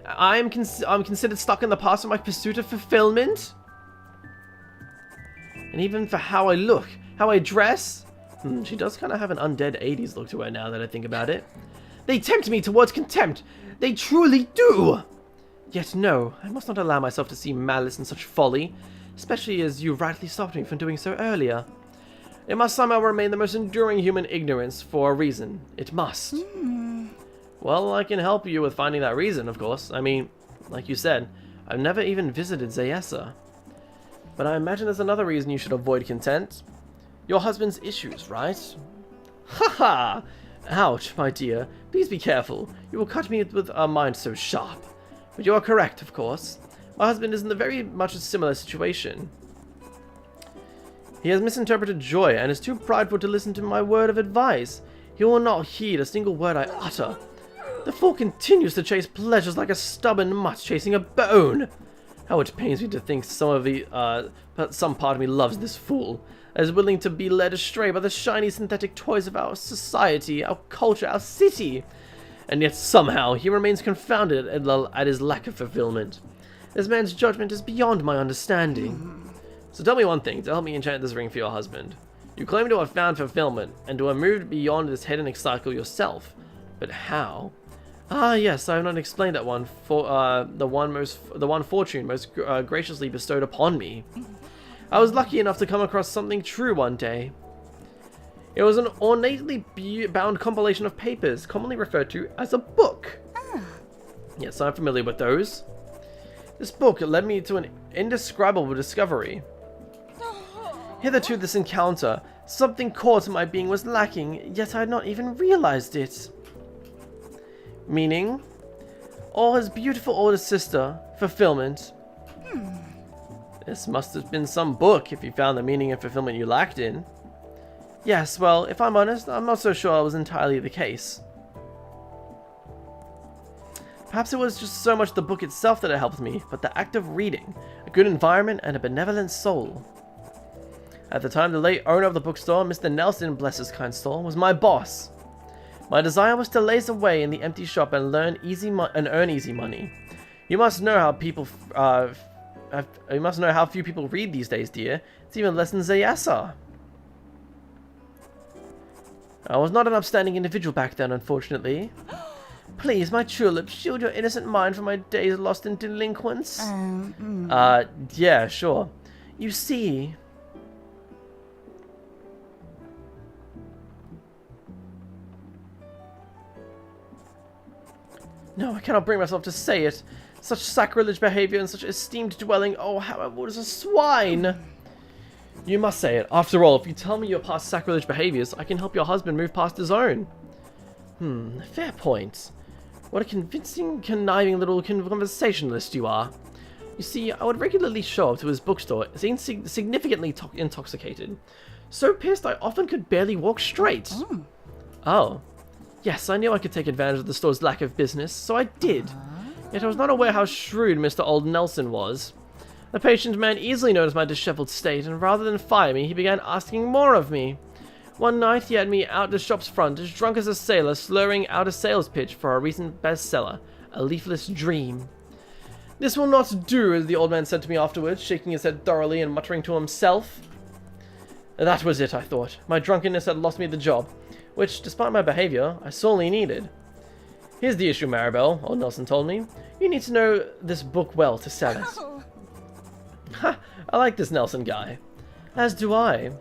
I'm considered stuck in the past in my pursuit of fulfillment? And even for how I look, how I dress? She does kind of have an undead 80s look to her now that I think about it. They tempt me towards contempt. They truly do. Yet no, I must not allow myself to see malice in such folly, especially as you rightly stopped me from doing so earlier. It must somehow remain the most enduring human ignorance for a reason. It must. Well, I can help you with finding that reason, of course. I mean, like you said, I've never even visited Zayessa. But I imagine there's another reason you should avoid content. Your husband's issues, right? Haha! Ouch, my dear. Please be careful. You will cut me with a mind so sharp. But you are correct, of course. My husband is in a very much a similar situation. He has misinterpreted joy and is too prideful to listen to my word of advice. He will not heed a single word I utter. The fool continues to chase pleasures like a stubborn mutt chasing a bone. How it pains me to think some part of me loves this fool, is willing to be led astray by the shiny synthetic toys of our society, our culture, our city. And yet somehow he remains confounded at his lack of fulfillment. This man's judgment is beyond my understanding. So tell me one thing to help me enchant this ring for your husband. You claim to have found fulfillment and to have moved beyond this hedonic cycle yourself. But how? Ah, yes, I have not explained that one. For the one fortune most graciously bestowed upon me. I was lucky enough to come across something true one day. It was an ornately bound compilation of papers, commonly referred to as a book. Yes, I'm familiar with those. This book led me to an indescribable discovery. Hitherto this encounter, something core to my being was lacking, yet I had not even realized it. Meaning, or his beautiful older sister, fulfillment. This must have been some book if you found the meaning and fulfillment you lacked in. Yes, well, if I'm honest, I'm not so sure it was entirely the case. Perhaps it was just so much the book itself that it helped me, but the act of reading, a good environment, and a benevolent soul. At the time, the late owner of the bookstore, Mr. Nelson, bless his kind soul, was my boss. My desire was to laze away in the empty shop and earn easy money. You must know how few people read these days, dear. It's even less than Zayasa. I was not an upstanding individual back then, unfortunately. Please, my tulip, shield your innocent mind from my days lost in delinquence. Yeah, sure. You see... No, I cannot bring myself to say it. Such sacrilege behavior and such esteemed dwelling. Oh, how I would as a swine. You must say it. After all, if you tell me your past sacrilege behaviors, I can help your husband move past his own. Fair point. What a convincing, conniving little conversationalist you are. You see, I would regularly show up to his bookstore, significantly intoxicated. So pissed I often could barely walk straight. Oh. Yes, I knew I could take advantage of the store's lack of business, so I did. Yet I was not aware how shrewd Mr. Old Nelson was. The patient man easily noticed my disheveled state, and rather than fire me, he began asking more of me. One night he had me out the shop's front, as drunk as a sailor, slurring out a sales pitch for our recent bestseller, A Leafless Dream. This will not do, as the old man said to me afterwards, shaking his head thoroughly and muttering to himself. That was it, I thought. My drunkenness had lost me the job, which, despite my behavior, I sorely needed. Here's the issue, Maribel, Old Nelson told me. You need to know this book well to sell it. Ha! I like this Nelson guy. As do I.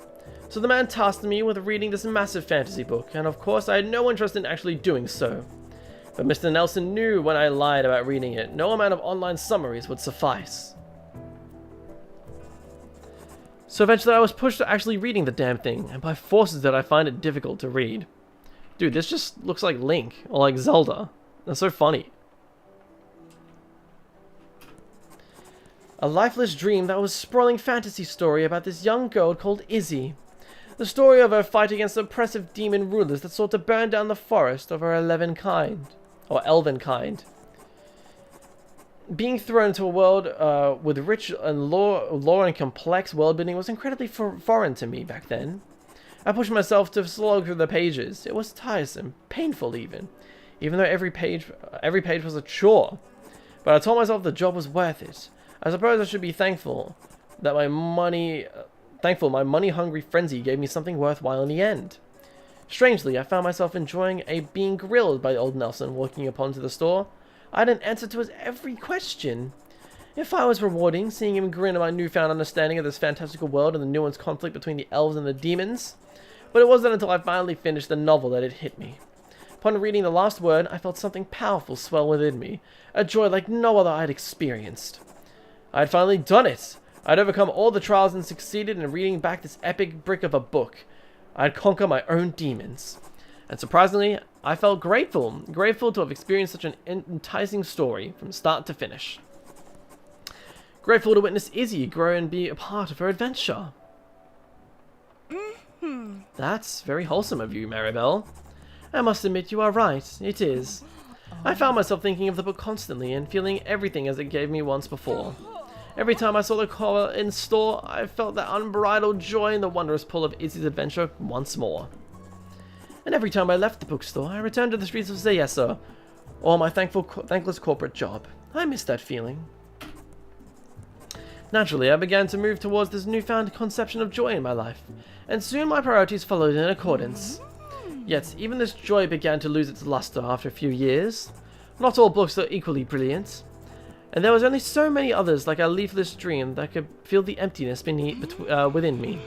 So the man tasked me with reading this massive fantasy book, and of course I had no interest in actually doing so. But Mr. Nelson knew when I lied about reading it, no amount of online summaries would suffice. So eventually I was pushed to actually reading the damn thing, and by forces did I find it difficult to read. Dude, this just looks like Link, or like Zelda. That's so funny. A lifeless dream that was a sprawling fantasy story about this young girl called Izzy. The story of her fight against oppressive demon rulers that sought to burn down the forest of her elven kind. Being thrown into a world with rich and lore and complex world building was incredibly foreign to me back then. I pushed myself to slog through the pages. It was tiresome, painful even though every page was a chore. But I told myself the job was worth it. I suppose I should be thankful that my money-hungry frenzy gave me something worthwhile in the end. Strangely, I found myself enjoying being grilled by old Nelson walking upon to the store. I had an answer to his every question. If I was rewarding, seeing him grin at my newfound understanding of this fantastical world and the nuanced conflict between the elves and the demons. But it wasn't until I finally finished the novel that it hit me. Upon reading the last word, I felt something powerful swell within me, a joy like no other I had experienced. I had finally done it! I had overcome all the trials and succeeded in reading back this epic brick of a book. I had conquered my own demons. And surprisingly, I felt grateful to have experienced such an enticing story from start to finish. Grateful to witness Izzy grow and be a part of her adventure. That's very wholesome of you, Maribel. I must admit you are right, it is. I found myself thinking of the book constantly and feeling everything as it gave me once before. Every time I saw the cover in store, I felt that unbridled joy and the wondrous pull of Izzy's adventure once more. And every time I left the bookstore, I returned to the streets of Zayesa, or my thankless corporate job. I missed that feeling. Naturally, I began to move towards this newfound conception of joy in my life, and soon my priorities followed in accordance. Yet, even this joy began to lose its luster after a few years. Not all books are equally brilliant, and there was only so many others like a leafless dream that could feel the emptiness within me.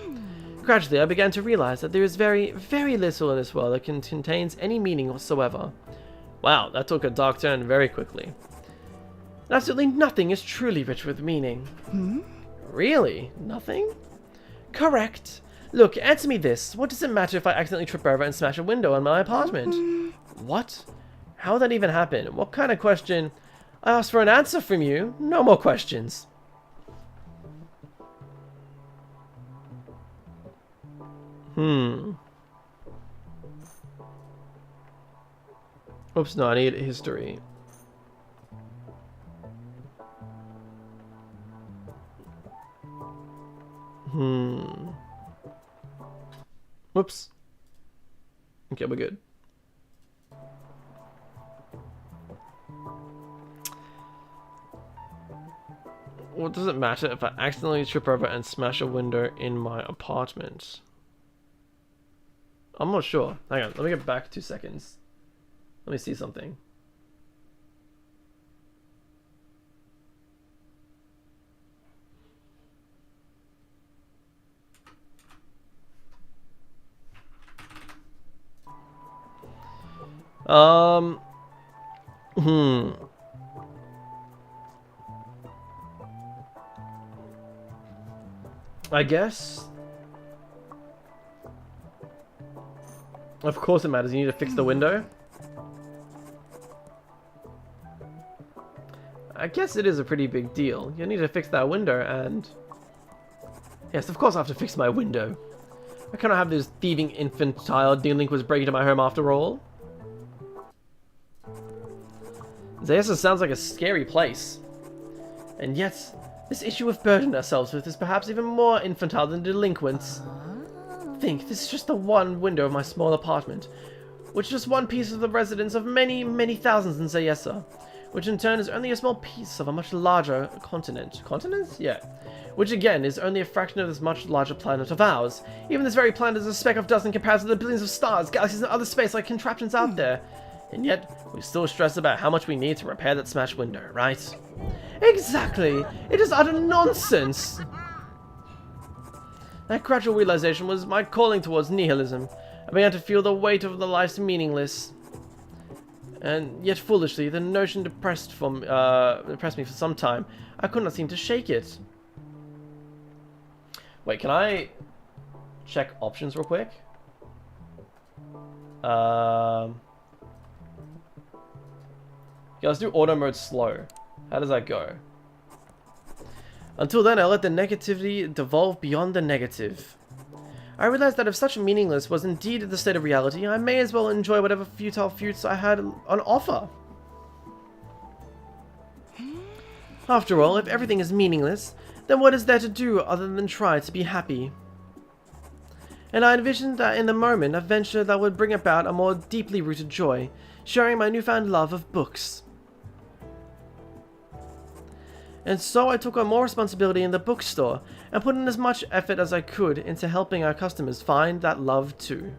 Gradually, I began to realize that there is very, very little in this world that contains any meaning whatsoever. Wow, that took a dark turn very quickly. Absolutely nothing is truly rich with meaning. Really? Nothing? Correct. Look, answer me this. What does it matter if I accidentally trip over and smash a window in my apartment? What? How would that even happen? What kind of question? I asked for an answer from you. No more questions. Oops, no, I need history. Whoops. Okay, we're good. What does it matter if I accidentally trip over and smash a window in my apartment? I'm not sure. Hang on, let me get back 2 seconds. Let me see something. I guess. Of course it matters. You need to fix the window. I guess it is a pretty big deal. You need to fix that window and... Yes, of course I have to fix my window. I cannot have this thieving infantile delinquents break into my home after all. Zayasa sounds like a scary place. And yet, this issue we've burdened ourselves with is perhaps even more infantile than delinquents. Think, this is just the one window of my small apartment, which is just one piece of the residence of many, many thousands in Zayasa, which in turn is only a small piece of a much larger continent. Continents? Yeah. Which again is only a fraction of this much larger planet of ours. Even this very planet is a speck of dust in comparison to the billions of stars, galaxies, and other space-like contraptions out there. And yet, we still stress about how much we need to repair that smashed window, right? Exactly! It is utter nonsense! That gradual realization was my calling towards nihilism. I began to feel the weight of the life's meaningless. And yet foolishly, the notion depressed me for some time. I could not seem to shake it. Wait, can I check options real quick? Okay, let's do auto mode slow. How does that go? Until then, I let the negativity devolve beyond the negative. I realized that if such meaningless was indeed the state of reality, I may as well enjoy whatever futile fruits I had on offer. After all, if everything is meaningless, then what is there to do other than try to be happy? And I envisioned that in the moment, a venture that would bring about a more deeply rooted joy, sharing my newfound love of books. And so I took on more responsibility in the bookstore and put in as much effort as I could into helping our customers find that love too.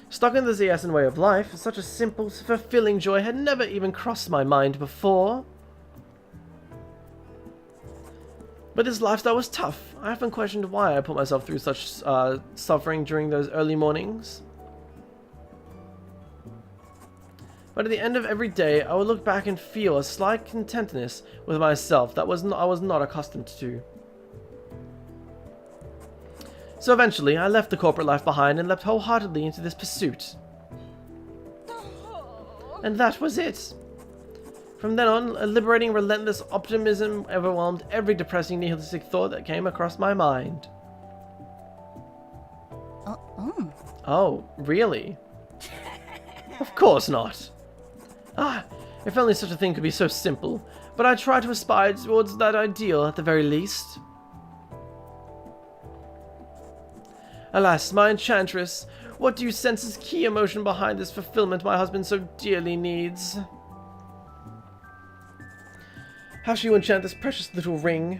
Stuck in the Zayasan way of life, such a simple, fulfilling joy had never even crossed my mind before. But this lifestyle was tough. I often questioned why I put myself through such suffering during those early mornings. But at the end of every day, I would look back and feel a slight contentedness with myself that I was not accustomed to. So eventually, I left the corporate life behind and leapt wholeheartedly into this pursuit. And that was it. From then on, a liberating, relentless optimism overwhelmed every depressing, nihilistic thought that came across my mind. Oh, really? Of course not. Ah, if only such a thing could be so simple, but I try to aspire towards that ideal at the very least. Alas, my enchantress, what do you sense as key emotion behind this fulfillment my husband so dearly needs? How shall you enchant this precious little ring?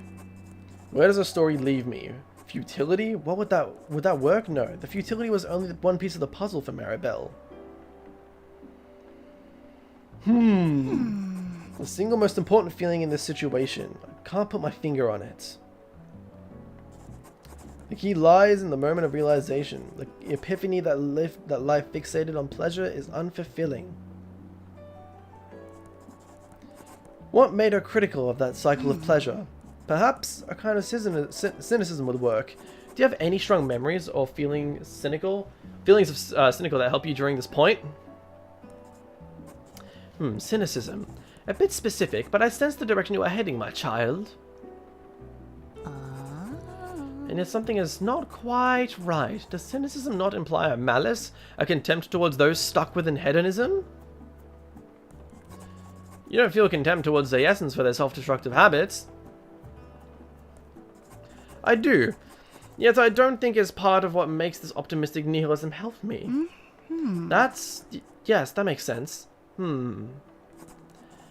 Where does the story leave me? Futility? What would that work? No, the futility was only one piece of the puzzle for Maribel. The single most important feeling in this situation. I can't put my finger on it. The key lies in the moment of realization. The epiphany that life fixated on pleasure is unfulfilling. What made her critical of that cycle of pleasure? Perhaps a kind of cynicism would work. Do you have any strong memories or feelings of cynical that help you during this point? Cynicism. A bit specific, but I sense the direction you are heading, my child. And if something is not quite right, does cynicism not imply a malice, a contempt towards those stuck within hedonism? You don't feel contempt towards the essence for their self-destructive habits. I do. Yet I don't think it's part of what makes this optimistic nihilism help me. Yes, that makes sense.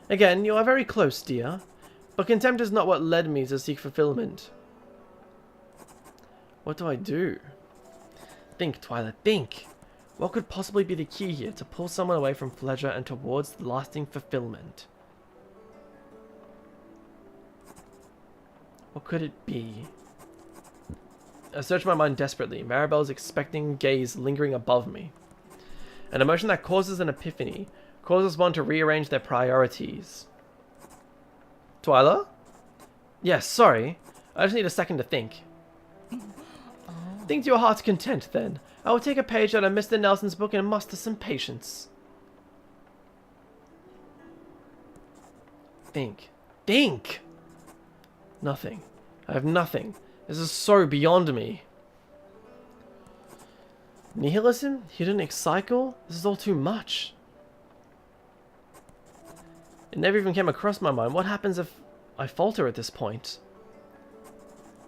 Again, you are very close, dear. But contempt is not what led me to seek fulfillment. What do I do? Think, Twilight, think. What could possibly be the key here to pull someone away from pleasure and towards lasting fulfillment? What could it be? I search my mind desperately, Maribel's expecting gaze lingering above me. An emotion that causes an epiphany, causes one to rearrange their priorities. Twyla? Yes, sorry. I just need a second to think. Think to your heart's content, then. I will take a page out of Mr. Nelson's book and muster some patience. Think. Think! Nothing. I have nothing. This is so beyond me. Nihilism? Hedonic cycle? This is all too much. It never even came across my mind. What happens if I falter at this point?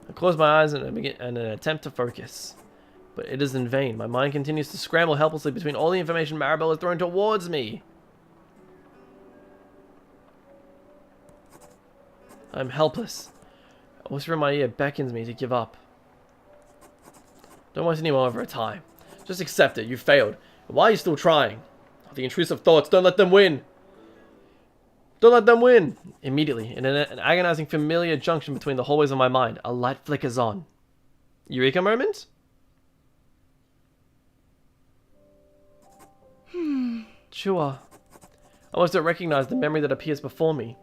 I close my eyes in an attempt to focus. But it is in vain. My mind continues to scramble helplessly between all the information Maribel has thrown towards me. I'm helpless. A whisper in my ear beckons me to give up. Don't waste any more of our time. Just accept it. You failed. Why are you still trying? The intrusive thoughts. Don't let them win. Don't let them win! Immediately, in an agonizing familiar junction between the hallways of my mind, a light flickers on. Eureka moment? Chua. I almost don't recognize the memory that appears before me.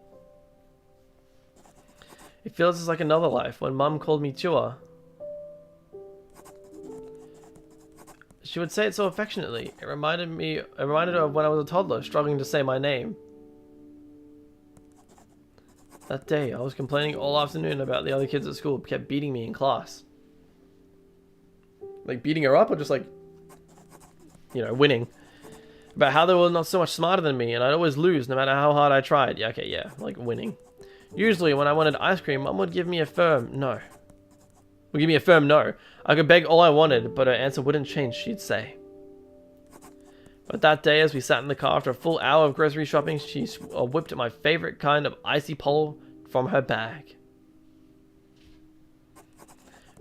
It feels just like another life when Mum called me Chua. She would say it so affectionately. It reminded her of when I was a toddler, struggling to say my name. That day, I was complaining all afternoon about the other kids at school kept beating me in class. Like beating her up or just like, you know, winning. About how they were not so much smarter than me and I'd always lose no matter how hard I tried. Yeah, okay, yeah, like winning. Usually when I wanted ice cream, Mum would give me a firm no. Would give me a firm no. I could beg all I wanted, but her answer wouldn't change, she'd say. But that day, as we sat in the car after a full hour of grocery shopping, she whipped my favorite kind of icy pole from her bag.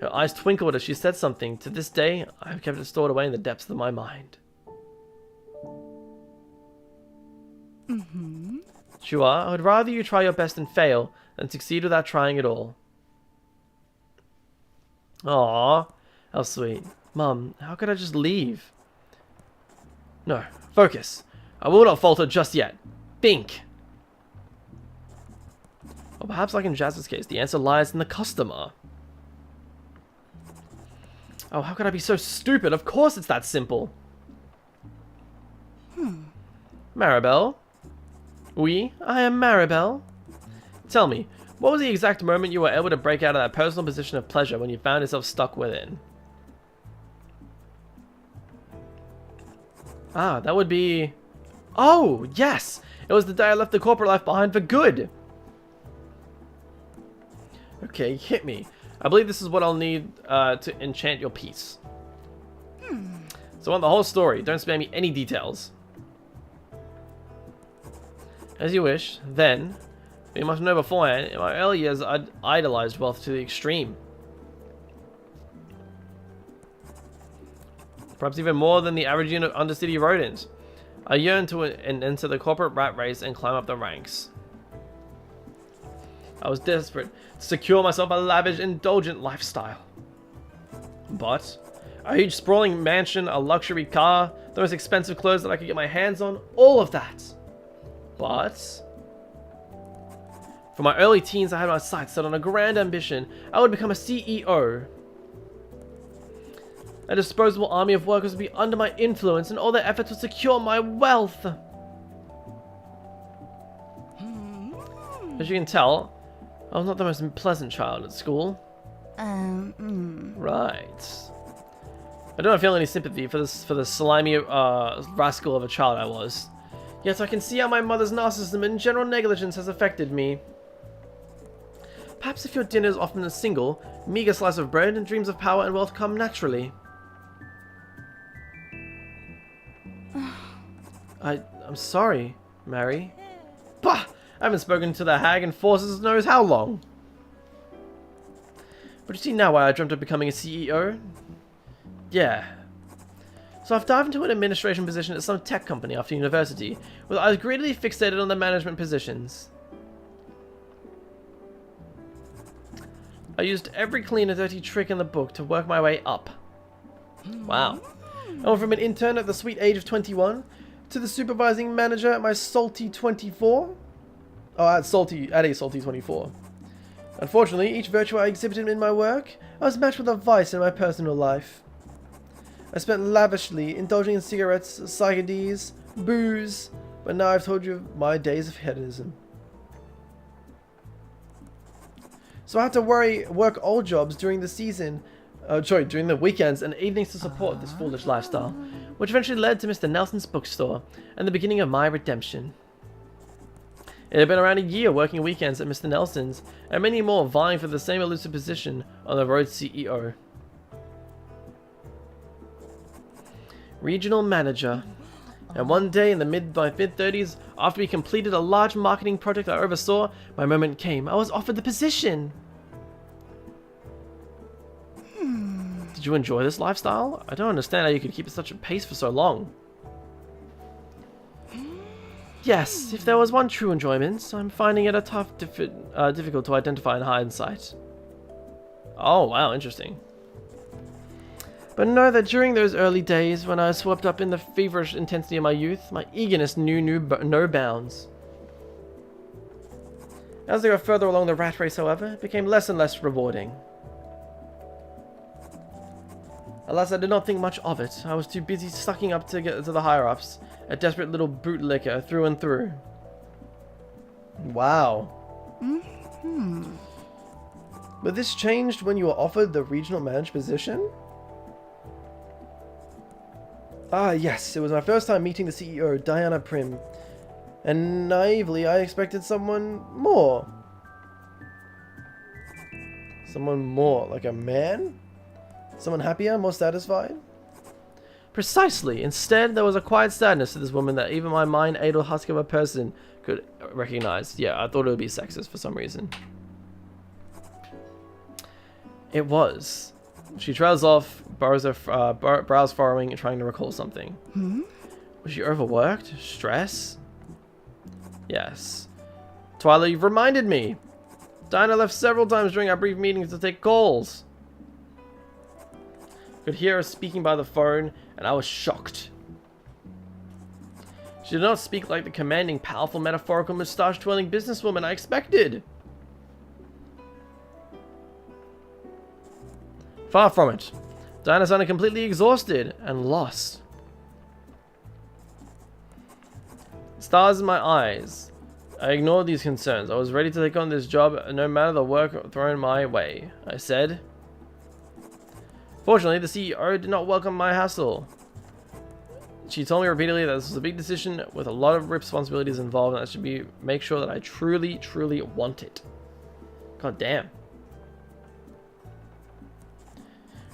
Her eyes twinkled as she said something. To this day, I have kept it stored away in the depths of my mind. Chua, I would rather you try your best and fail than succeed without trying at all. Aww, how sweet. Mum, how could I just leave? No, focus. I will not falter just yet. Think. Or perhaps like in Jazz's case, the answer lies in the customer. Oh, how could I be so stupid? Of course it's that simple. Maribel? Oui, I am Maribel. Tell me, what was the exact moment you were able to break out of that personal position of pleasure when you found yourself stuck within? Ah, that would be... Oh, yes! It was the day I left the corporate life behind for good! Okay, hit me. I believe this is what I'll need to enchant your piece. So I want the whole story. Don't spare me any details. As you wish. Then, you must know beforehand, in my early years I'd idolized wealth to the extreme. Perhaps even more than the average unit of undercity rodents. I yearned to enter the corporate rat race and climb up the ranks. I was desperate to secure myself a lavish, indulgent lifestyle. But a huge sprawling mansion, a luxury car, the most expensive clothes that I could get my hands on, all of that. But from my early teens, I had my sights set on a grand ambition. I would become a CEO. A disposable army of workers would be under my influence, and all their efforts would secure my wealth. As you can tell, I was not the most pleasant child at school. Right. I don't feel any sympathy for the slimy rascal of a child I was. Yet I can see how my mother's narcissism and general negligence has affected me. Perhaps if your dinner is often a single, meager slice of bread and dreams of power and wealth come naturally. I'm sorry, Mary. Bah! I haven't spoken to the hag in forces knows how long. But you see now why I dreamt of becoming a CEO? Yeah. So I've dived into an administration position at some tech company after university, with eyes greedily fixated on the management positions. I used every clean and dirty trick in the book to work my way up. Wow. I went from an intern at the sweet age of 21 to the supervising manager at my salty 24. Oh, at a salty 24. Unfortunately, each virtue I exhibited in my work, I was matched with a vice in my personal life. I spent lavishly indulging in cigarettes, psychedelics, booze, but now I've told you of my days of hedonism. So I had to work old jobs during the season, during the weekends and evenings to support this foolish lifestyle, which eventually led to Mr. Nelson's bookstore and the beginning of my redemption. It had been around a year working weekends at Mr. Nelson's, and many more vying for the same elusive position on the road CEO. Regional manager. And one day in my mid-30s, after we completed a large marketing project I oversaw, my moment came. I was offered the position. Did you enjoy this lifestyle? I don't understand how you could keep at such a pace for so long. Yes, if there was one true enjoyment, I'm finding it difficult to identify in hindsight. Oh, wow, interesting. But know that during those early days, when I was swept up in the feverish intensity of my youth, my eagerness knew no bounds. As I got further along the rat race, however, it became less and less rewarding. Alas, I did not think much of it. I was too busy sucking up to get to the higher-ups, a desperate little bootlicker through and through. Wow. But this changed when you were offered the regional manager position? Ah, yes, it was my first time meeting the CEO, Diana Prim. And naively, I expected someone more. Someone more, like a man? Someone happier, more satisfied? Precisely. Instead, there was a quiet sadness to this woman that even my mind-idle husk of a person could recognize. Yeah, I thought it would be sexist for some reason. It was. She trails off, brows furrowing, and trying to recall something. Was she overworked? Stress? Yes. Twyla, you've reminded me. Diana left several times during our brief meetings to take calls. Could hear her speaking by the phone, and I was shocked. She did not speak like the commanding, powerful, metaphorical, moustache-twirling businesswoman I expected. Far from it. Diana sounded completely exhausted and lost. Stars in my eyes. I ignored these concerns. I was ready to take on this job no matter the work thrown my way. I said. Fortunately, the CEO did not welcome my hassle. She told me repeatedly that this was a big decision with a lot of responsibilities involved, and I should make sure that I truly, truly want it. God damn.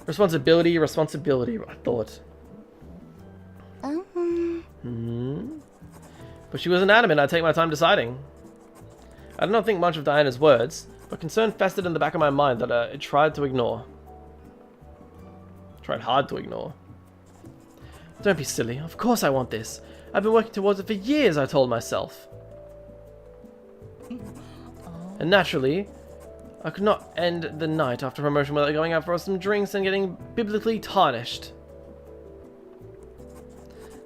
Responsibility, I thought. But she wasn't adamant I'd take my time deciding. I did not think much of Diana's words, but concern festered in the back of my mind that it tried to ignore. Tried hard to ignore. Don't be silly. Of course I want this. I've been working towards it for years, I told myself. And naturally, I could not end the night after promotion without going out for some drinks and getting biblically tarnished.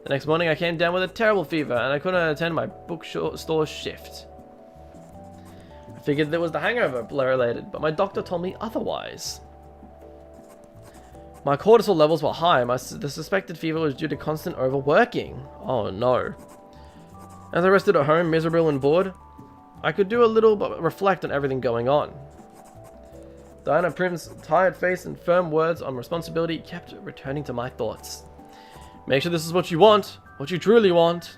The next morning I came down with a terrible fever and I couldn't attend my bookstore shift. I figured that was the hangover related, but my doctor told me otherwise. My cortisol levels were high. The suspected fever was due to constant overworking. Oh no. As I rested at home, miserable and bored, I could do a little but reflect on everything going on. Diana Prim's tired face and firm words on responsibility kept returning to my thoughts. Make sure this is what you want, what you truly want.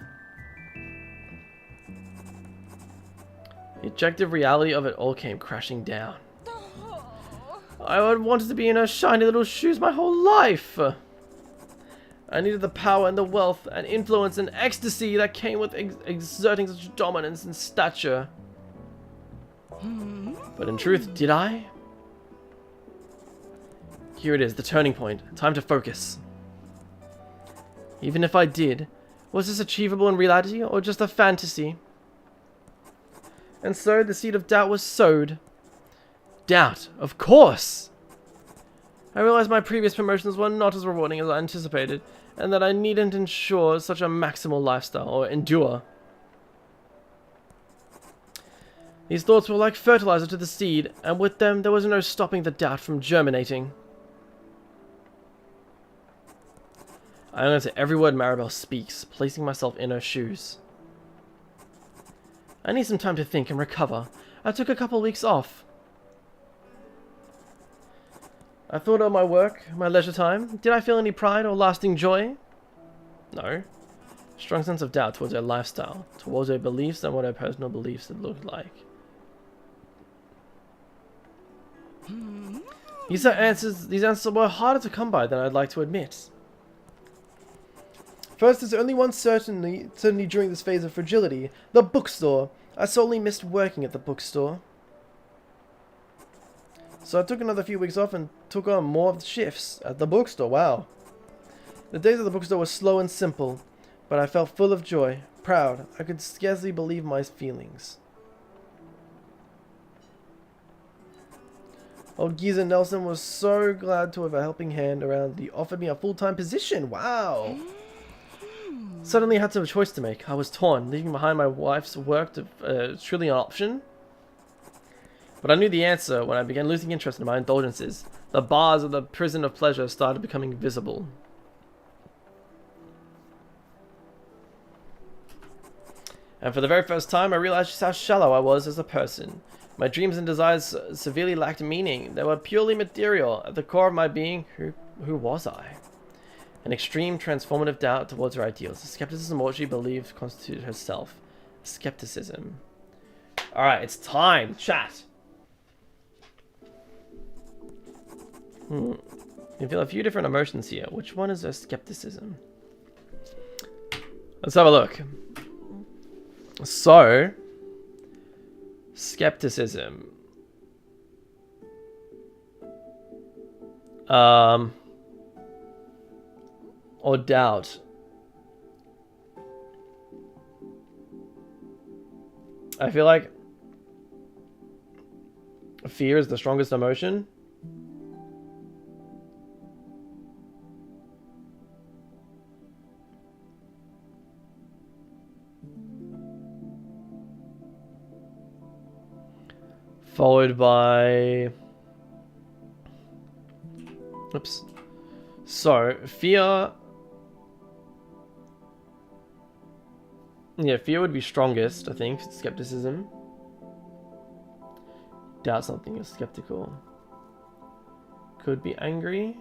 The objective reality of it all came crashing down. I had wanted to be in her shiny little shoes my whole life. I needed the power and the wealth and influence and ecstasy that came with exerting such dominance and stature. But in truth, did I? Here it is, the turning point. Time to focus. Even if I did, was this achievable in reality or just a fantasy? And so the seed of doubt was sowed. Doubt, of course! I realized my previous promotions were not as rewarding as I anticipated, and that I needn't ensure such a maximal lifestyle or endure. These thoughts were like fertilizer to the seed, and with them there was no stopping the doubt from germinating. I hung on to every word Maribel speaks, placing myself in her shoes. I need some time to think and recover. I took a couple weeks off. I thought of my work, my leisure time. Did I feel any pride or lasting joy? No. Strong sense of doubt towards her lifestyle, towards her beliefs and what her personal beliefs had looked like. These answers were harder to come by than I'd like to admit. First, there's only one certainty during this phase of fragility. The bookstore. I sorely missed working at the bookstore. So I took another few weeks off and took on more of the shifts at the bookstore. Wow. The days at the bookstore were slow and simple, but I felt full of joy, proud. I could scarcely believe my feelings. Old Geezer Nelson was so glad to have a helping hand around. He offered me a full-time position. Wow. Suddenly I had some choice to make. I was torn. Leaving behind my wife's work to truly an option. But I knew the answer when I began losing interest in my indulgences. The bars of the prison of pleasure started becoming visible. And for the very first time, I realized just how shallow I was as a person. My dreams and desires severely lacked meaning. They were purely material. At the core of my being, who was I? An extreme transformative doubt towards her ideals. A skepticism of what she believed constituted herself. Skepticism. Alright, it's time. Chat. You feel a few different emotions here. Which one is her skepticism? Let's have a look. So, skepticism. Or doubt. I feel like fear is the strongest emotion. Followed by... Oops. So, fear... Yeah, fear would be strongest, I think. Skepticism. Doubt something is skeptical. Could be angry.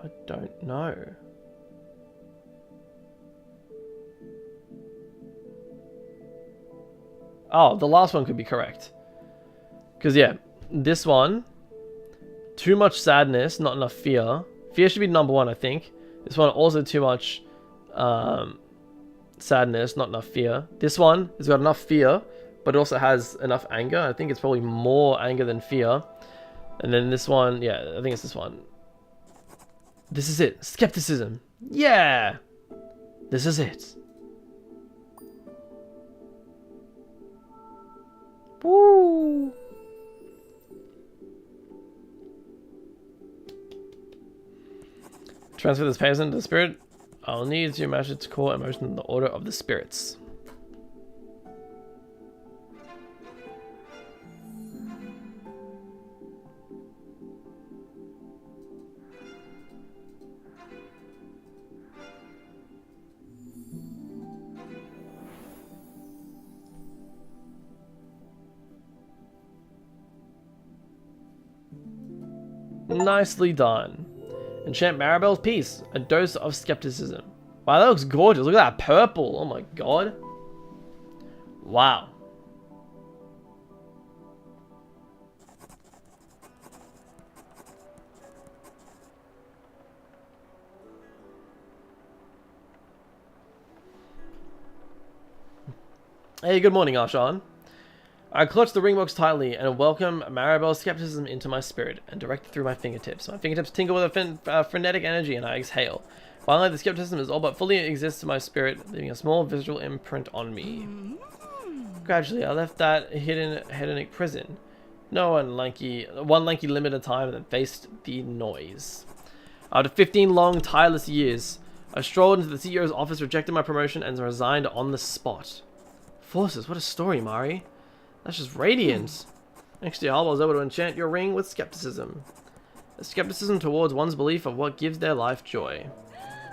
I don't know. Oh, the last one could be correct. Because, yeah, this one, too much sadness, not enough fear. Fear should be number one, I think. This one, also too much sadness, not enough fear. This one has got enough fear, but it also has enough anger. I think it's probably more anger than fear. And then this one, yeah, I think it's this one. This is it. Skepticism. Yeah! This is it. Woo! Transfer this person to the spirit. I'll need to match its core emotion in the order of the spirits. Nicely done. Enchant Maribel's piece. A dose of skepticism. Wow, that looks gorgeous. Look at that purple. Oh my god. Wow. Hey, good morning, Arshan. I clutch the ring box tightly and welcome Maribel's skepticism into my spirit and direct it through my fingertips. My fingertips tingle with a frenetic energy and I exhale. Finally, the skepticism is all but fully exists in my spirit, leaving a small visual imprint on me. Gradually, I left that hidden hedonic prison. One lanky limited time and then faced the noise. After 15 long, tireless years, I strolled into the CEO's office, rejected my promotion, and resigned on the spot. Forces, what a story, Mari. That's just radiant. Next year, I was able to enchant your ring with skepticism. A skepticism towards one's belief of what gives their life joy.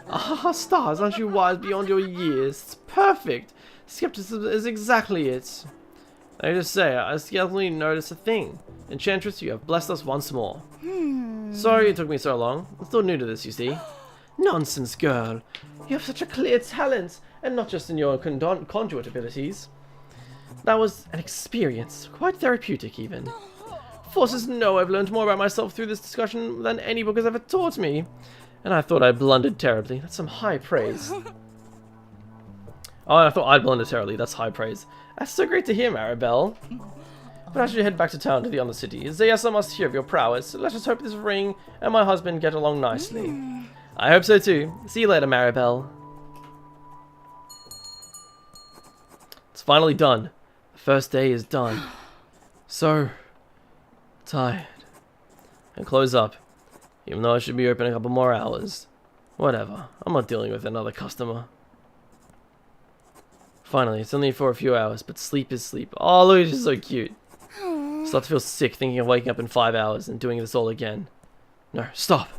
Ah, stars, aren't you wise beyond your years? It's perfect. Skepticism is exactly it. I just say, I scarcely notice a thing. Enchantress, you have blessed us once more. Sorry it took me so long. I'm still new to this, you see. Nonsense, girl. You have such a clear talent, and not just in your conduit abilities. That was an experience, quite therapeutic even. Forces know I've learned more about myself through this discussion than any book has ever taught me. And I thought I blundered terribly. That's some high praise. Oh, and I thought I'd blundered terribly. That's high praise. That's so great to hear, Maribel. But I should head back to town to the Undercity. Zayasa must hear of your prowess. Let us hope this ring and my husband get along nicely. I hope so too. See you later, Maribel. It's finally done. The first day is done. So tired. And close up. Even though I should be open a couple more hours. Whatever. I'm not dealing with another customer. Finally, it's only for a few hours, but sleep is sleep. Oh, look, she's so cute. Start to feel sick thinking of waking up in 5 hours and doing this all again. No, stop.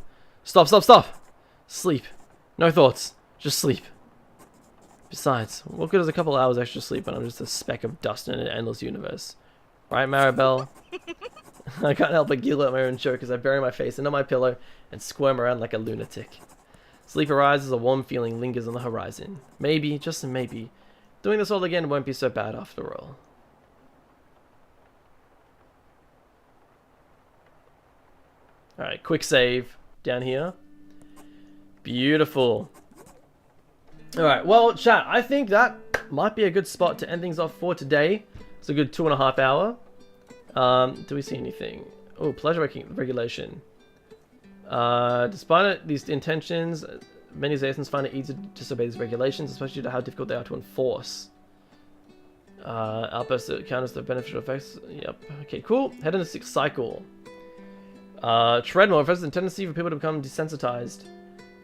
Stop, stop, stop. Sleep. No thoughts. Just sleep. Besides, what good is a couple hours extra sleep when I'm just a speck of dust in an endless universe? Right, Maribel? I can't help but giggle at my own joke as I bury my face into my pillow and squirm around like a lunatic. Sleep arises, a warm feeling lingers on the horizon. Maybe, just maybe, doing this all again won't be so bad after all. Alright, quick save down here. Beautiful. Alright, well, chat, I think that might be a good spot to end things off for today. It's a good 2.5 hour. Do we see anything? Oh, pleasure regulation. Despite these intentions, many Zayasans find it easy to disobey these regulations, especially due to how difficult they are to enforce. Outbursts that counters the beneficial effects. Yep. Okay, cool. Head into 6th cycle. Treadmill refers to the tendency for people to become desensitized.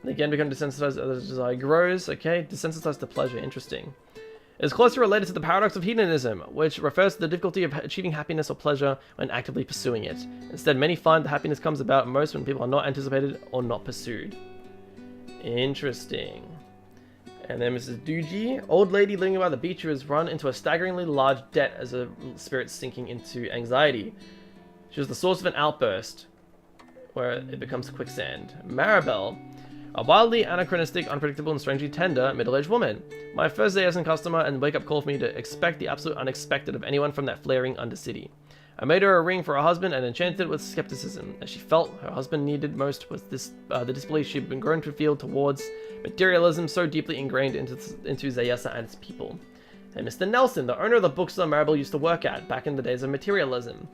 They again become desensitized as the desire grows. Okay, desensitized to pleasure. Interesting. It's closely related to the paradox of hedonism, which refers to the difficulty of achieving happiness or pleasure when actively pursuing it. Instead, many find that happiness comes about most when people are not anticipated or not pursued. Interesting. And then Mrs. Doogie, old lady living by the beach who has run into a staggeringly large debt as her spirit sinking into anxiety. She was the source of an outburst, where it becomes quicksand. Maribel, a wildly anachronistic, unpredictable, and strangely tender middle-aged woman. My first day as a customer and wake-up call for me to expect the absolute unexpected of anyone from that flaring undercity. I made her a ring for her husband and enchanted it with skepticism, as she felt her husband needed most was the disbelief she'd been grown to feel towards materialism so deeply ingrained into Zayasa and its people. And Mr. Nelson, the owner of the bookstore Maribel used to work at back in the days of materialism.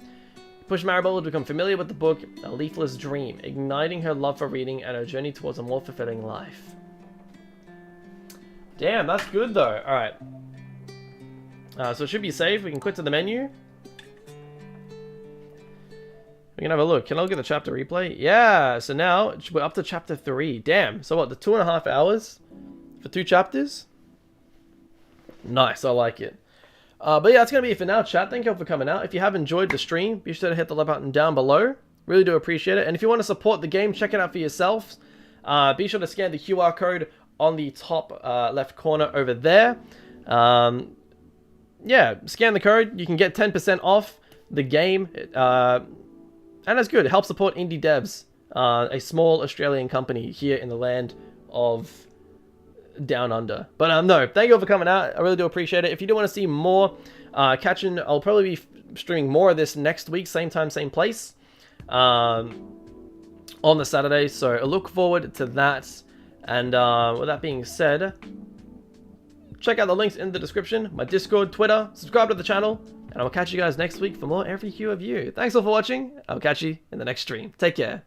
Push Maribel to become familiar with the book A Leafless Dream, igniting her love for reading and her journey towards a more fulfilling life. Damn, that's good though. Alright. So it should be safe. We can quit to the menu. We can have a look. Can I look at the chapter replay? Yeah, so now we're up to chapter 3. Damn. So what, the 2.5 hours for 2 chapters? Nice, I like it. But yeah, that's going to be it for now, chat. Thank you all for coming out. If you have enjoyed the stream, be sure to hit the like button down below. Really do appreciate it. And if you want to support the game, check it out for yourselves. Be sure to scan the QR code on the top left corner over there. Yeah, scan the code. You can get 10% off the game. And that's good. It helps support indie devs, a small Australian company here in the land of Down Under. But no, thank you all for coming out. I really do appreciate it. If you do want to see more catching, I'll probably be streaming more of this next week, same time, same place, on the Saturday. So I look forward to that. And with that being said, check out the links in the description, my Discord, Twitter, subscribe to the channel, and I'll catch you guys next week for more Every Hue of You. Thanks all for watching. I'll catch you in the next stream. Take care.